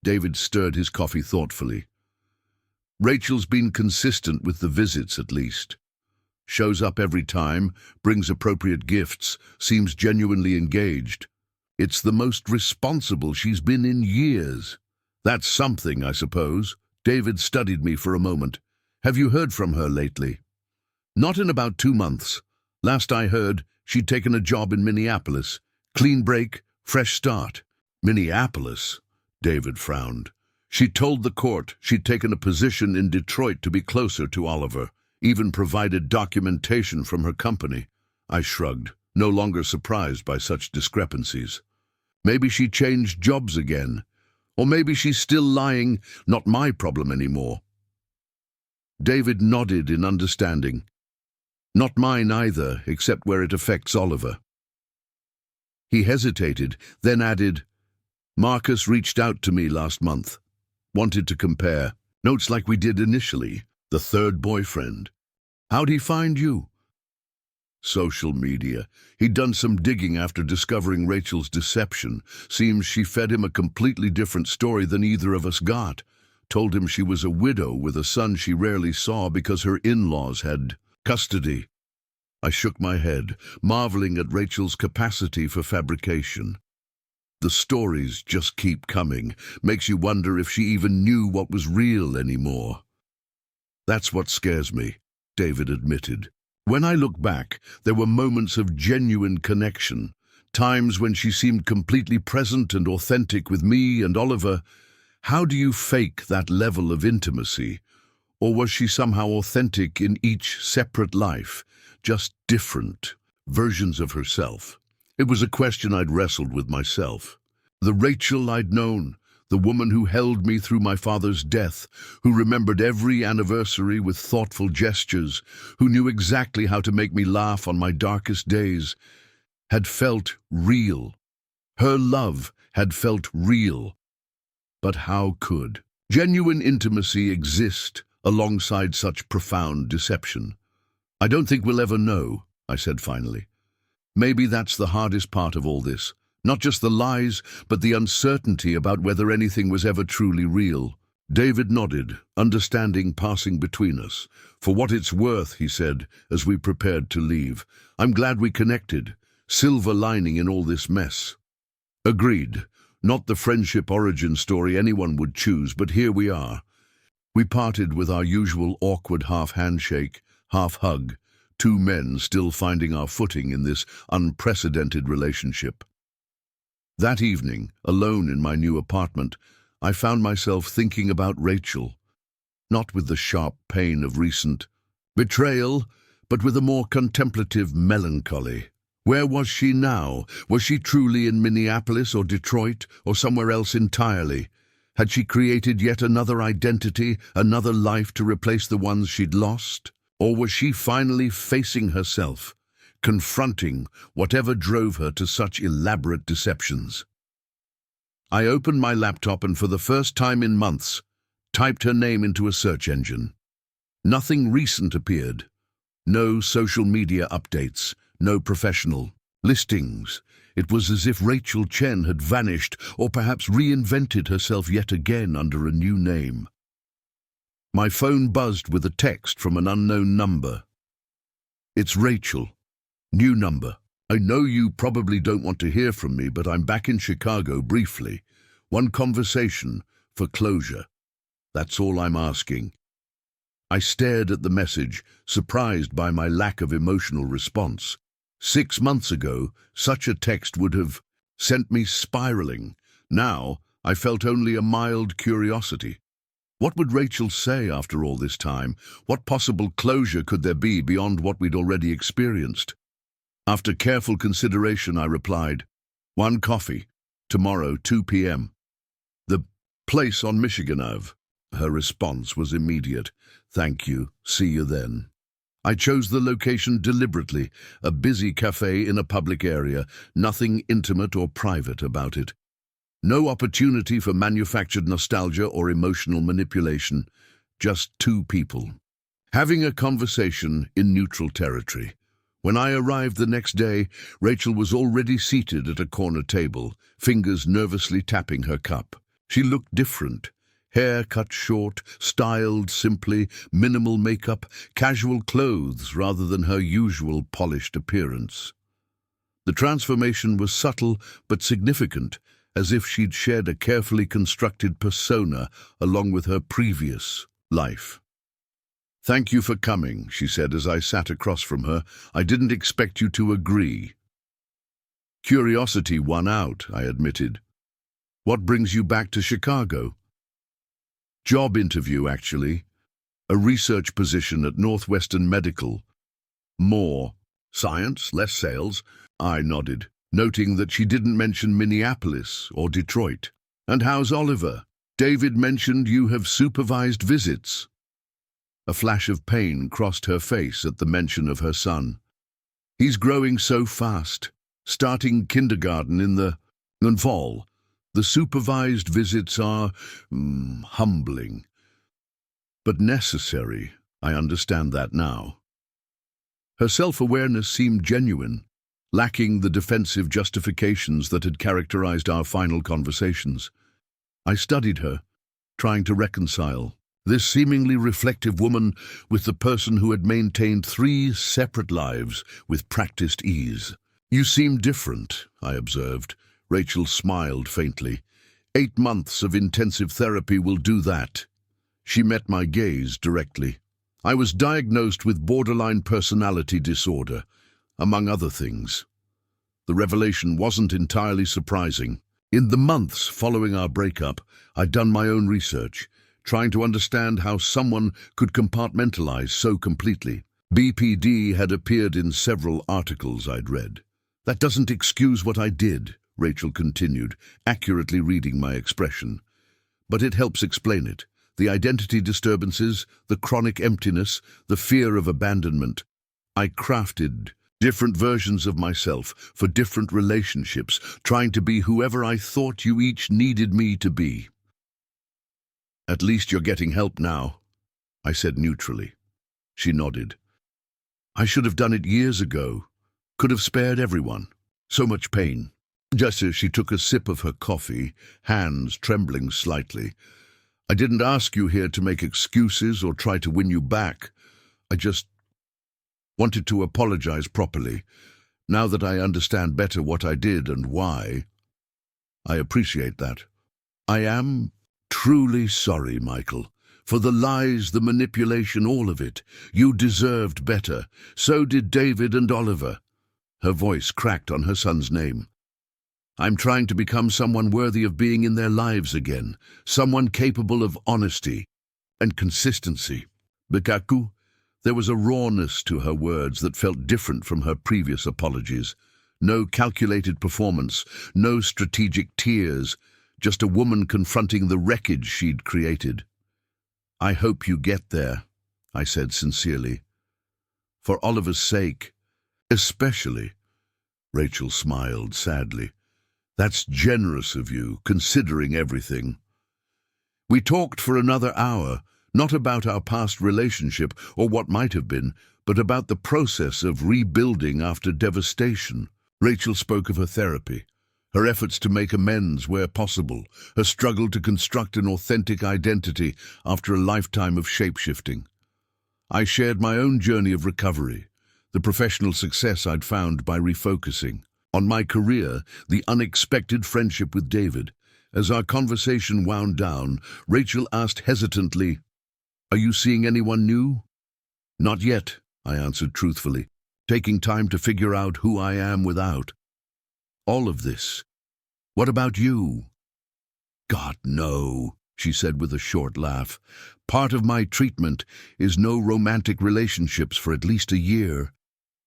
David stirred his coffee thoughtfully. "Rachel's been consistent with the visits, at least. Shows up every time, brings appropriate gifts, seems genuinely engaged. It's the most responsible she's been in years. That's something, I suppose." David studied me for a moment. "Have you heard from her lately?" "Not in about 2 months. Last I heard, she'd taken a job in Minneapolis. Clean break, fresh start." "Minneapolis?" David frowned. "She told the court she'd taken a position in Detroit to be closer to Oliver, even provided documentation from her company." I shrugged, no longer surprised by such discrepancies. "Maybe she changed jobs again. Or maybe she's still lying. Not my problem anymore." David nodded in understanding. Not mine either, except where it affects Oliver. He hesitated, then added, Marcus reached out to me last month. Wanted to compare. Notes like we did initially. The third boyfriend. How'd he find you? Social media. He'd done some digging after discovering Rachel's deception. Seems she fed him a completely different story than either of us got. Told him she was a widow with a son she rarely saw because her in-laws had custody. I shook my head, marveling at Rachel's capacity for fabrication. The stories just keep coming. Makes you wonder if she even knew what was real anymore. That's what scares me, David admitted. When I look back, there were moments of genuine connection, times when she seemed completely present and authentic with me and Oliver. How do you fake that level of intimacy? Or was she somehow authentic in each separate life, just different versions of herself? It was a question I'd wrestled with myself. The Rachel I'd known, the woman who held me through my father's death, who remembered every anniversary with thoughtful gestures, who knew exactly how to make me laugh on my darkest days, had felt real. Her love had felt real. But how could genuine intimacy exist alongside such profound deception? I don't think we'll ever know, I said finally. Maybe that's the hardest part of all this. Not just the lies, but the uncertainty about whether anything was ever truly real. David nodded, understanding passing between us. For what it's worth, he said, as we prepared to leave. I'm glad we connected. Silver lining in all this mess. Agreed. Not the friendship origin story anyone would choose, but here we are. We parted with our usual awkward half handshake, half hug, two men still finding our footing in this unprecedented relationship. That evening, alone in my new apartment, I found myself thinking about Rachel, not with the sharp pain of recent betrayal, but with a more contemplative melancholy. Where was she now? Was she truly in Minneapolis or Detroit or somewhere else entirely? Had she created yet another identity, another life to replace the ones she'd lost? Or was she finally facing herself, confronting whatever drove her to such elaborate deceptions? I opened my laptop and for the first time in months, typed her name into a search engine. Nothing recent appeared. No social media updates, no professional listings. It was as if Rachel Chen had vanished or perhaps reinvented herself yet again under a new name. My phone buzzed with a text from an unknown number. It's Rachel. New number. I know you probably don't want to hear from me, but I'm back in Chicago briefly. One conversation for closure. That's all I'm asking. I stared at the message, surprised by my lack of emotional response. 6 months ago, such a text would have sent me spiraling. Now, I felt only a mild curiosity. What would Rachel say after all this time? What possible closure could there be beyond what we'd already experienced? After careful consideration, I replied, 1 coffee, tomorrow, 2 p.m. The place on Michigan Ave. Her response was immediate. Thank you. See you then. I chose the location deliberately, a busy cafe in a public area, nothing intimate or private about it. No opportunity for manufactured nostalgia or emotional manipulation, just 2 people. Having a conversation in neutral territory. When I arrived the next day, Rachel was already seated at a corner table, fingers nervously tapping her cup. She looked different. Hair cut short, styled simply, minimal makeup, casual clothes rather than her usual polished appearance. The transformation was subtle but significant, as if she'd shared a carefully constructed persona along with her previous life. Thank you for coming, she said as I sat across from her. I didn't expect you to agree. Curiosity won out, I admitted. What brings you back to Chicago? Job interview, actually. A research position at Northwestern Medical. More science, less sales. I nodded, noting that she didn't mention Minneapolis or Detroit. And how's Oliver? David mentioned you have supervised visits. A flash of pain crossed her face at the mention of her son. He's growing so fast, starting kindergarten in the fall. The supervised visits are humbling, but necessary. I understand that now. Her self-awareness seemed genuine, lacking the defensive justifications that had characterized our final conversations. I studied her, trying to reconcile this seemingly reflective woman with the person who had maintained 3 separate lives with practiced ease. "You seem different," I observed. Rachel smiled faintly. 8 months of intensive therapy will do that." She met my gaze directly. "I was diagnosed with borderline personality disorder, among other things." The revelation wasn't entirely surprising. In the months following our breakup, I'd done my own research, trying to understand how someone could compartmentalize so completely. BPD had appeared in several articles I'd read. "That doesn't excuse what I did," Rachel continued, accurately reading my expression. "But it helps explain it. The identity disturbances, the chronic emptiness, the fear of abandonment. I crafted different versions of myself for different relationships, trying to be whoever I thought you each needed me to be." "At least you're getting help now," I said neutrally. She nodded. "I should have done it years ago. Could have spared everyone. So much pain." Just as she took a sip of her coffee, hands trembling slightly. "I didn't ask you here to make excuses or try to win you back. I just wanted to apologize properly. Now that I understand better what I did and why, I appreciate that. I am truly sorry, Michael, for the lies, the manipulation, all of it. You deserved better. So did David and Oliver." Her voice cracked on her son's name. "I'm trying to become someone worthy of being in their lives again, someone capable of honesty and consistency." Bikaku, there was a rawness to her words that felt different from her previous apologies. No calculated performance, no strategic tears, just a woman confronting the wreckage she'd created. "I hope you get there," I said sincerely. "For Oliver's sake, especially." Rachel smiled sadly. "That's generous of you, considering everything." We talked for another hour, not about our past relationship or what might have been, but about the process of rebuilding after devastation. Rachel spoke of her therapy, her efforts to make amends where possible, her struggle to construct an authentic identity after a lifetime of shape-shifting. I shared my own journey of recovery, the professional success I'd found by refocusing on my career, the unexpected friendship with David. As our conversation wound down, Rachel asked hesitantly, "Are you seeing anyone new?" "Not yet," I answered truthfully, taking time to figure out who I am without all of this. "What about you?" "God, no," she said with a short laugh. "Part of my treatment is no romantic relationships for at least a year.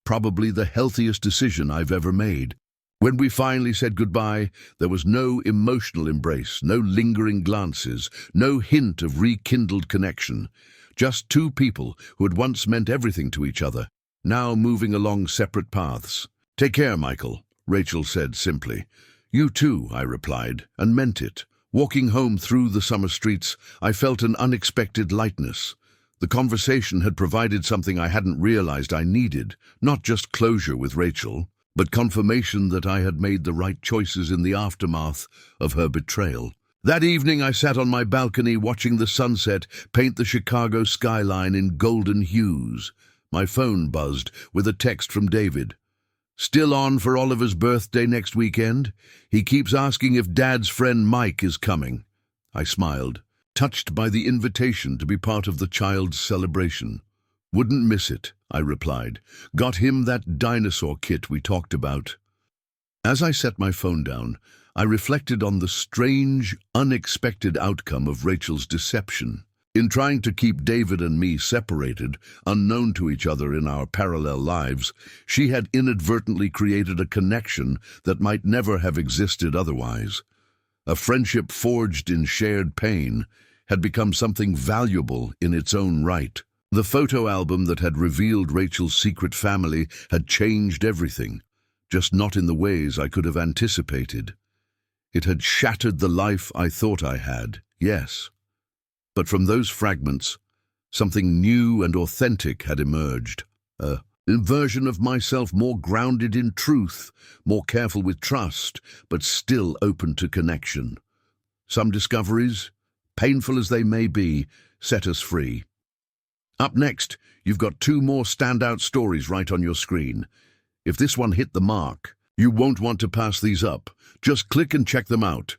Probably the healthiest decision I've ever made." When we finally said goodbye, there was no emotional embrace, no lingering glances, no hint of rekindled connection. Just 2 people who had once meant everything to each other, now moving along separate paths. "Take care, Michael," Rachel said simply. "You too," I replied, and meant it. Walking home through the summer streets, I felt an unexpected lightness. The conversation had provided something I hadn't realized I needed, not just closure with Rachel, but confirmation that I had made the right choices in the aftermath of her betrayal. That evening I sat on my balcony watching the sunset paint the Chicago skyline in golden hues. My phone buzzed with a text from David. "Still on for Oliver's birthday next weekend? He keeps asking if Dad's friend Mike is coming." I smiled, touched by the invitation to be part of the child's celebration. "Wouldn't miss it," I replied. "Got him that dinosaur kit we talked about." As I set my phone down, I reflected on the strange, unexpected outcome of Rachel's deception. In trying to keep David and me separated, unknown to each other in our parallel lives, she had inadvertently created a connection that might never have existed otherwise. A friendship forged in shared pain had become something valuable in its own right. The photo album that had revealed Rachel's secret family had changed everything, just not in the ways I could have anticipated. It had shattered the life I thought I had, yes. But from those fragments, something new and authentic had emerged. A version of myself more grounded in truth, more careful with trust, but still open to connection. Some discoveries, painful as they may be, set us free. Up next, you've got two more standout stories right on your screen. If this one hit the mark, you won't want to pass these up. Just click and check them out.